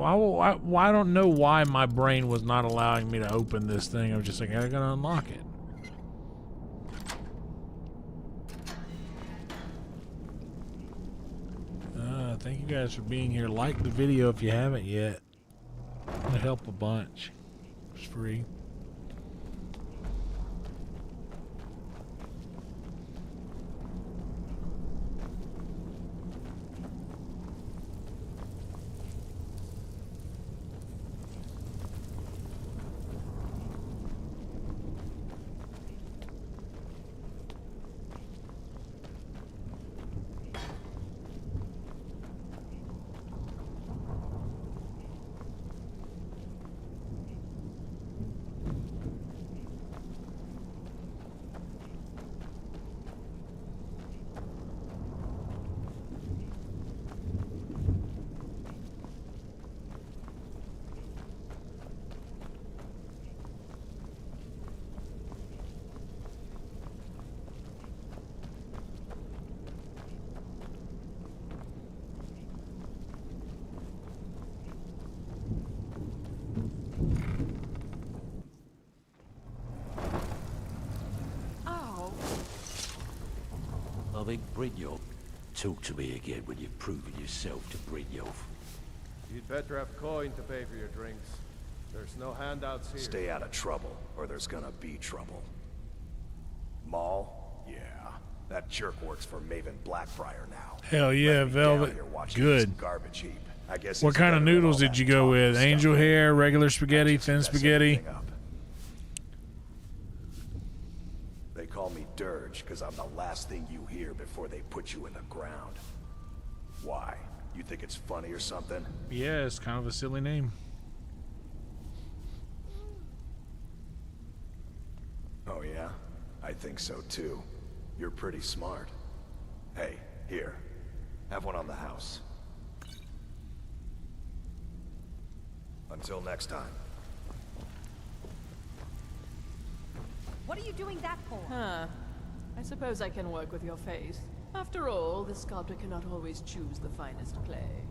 why I don't know why my brain was not allowing me to open this thing. I was just like, I gotta unlock it. Thank you guys for being here. Like the video if you haven't yet. It'll help a bunch. It's free. I think Brynjolf. Talk to me again when you've proven yourself to Brynjolf. You'd better have coin to pay for your drinks. There's no handouts here. Stay out of trouble, or there's gonna be trouble. Maul? Yeah. That jerk works for Maven Blackbriar now. Hell yeah, Velvet. Good. Garbage heap. I guess What kind of noodles did you go with? Angel hair, regular spaghetti, thin spaghetti? They call me Dirge because I'm the last thing you hear before they put you in the ground. Why? You think it's funny or something? Yeah, it's kind of a silly name. Oh yeah? I think so too. You're pretty smart. Hey, here. Have one on the house. Until next time. What are you doing that for? Huh. I suppose I can work with your face. After all, the sculptor cannot always choose the finest clay.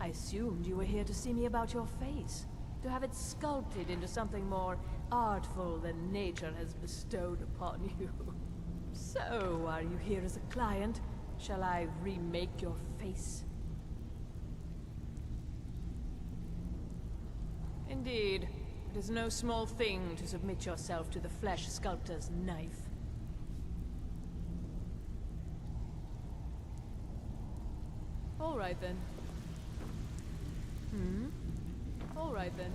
I assumed you were here to see me about your face. To have it sculpted into something more artful than nature has bestowed upon you. So, are you here as a client? Shall I remake your face? Indeed. It is no small thing to submit yourself to the flesh sculptor's knife. All right then. All right then.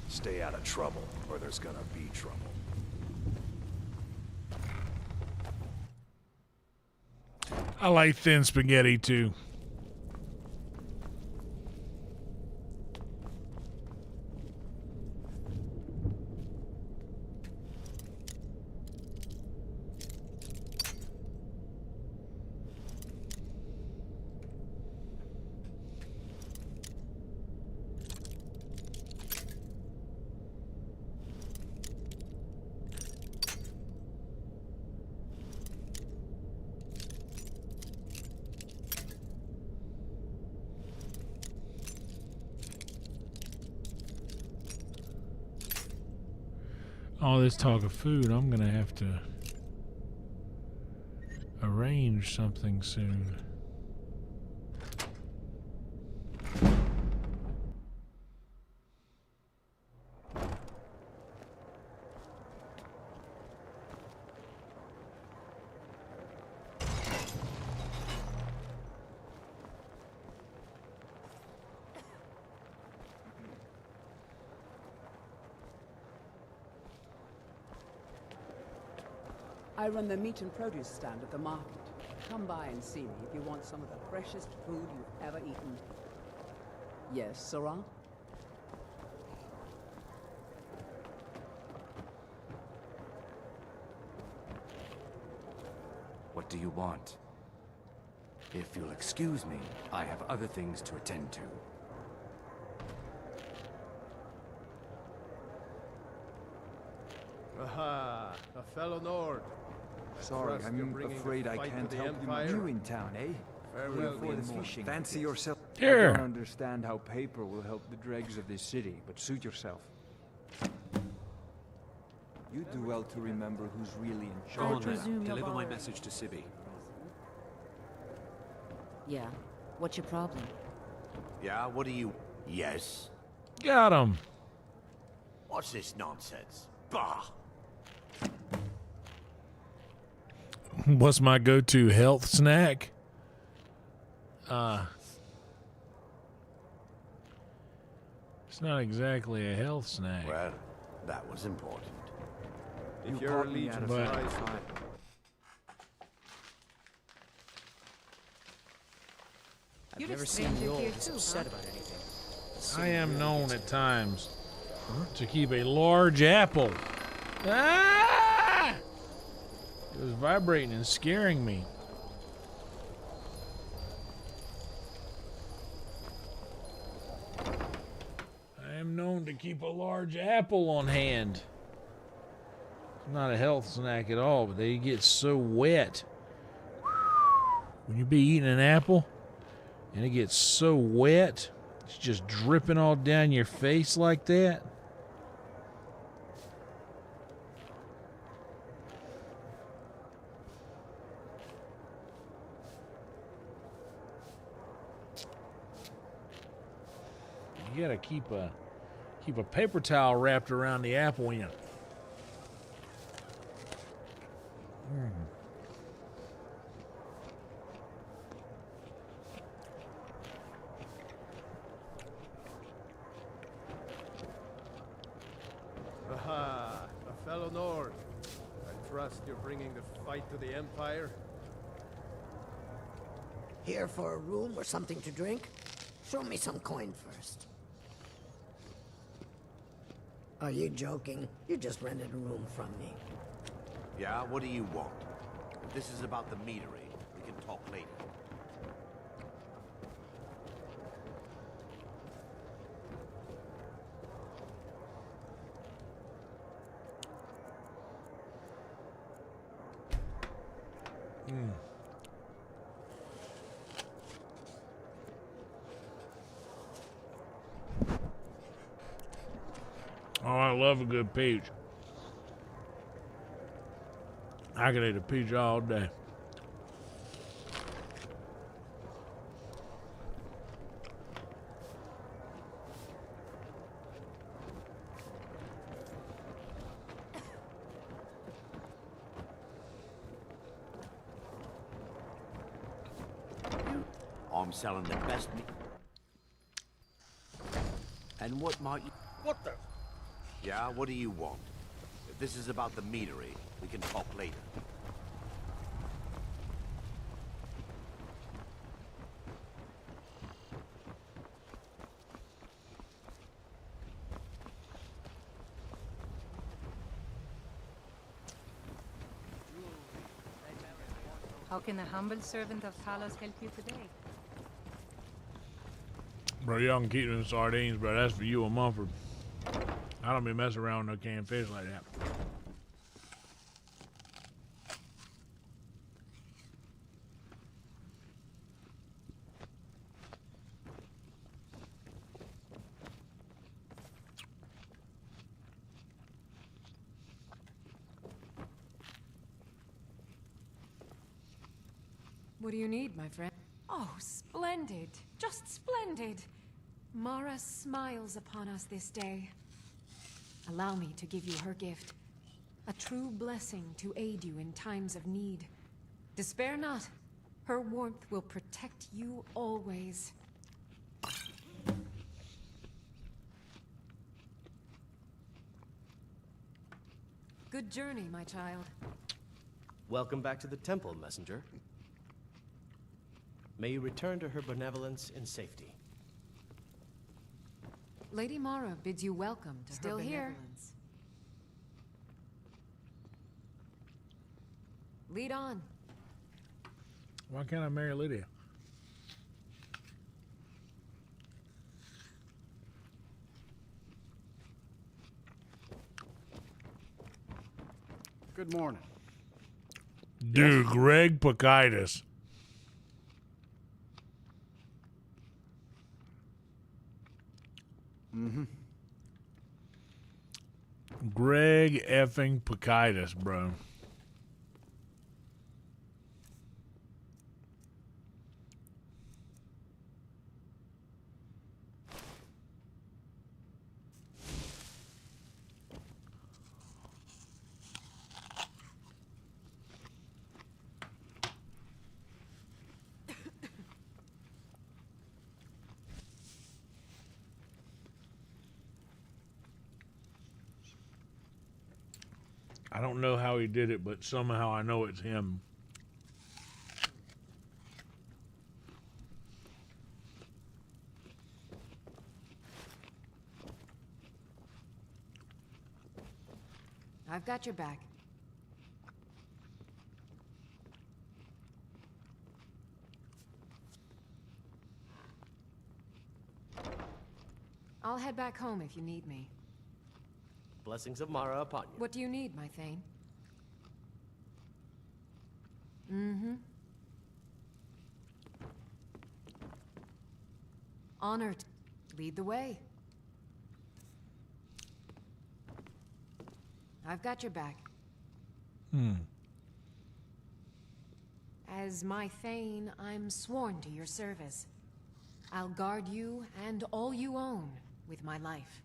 Stay out of trouble, or there's gonna be trouble. I like thin spaghetti too. All this talk of food, I'm gonna have to arrange something soon. I run the meat and produce stand at the market. Come by and see me if you want some of the freshest food you've ever eaten. Yes, Sarah? What do you want? If you'll excuse me, I have other things to attend to. Aha! A fellow Nord. Sorry, I'm afraid I can't help you. You in town, eh? Farewell, for the fishing. Fancy yourself. Here. I don't understand how paper will help the dregs of this city, but suit yourself. You do well to remember who's really in charge. Deliver my message to Civi. Yeah. What's your problem? Yeah, what do you... Yes? Got him. What's this nonsense? Bah! What's my go-to health snack? It's not exactly a health snack. Well, that was important. If you're a legion, I've never seen Yours upset about anything. I am known at times to keep a large apple. Ah! It was vibrating and scaring me. I am known to keep a large apple on hand. It's not a health snack at all, but they get so wet. When you be eating an apple and it gets so wet, it's just dripping all down your face like that. You gotta keep a paper towel wrapped around the apple end. Aha! A fellow Nord. I trust you're bringing the fight to the Empire? Here for a room or something to drink? Show me some coin first. Are you joking? You just rented a room from me. Yeah, what do you want? If this is about the meadery, we can talk later. Oh, I love a good peach. I could eat a peach all day. I'm selling the best meat. And what might you... What the... Yeah, what do you want? If this is about the meadery, we can talk later. How can the humble servant of Talos help you today? Bro, y'all can keep them sardines, bro. That's for you and Mumford. I don't be messing around with no canned fish like that. What do you need, my friend? Oh, splendid. Just splendid. Mara smiles upon us this day. Allow me to give you her gift. A true blessing to aid you in times of need. Despair not. Her warmth will protect you always. Good journey, my child. Welcome back to the temple, messenger. May you return to her benevolence in safety. Lady Mara bids you welcome to Still her here. benevolence. Lead on. Why can't I marry Lydia? Good morning. Dude, Greg Pakitis. Mm-hmm. Greg effing Pakitis, bro. I don't know how he did it, but somehow I know it's him. I've got your back. I'll head back home if you need me. Blessings of Mara upon you. What do you need, my Thane? Mm-hmm. Honored. Lead the way. I've got your back. As my Thane, I'm sworn to your service. I'll guard you and all you own with my life.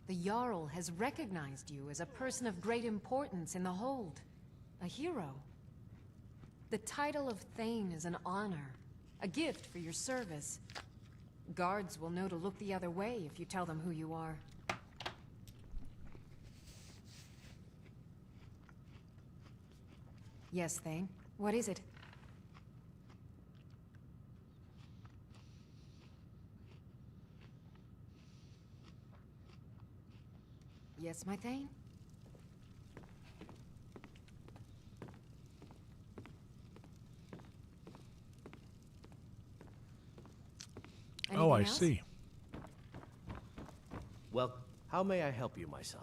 The Jarl has recognized you as a person of great importance in the Hold. A hero. The title of Thane is an honor. A gift for your service. Guards will know to look the other way if you tell them who you are. Yes, Thane. What is it? Yes, my Thane? Oh, I see. Well, how may I help you, my son?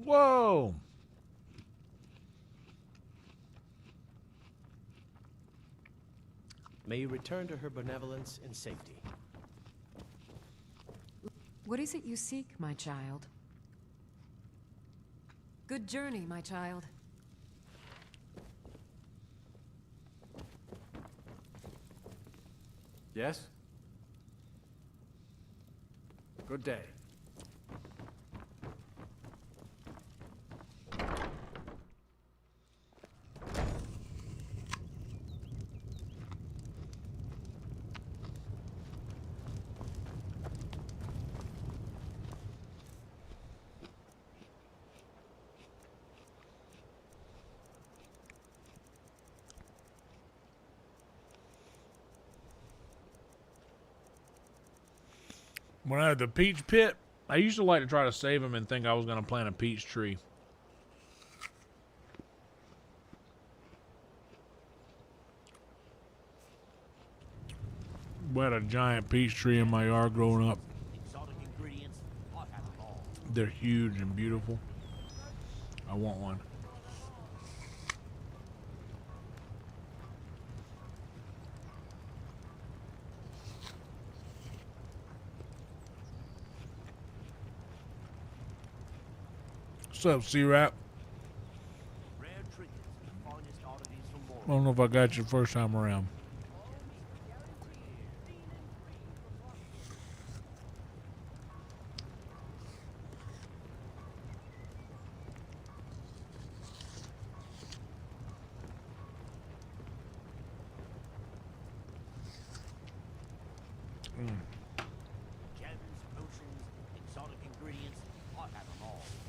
Whoa! May you return to her benevolence in safety. What is it you seek, my child? Good journey, my child. Yes? Good day. When I had the peach pit, I used to like to try to save them and think I was going to plant a peach tree. We had a giant peach tree in my yard growing up. They're huge and beautiful. I want one. What's up, C-Rap? I don't know if I got you the first time around.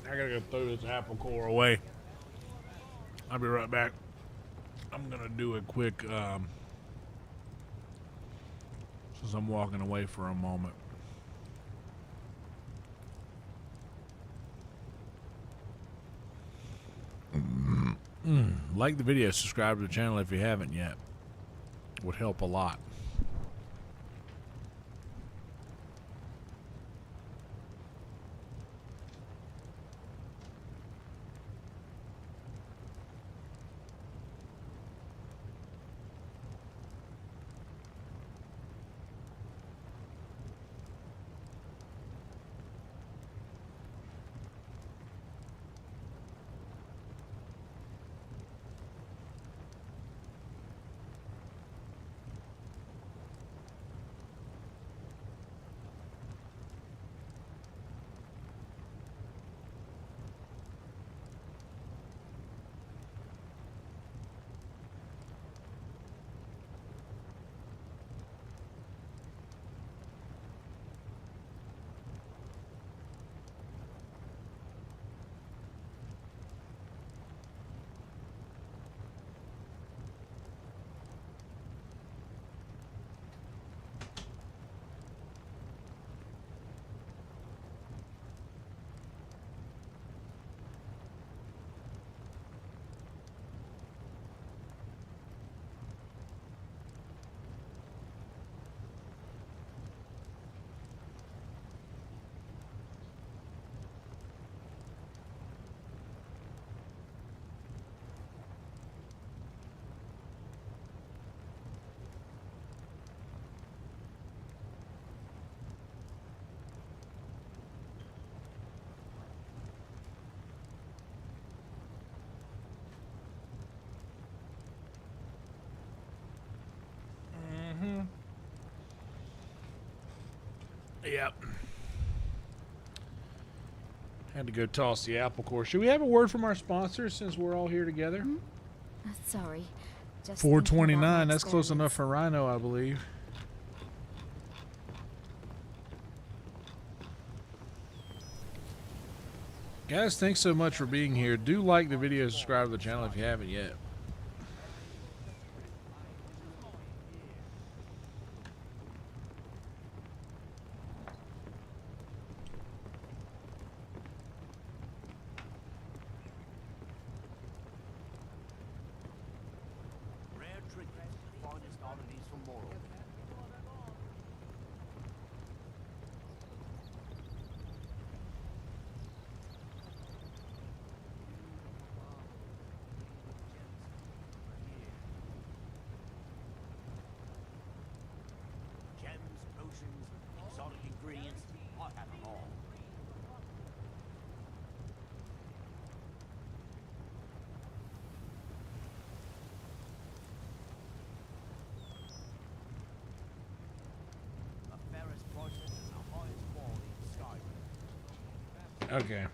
I gotta go throw this apple core away. I'll be right back. I'm gonna do a quick, since I'm walking away for a moment. Like the video, subscribe to the channel if you haven't yet. Would help a lot. Yep. Had to go toss the apple core. Should we have a word from our sponsors since we're all here together? Sorry. Just $4.29. That's close enough for Rhino, I believe. Guys, thanks so much for being here. Do like the video, subscribe to the channel if you haven't yet. Okay.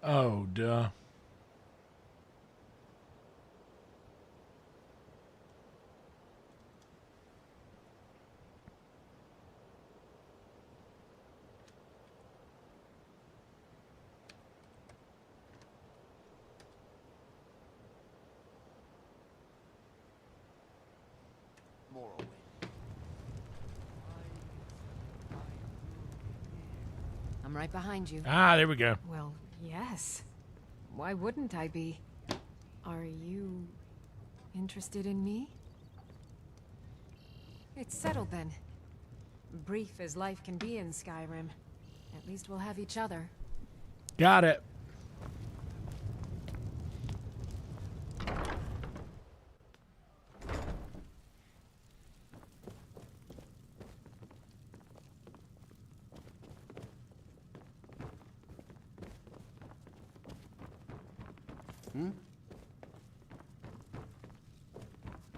Oh, duh. I'm right behind you. Ah, there we go. Well, yes. Why wouldn't I be? Are you interested in me? It's settled then. Brief as life can be in Skyrim. At least we'll have each other. Got it.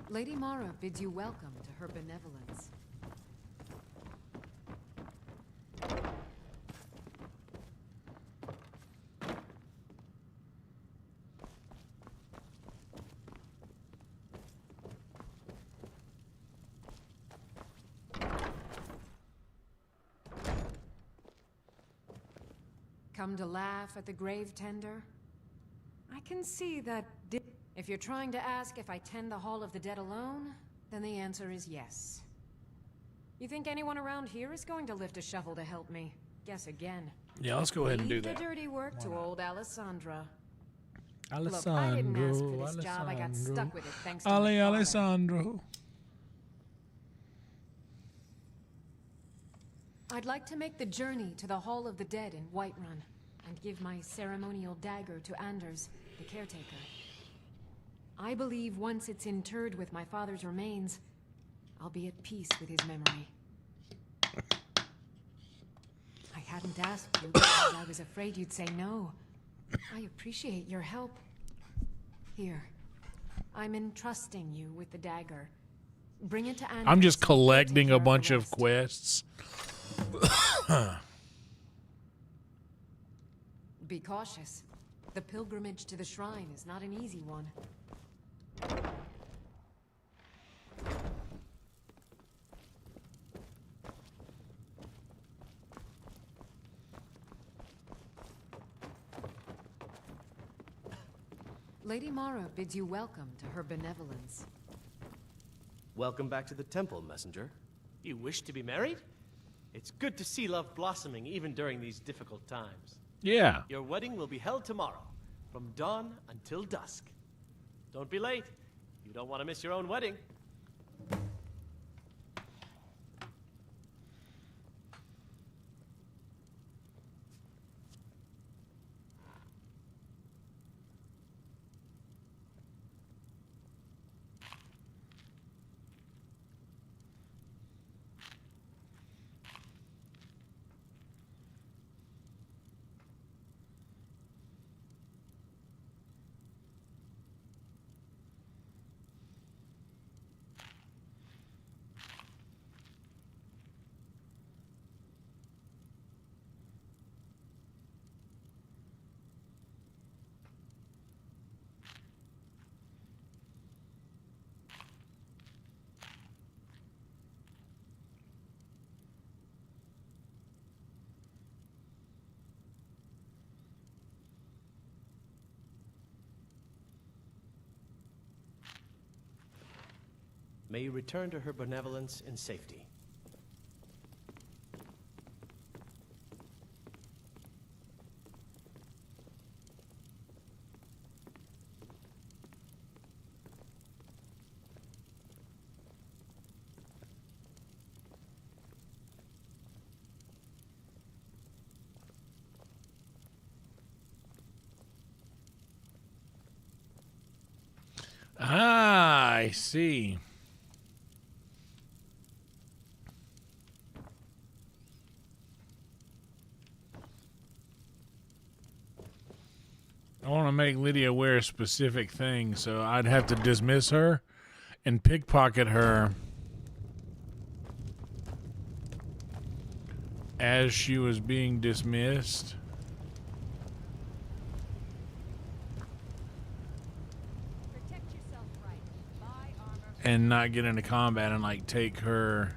Lady Mara bids you welcome to her benevolence. Come to laugh at the grave tender? I can see that. If you're trying to ask if I tend the Hall of the Dead alone, then the answer is yes. You think anyone around here is going to lift a shovel to help me? Guess again. Yeah, let's go ahead and do that. Leave the dirty work to old Alessandra. Alessandro, Look, I didn't ask for this job. I got stuck with it thanks to Ale my father. Alessandro. I'd like to make the journey to the Hall of the Dead in Whiterun and give my ceremonial dagger to Anders, the caretaker. I believe once it's interred with my father's remains, I'll be at peace with his memory. I hadn't asked you because I was afraid you'd say no. I appreciate your help. Here, I'm entrusting you with the dagger. Bring it to Anders. I'm just collecting a bunch of quests. Be cautious. The pilgrimage to the shrine is not an easy one. Lady Mara bids you welcome to her benevolence. Welcome back to the temple, messenger. You wish to be married? It's good to see love blossoming even during these difficult times. Yeah. Your wedding will be held tomorrow, from dawn until dusk. Don't be late. You don't want to miss your own wedding. May you return to her benevolence in safety. Ah, I see. I want to make Lydia wear a specific thing, so I'd have to dismiss her and pickpocket her as she was being dismissed. and not get into combat and like take her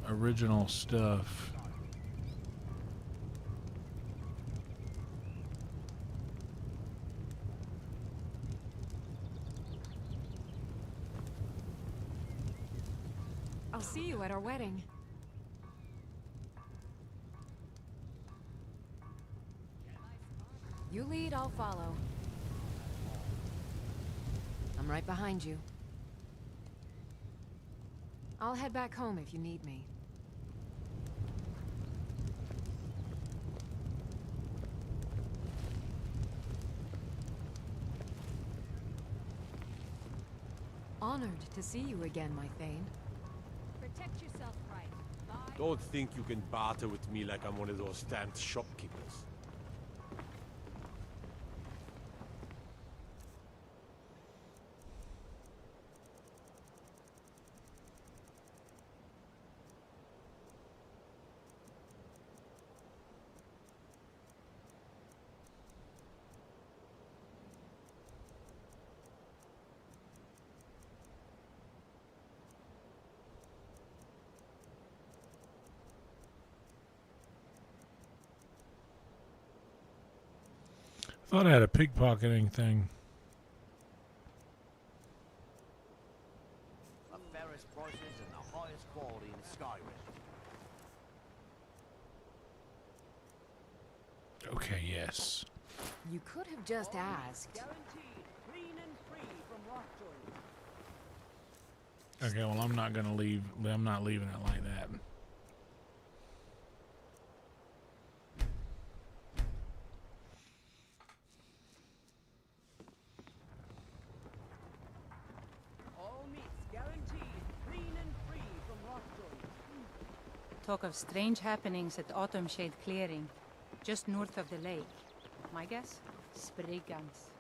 original stuff. I'll see you at our wedding. You lead, I'll follow. I'm right behind you. I'll head back home if you need me. Honored to see you again, my Thane. Protect yourself right. Bye. Don't think you can barter with me like I'm one of those stamped shopkeepers. Thought I had a pickpocketing thing. The fairest prices and the highest quality in Skyrim. Okay, yes. You could have just asked. Guaranteed, clean and free from rockjoy. Okay, well, I'm not gonna leave. I'm not leaving it like that. All meats guaranteed, clean and free from rockjoy. Talk of strange happenings at Autumnshade Clearing, just north of the lake. My guess? Spray guns.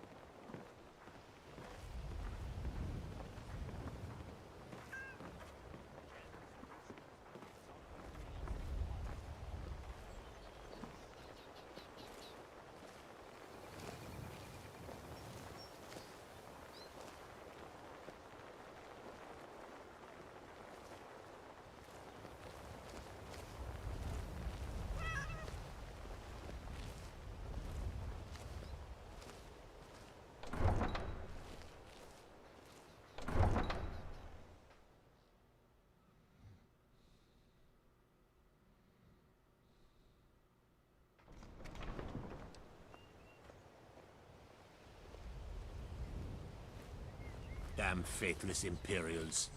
Damn faithless Imperials.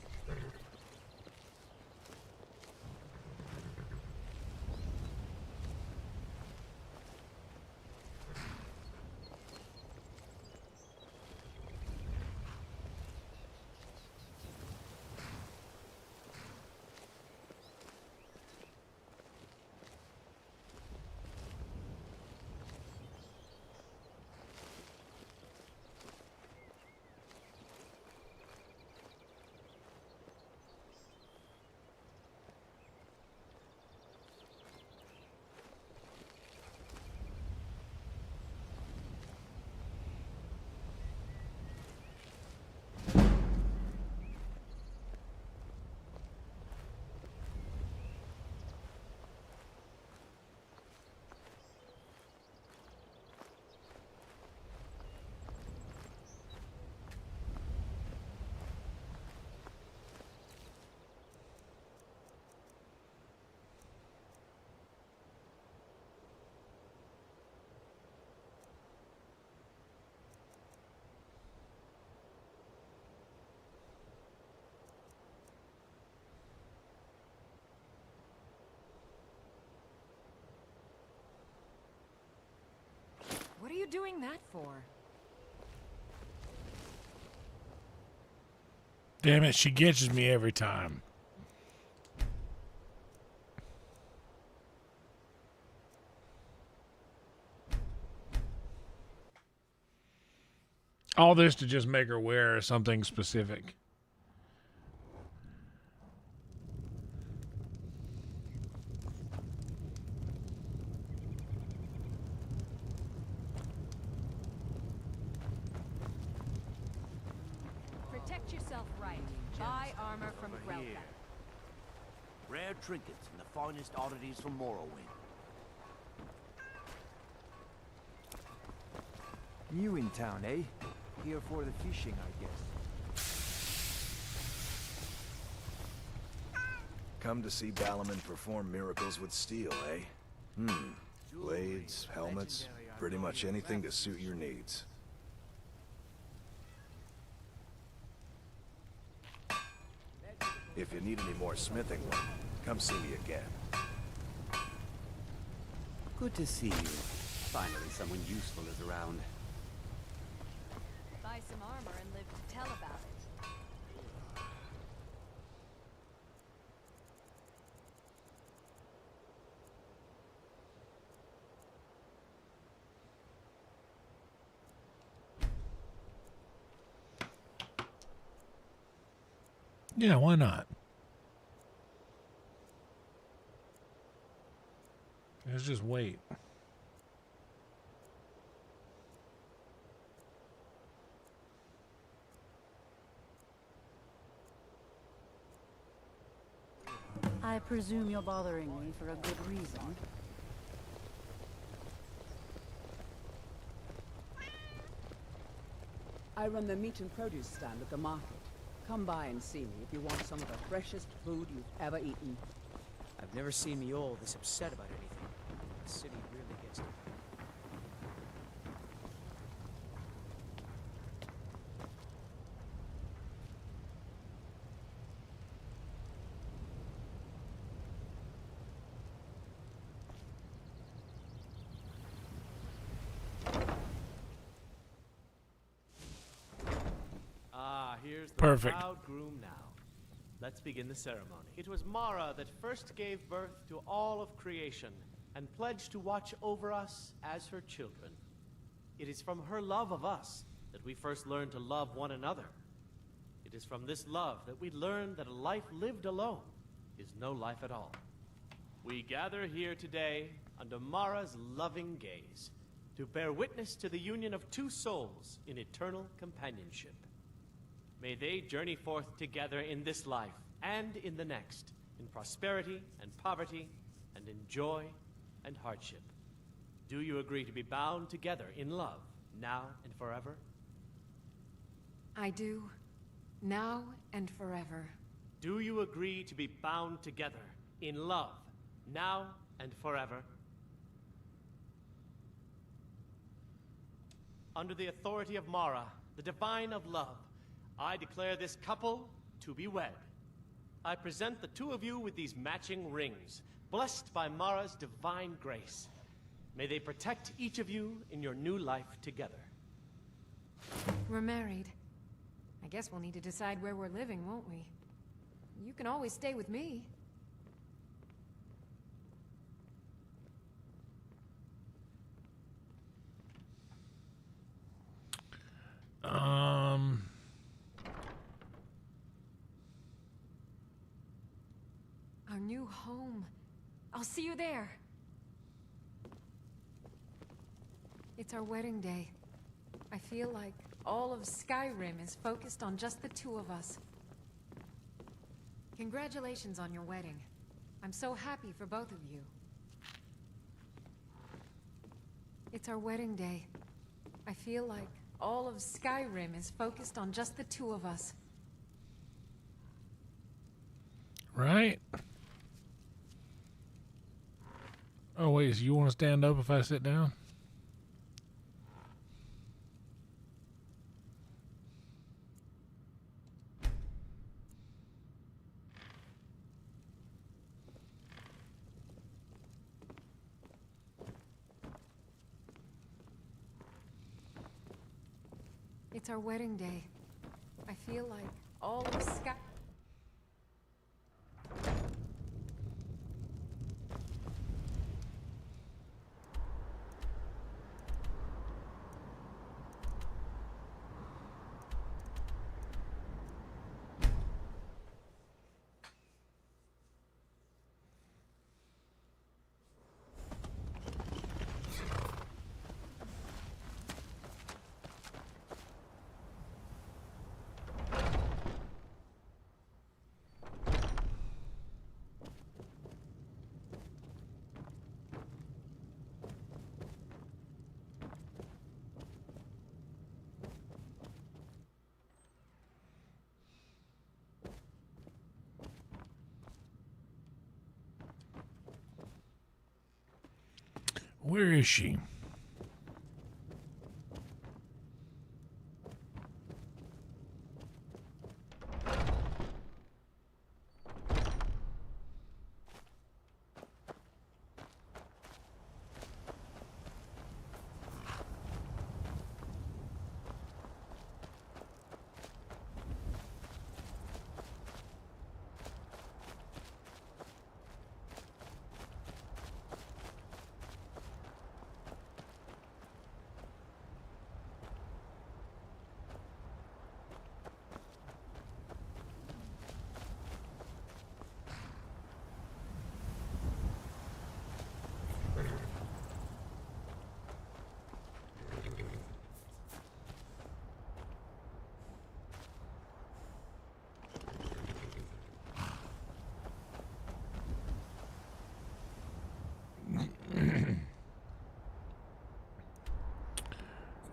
What are you doing that for? Damn it, she catches me every time. All this to just make her wear something specific. Protect yourself right. Buy armor from Greybeards. Rare trinkets and the finest oddities from Morrowind. New in town, eh? Here for the fishing, I guess. Come to see Balaman perform miracles with steel, eh? Blades, helmets, pretty much anything to suit your needs. If you need any more smithing work, come see me again. Good to see you. Finally, someone useful is around. Buy some armor and live to tell about it. Yeah, why not? Let's just wait. I presume you're bothering me for a good reason. I run the meat and produce stand at the market. Come by and see me if you want some of the freshest food you've ever eaten. I've never seen me all this upset about anything. The city really gets to me. Here's the Perfect. proud groom now. Let's begin the ceremony. It was Mara that first gave birth to all of creation and pledged to watch over us as her children. It is from her love of us that we first learned to love one another. It is from this love that we learn that a life lived alone is no life at all. We gather here today under Mara's loving gaze to bear witness to the union of two souls in eternal companionship. May they journey forth together in this life and in the next, in prosperity and poverty, and in joy and hardship. Do you agree to be bound together in love, now and forever? I do, now and forever. Do you agree to be bound together in love, now and forever? Under the authority of Mara, the divine of love, I declare this couple to be wed. I present the two of you with these matching rings, blessed by Mara's divine grace. May they protect each of you in your new life together. We're married. I guess we'll need to decide where we're living, won't we? You can always stay with me. Our new home. I'll see you there. It's our wedding day. I feel like all of Skyrim is focused on just the two of us. Congratulations on your wedding. I'm so happy for both of you. It's our wedding day. I feel like all of Skyrim is focused on just the two of us. Right? Oh, wait, so you want to stand up if I sit down? It's our wedding day. I feel like all of Sky... Where is she?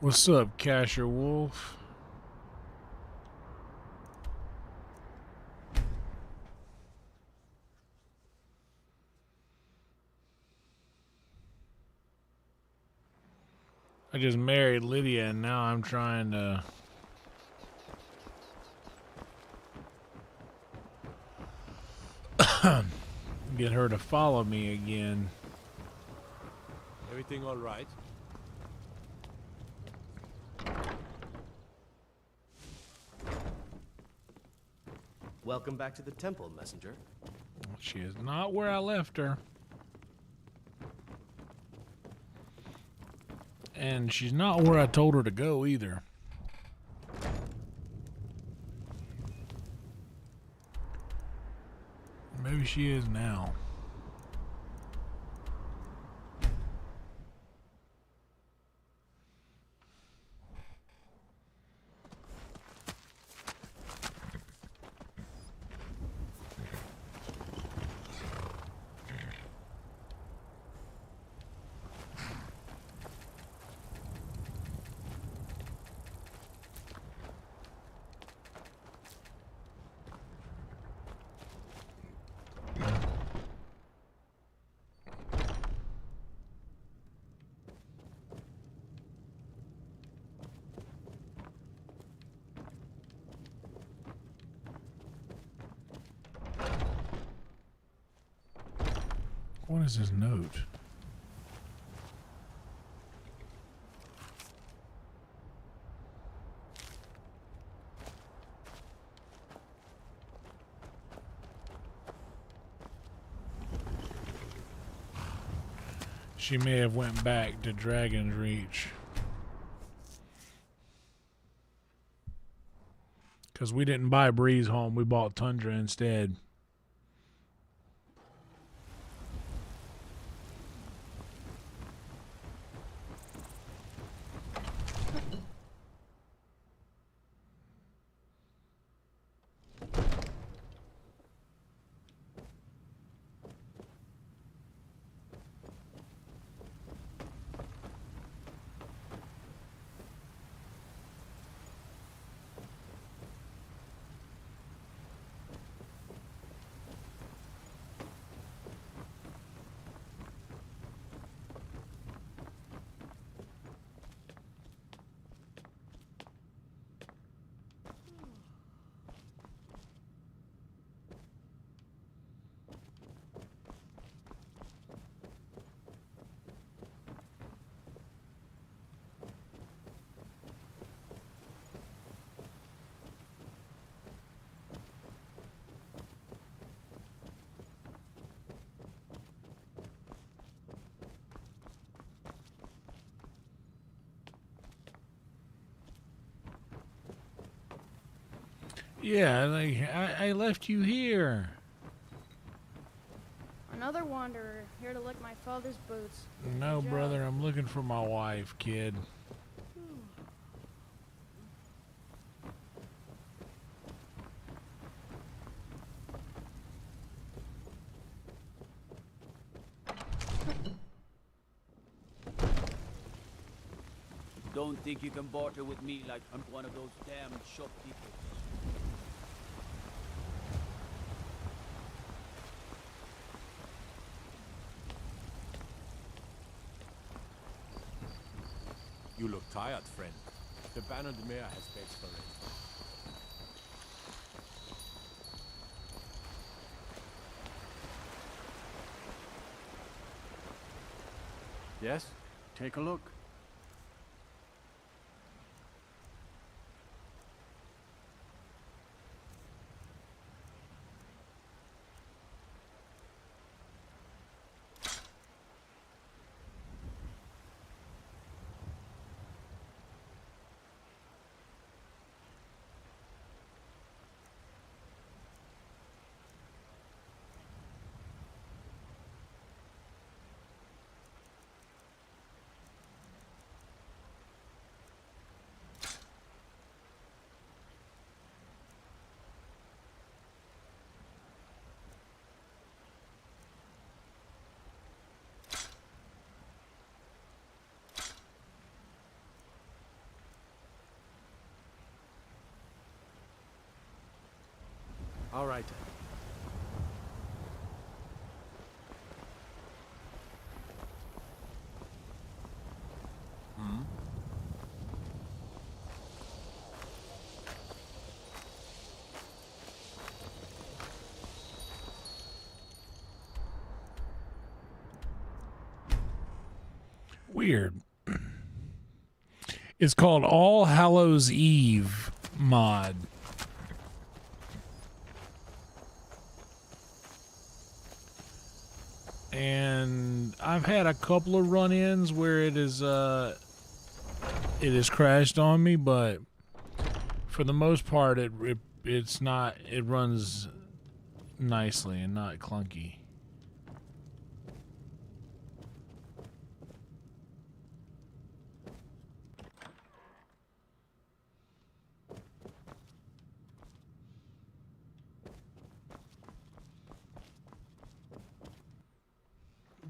What's up, Casher Wolf? I just married Lydia and now I'm trying to get her to follow me again. Everything all right? Welcome back to the temple, messenger. She is not where I left her. And she's not where I told her to go either. Maybe she is now. What is this note? She may have went back to Dragon's Reach. Because we didn't buy Breeze Home, we bought Tundra instead. Yeah, I left you here. Another wanderer, here to lick my father's boots. No, brother, I'm looking for my wife, kid. Don't think you can barter with me like I'm one of those damn shopkeepers. look tired, friend. The Banner de Mer has beds for it. Yes? Take a look. All right. Hmm? Weird. It's called All Hallows Eve mod. And I've had a couple of run-ins where it has crashed on me, but for the most part it's not, it runs nicely and not clunky.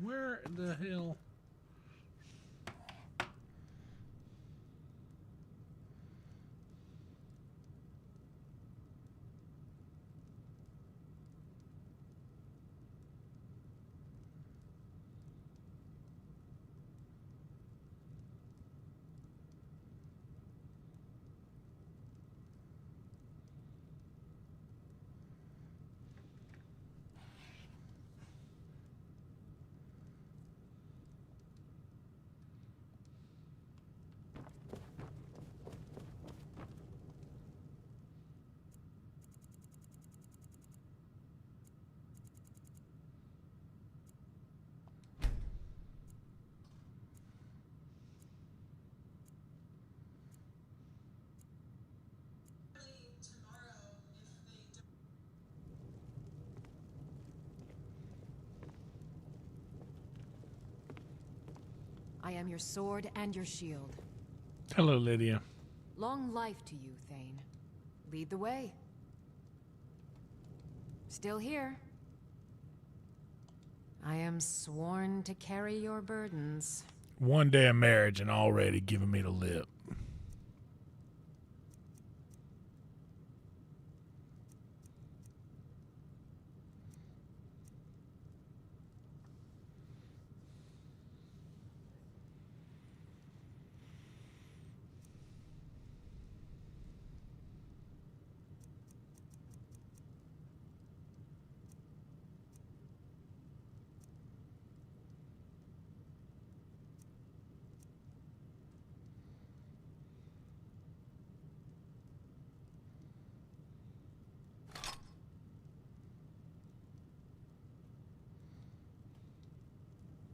Where the hell? I am your sword and your shield. Hello, Lydia. Long life to you, Thane. Lead the way. Still here. I am sworn to carry your burdens. One day of marriage and already giving me the lip.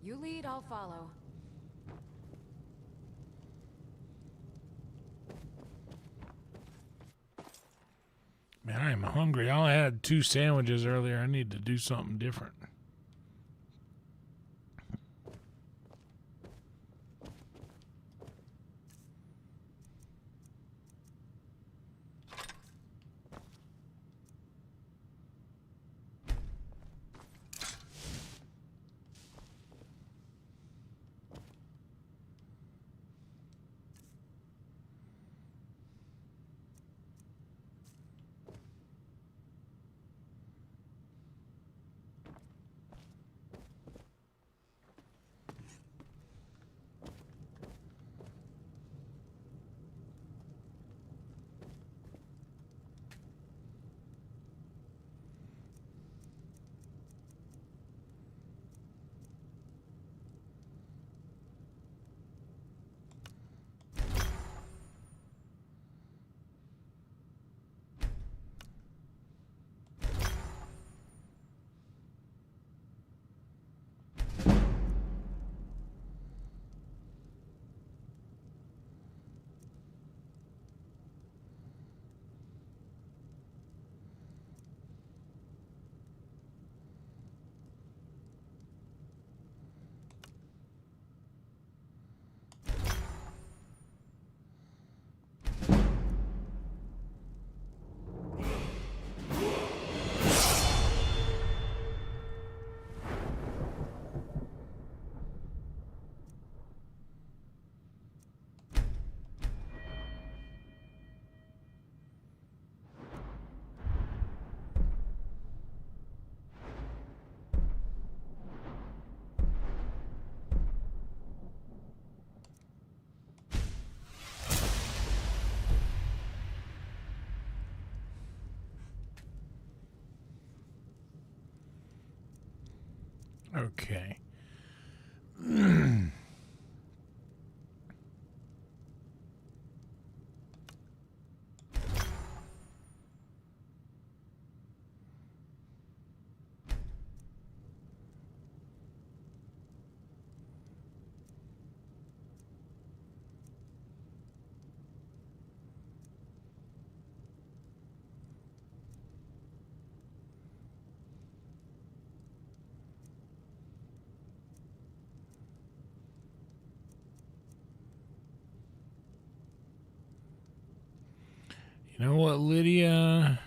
You lead, I'll follow. Man, I am hungry. I had 2 sandwiches earlier. I need to do something different. Okay. You know what, Lydia?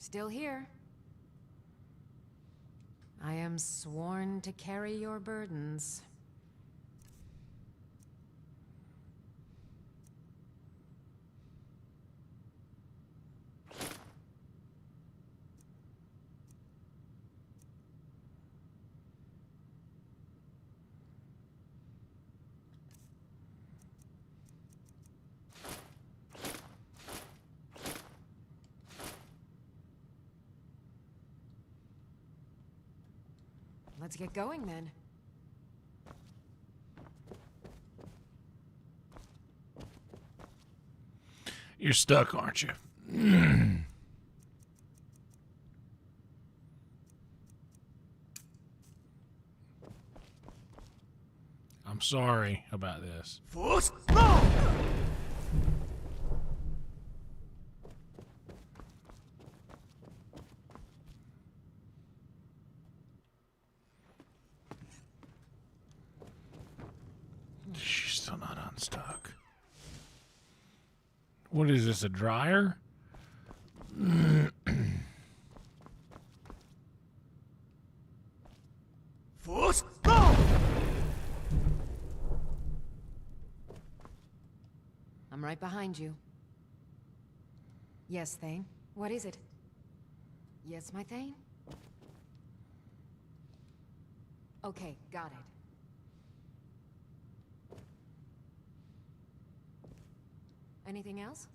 Still here. I am sworn to carry your burdens. Let's get going then. You're stuck, aren't you? I'm sorry about this. She's still not unstuck. What is this, a dryer? I'm right behind you. Yes, Thane. What is it? Yes, my Thane? Okay, got it. Anything else?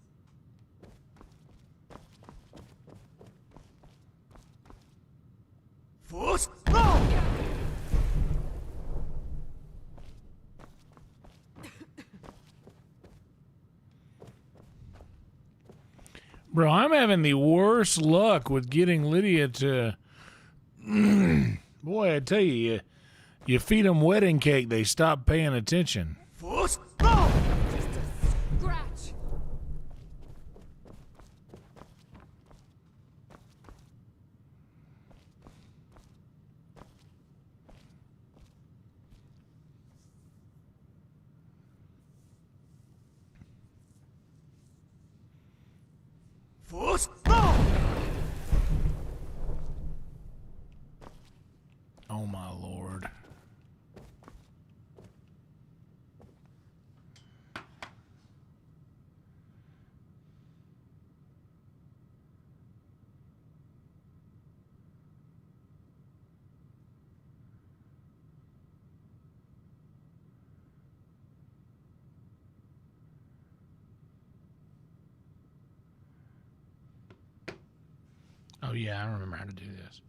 Bro, I'm having the worst luck with getting Lydia to... Boy, I tell you, you feed them wedding cake, they stop paying attention. Scratch! Oh my lord. Oh yeah, I remember how to do this.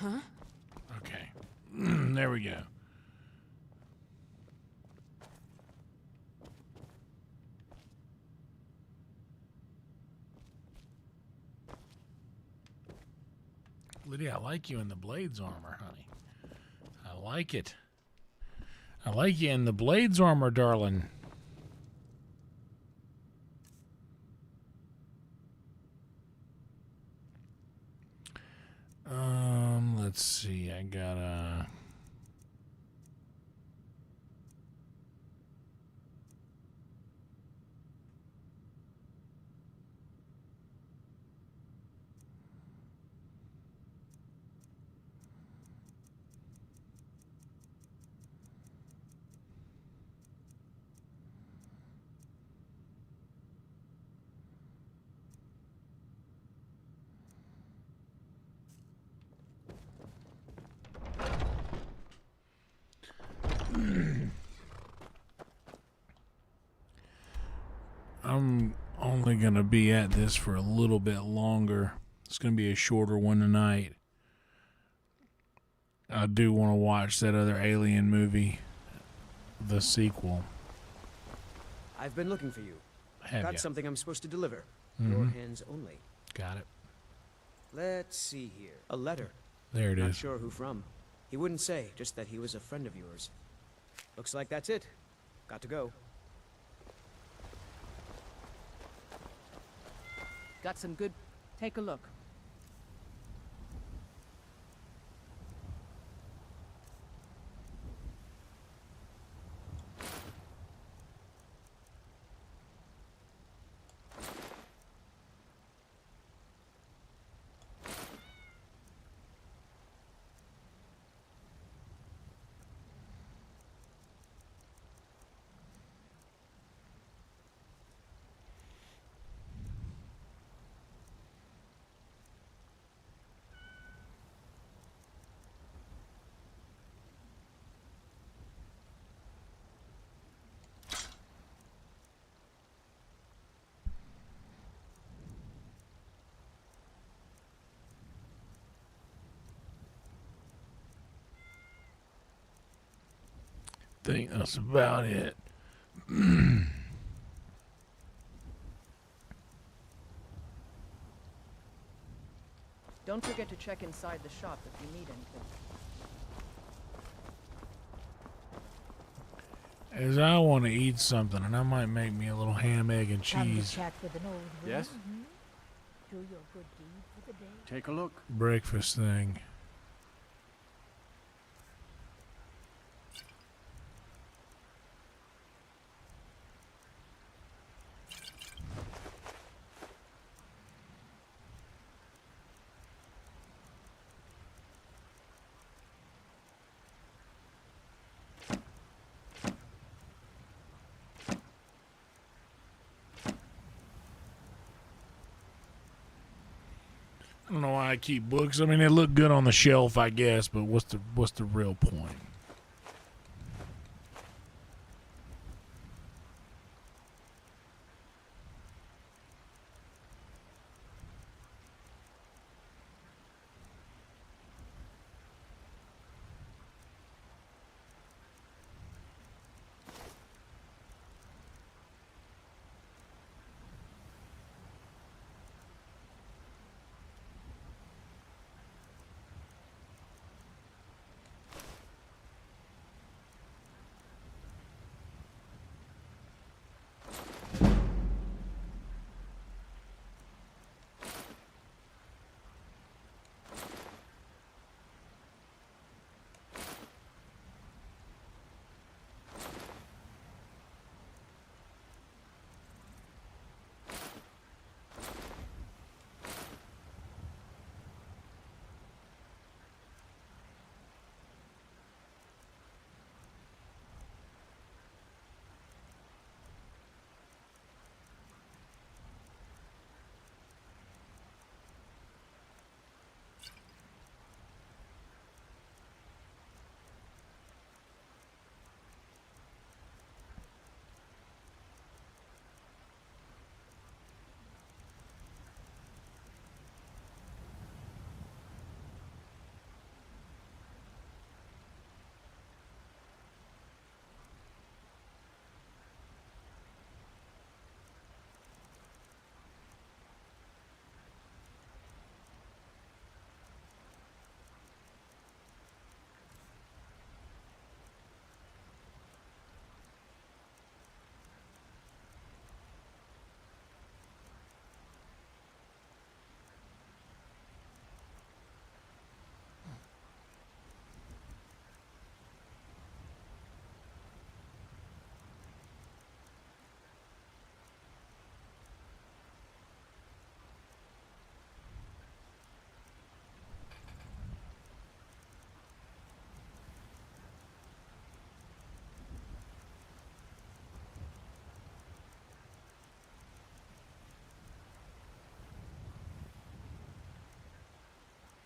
Huh? Okay. There we go. Lydia, I like you in the Blades armor, honey. I like it. I like you in the Blades armor, darling. Let's see. I got a... I'm only going to be at this for a little bit longer. It's going to be a shorter one tonight. I do want to watch that other Alien movie, the sequel. I've been looking for you. Have Got ya? something I'm supposed to deliver. Your hands only. Got it. Let's see here. A letter. There it Not is. sure who from. He wouldn't say, just that he was a friend of yours. Looks like that's it. Got to go. Got some good... Take a look. Think that's about it. Don't forget to check inside the shop if you need anything. As I want to eat something, and I might make me a little ham, egg, and Time to cheese chat with an old Yes? woman, Do your good deed for the day. Take a look. breakfast thing. I don't know why I keep books. I mean, they look good on the shelf, I guess, but what's the real point?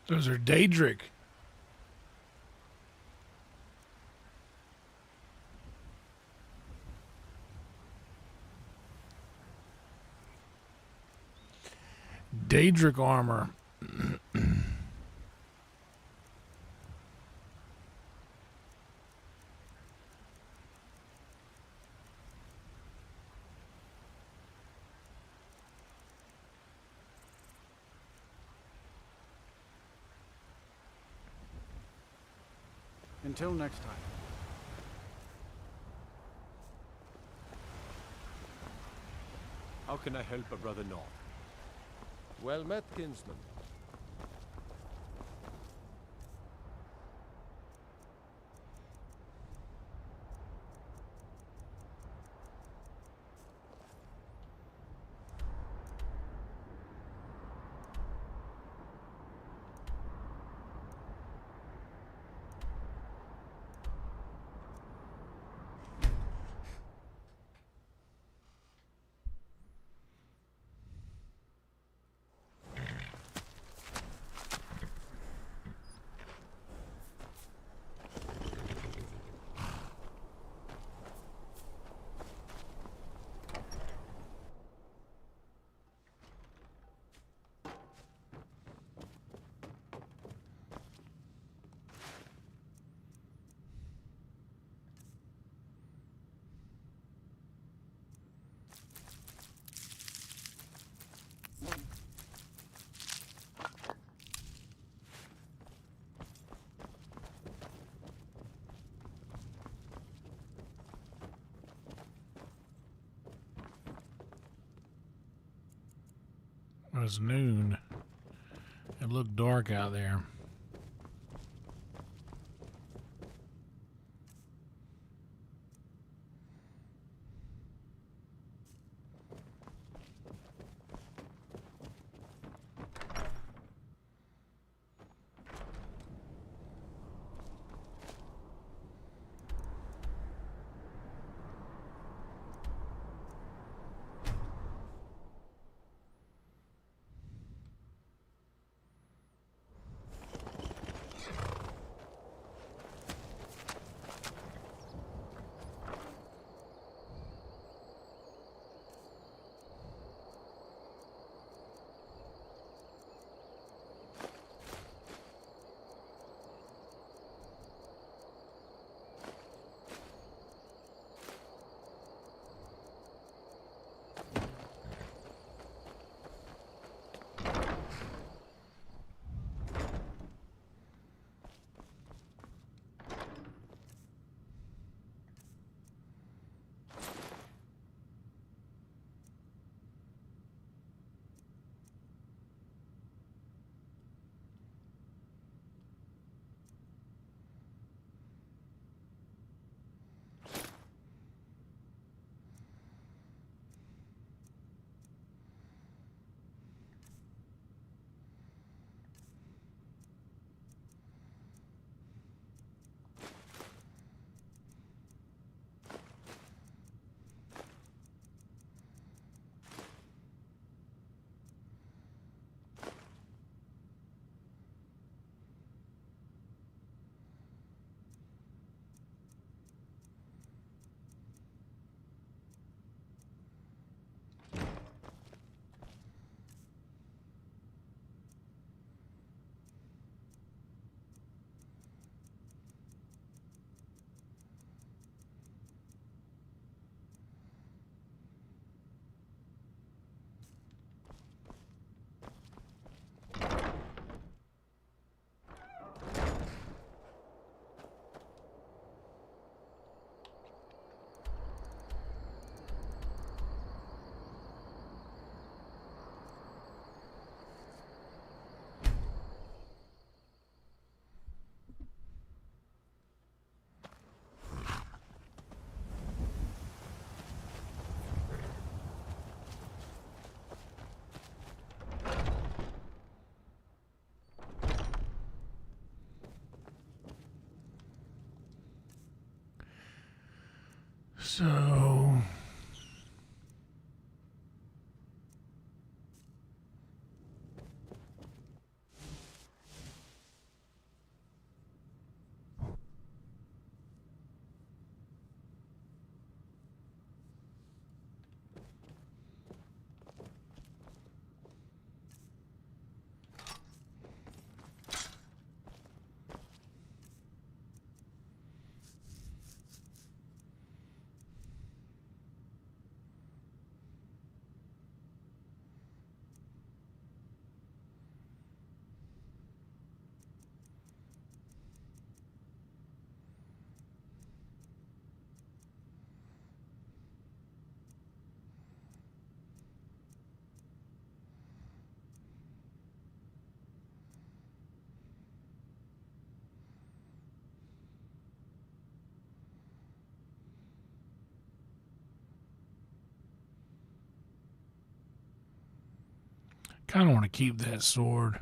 Those are Daedric. Daedric armor. Until next time. How can I help a brother North? Well met, kinsman. It was noon. It looked dark out there. So Kind of want to keep that sword.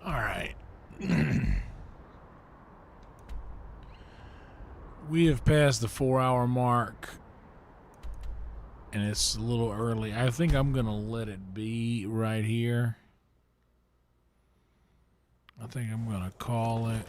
All right. We have passed the 4-hour mark, and it's a little early. I think I'm going to let it be right here. I think I'm going to call it.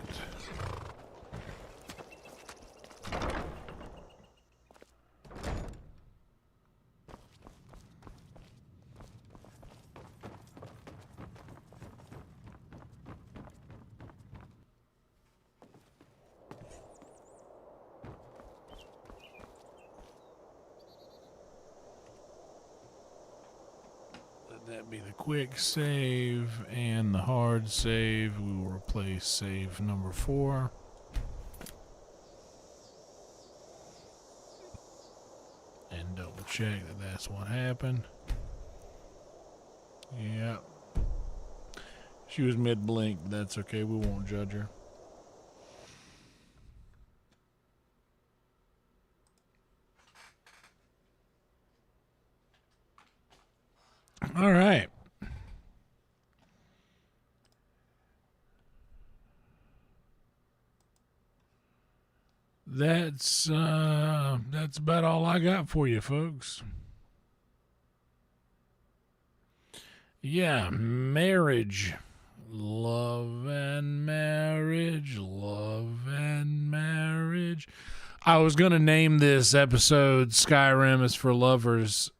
That be the quick save and the hard save. We will replace save number 4. And double check that that's what happened. Yep. She was mid-blink, but that's okay. We won't judge her. All right. That's about all I got for you, folks. Yeah, marriage. Love and marriage. Love and marriage. I was going to name this episode Skyrim is for Lovers.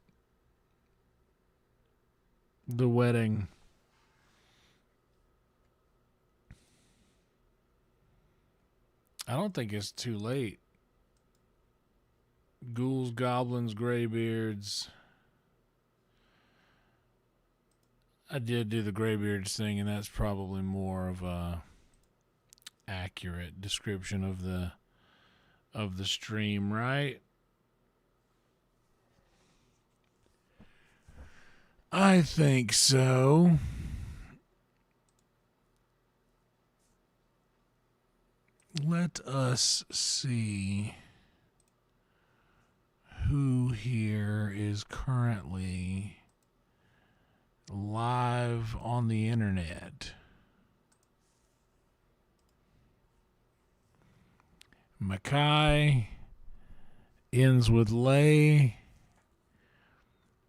The wedding. I don't think it's too late. Ghouls, goblins, greybeards. I did do the greybeards thing, and that's probably more of a accurate description of the stream, right? I think so. Let us see who here is currently live on the internet. Mackay ends with Lay.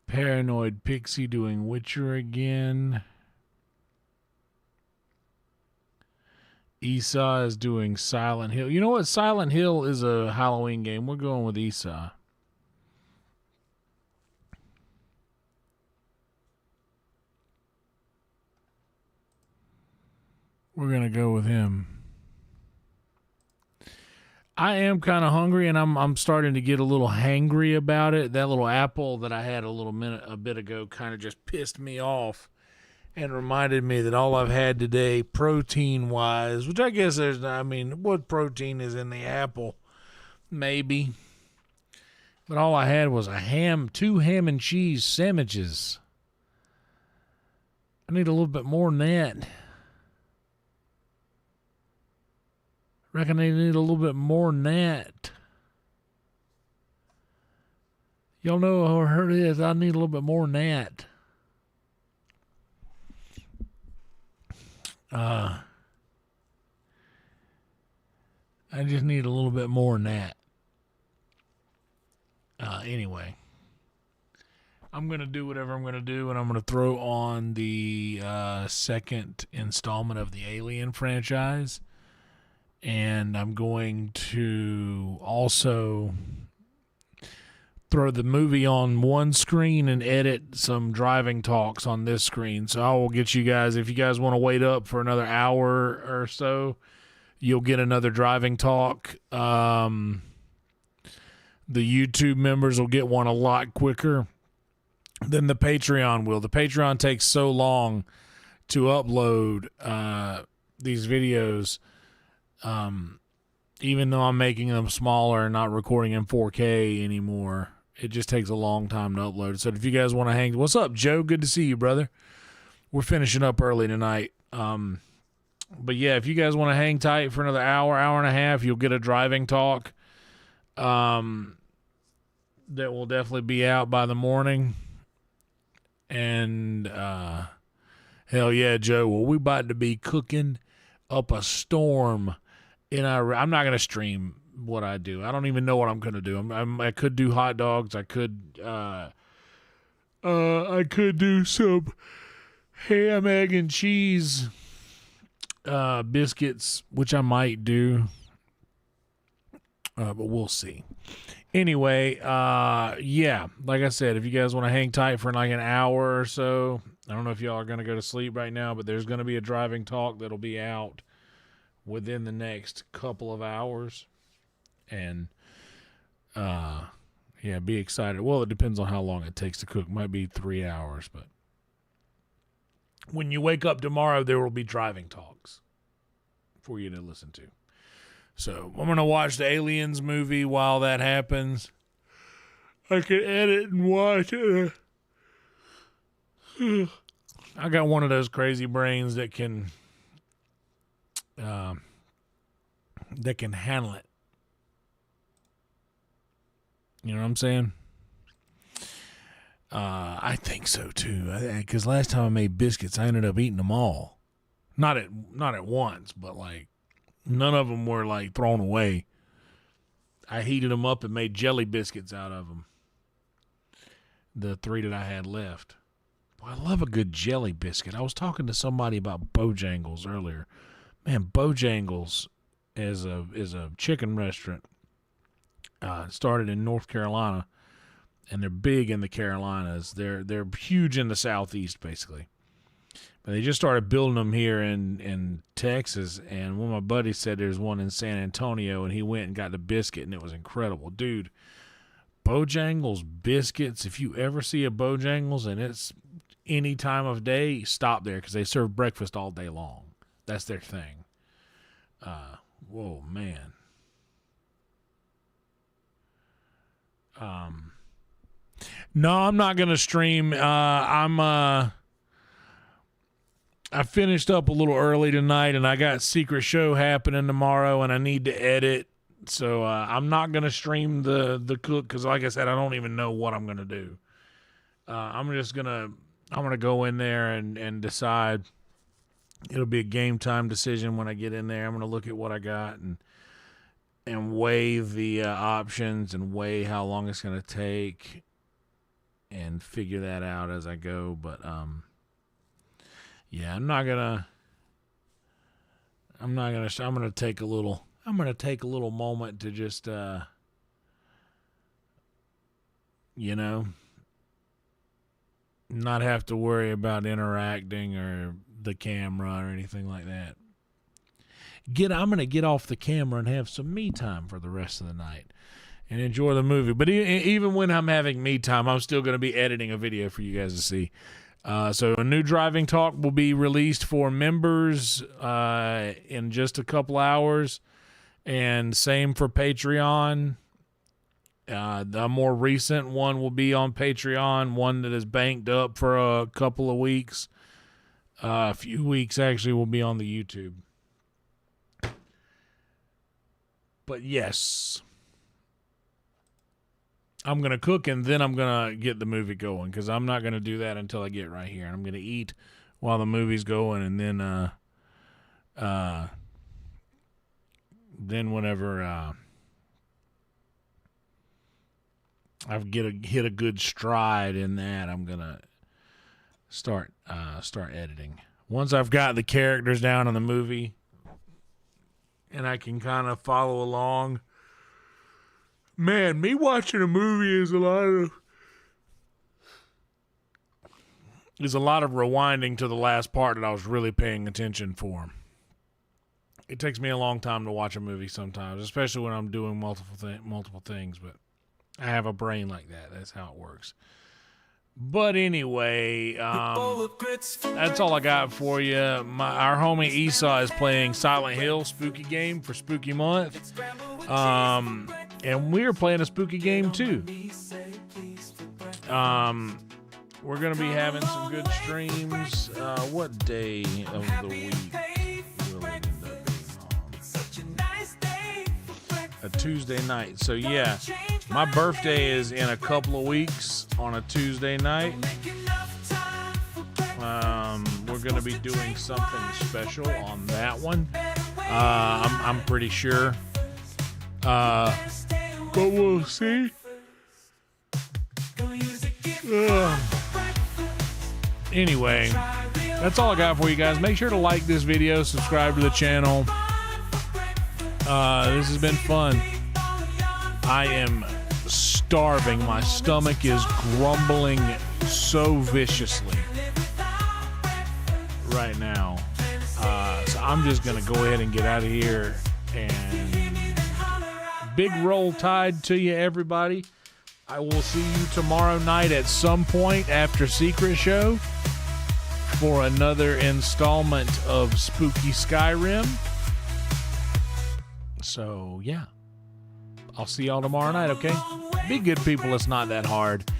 Paranoid Pixie doing Witcher again. Esau is doing Silent Hill. You know what? Silent Hill is a Halloween game. We're going with Esau. We're going to go with him. I am kind of hungry, and I'm starting to get a little hangry about it. That little apple that I had a bit ago kind of just pissed me off and reminded me that all I've had today, protein-wise, which I guess what protein is in the apple? Maybe. But all I had was two ham and cheese sandwiches. I need a little bit more than that. Reckon I need a little bit more than that. Y'all know how hurt it is. I need a little bit more than that. I just need a little bit more than that. Anyway, I'm going to do whatever I'm going to do, and I'm going to throw on the second installment of the Alien franchise. And I'm going to also throw the movie on one screen and edit some driving talks on this screen. So I will get you guys, if you guys want to wait up for another hour or so, you'll get another driving talk. The YouTube members will get one a lot quicker than the Patreon will. The Patreon takes so long to upload these videos. Even though I'm making them smaller and not recording in 4K anymore, it just takes a long time to upload. So if you guys want to hang, what's up, Joe? Good to see you, brother. We're finishing up early tonight. But yeah, if you guys want to hang tight for another hour and a half, you'll get a driving talk. That will definitely be out by the morning. And, hell yeah, Joe. Well, we about to be cooking up a storm in our. I'm not gonna stream what I do. I don't even know what I'm gonna do. I could do hot dogs. I could do some ham, egg, and cheese biscuits, which I might do. But we'll see. Anyway, yeah, like I said, if you guys want to hang tight for like an hour or so, I don't know if y'all are going to go to sleep right now, but there's going to be a driving talk that'll be out within the next couple of hours. And, yeah, be excited. Well, it depends on how long it takes to cook. Might be 3 hours, but when you wake up tomorrow, there will be driving talks for you to listen to. So I'm going to watch the Aliens movie while that happens. I can edit and watch it. I got one of those crazy brains that can handle it. You know what I'm saying? I think so too. Because last time I made biscuits, I ended up eating them all. Not at once, but like none of them were like thrown away. I heated them up and made jelly biscuits out of them. The 3 that I had left. Boy, I love a good jelly biscuit. I was talking to somebody about Bojangles earlier. Man, Bojangles is a chicken restaurant. Started in North Carolina, and they're big in the Carolinas. They're huge in the Southeast, basically. But they just started building them here in Texas, and one of my buddies said there's one in San Antonio, and he went and got the biscuit, and it was incredible. Dude, Bojangles biscuits, if you ever see a Bojangles and it's any time of day, stop there because they serve breakfast all day long. That's their thing. Whoa, man. No, I'm not going to stream. I finished up a little early tonight, and I got Secret Show happening tomorrow, and I need to edit. So I'm not going to stream the cook because, like I said, I don't even know what I'm going to do. I'm going to go in there and decide. It'll be a game time decision when I get in there. I'm going to look at what I got and weigh the options and weigh how long it's going to take and figure that out as I go. But yeah, I'm going to take a little moment to just not have to worry about interacting or the camera or anything like that. I'm gonna get off the camera and have some me time for the rest of the night and enjoy the movie. But even when I'm having me time, I'm still gonna be editing a video for you guys to see. So a new driving talk will be released for members in just a couple hours, and same for Patreon. The more recent one will be on Patreon, one that is banked up for a couple of weeks. A few weeks actually will be on the YouTube. But yes, I'm going to cook and then I'm going to get the movie going, because I'm not going to do that until I get right here. And I'm going to eat while the movie's going, and then whenever I hit a good stride in that, I'm going to start editing. Once I've got the characters down in the movie and I can kind of follow along. Man, me watching a movie is a lot of rewinding to the last part that I was really paying attention for. It takes me a long time to watch a movie sometimes, especially when I'm doing multiple things, but I have a brain like that. That's how it works. But anyway, that's all I got for you. Our homie Esau is playing Silent Hill spooky game for Spooky Month. And we're playing a spooky game too. We're going to be having some good streams. What day of the week will it end up being on? A Tuesday night. So yeah, my birthday is in a couple of weeks on a Tuesday night. We're going to be doing something special on that one. I'm pretty sure. But we'll see. Anyway, that's all I got for you guys. Make sure to like this video, subscribe to the channel. This has been fun. I am starving. My stomach is grumbling so viciously right now. So I'm just going to go ahead and get out of here. And big roll tide to you, everybody. I will see you tomorrow night at some point after Secret Show for another installment of Spooky Skyrim. So, yeah. I'll see y'all tomorrow night, okay? Be good people. It's not that hard.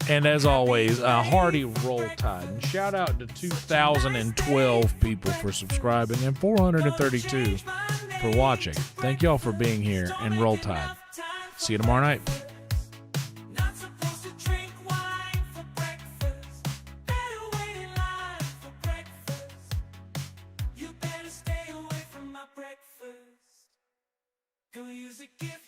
And as always, a hearty roll tide. And shout out to 2,012 people for subscribing and 432 for watching. Thank y'all for being here, and roll tide. See you tomorrow night. Go use a gift.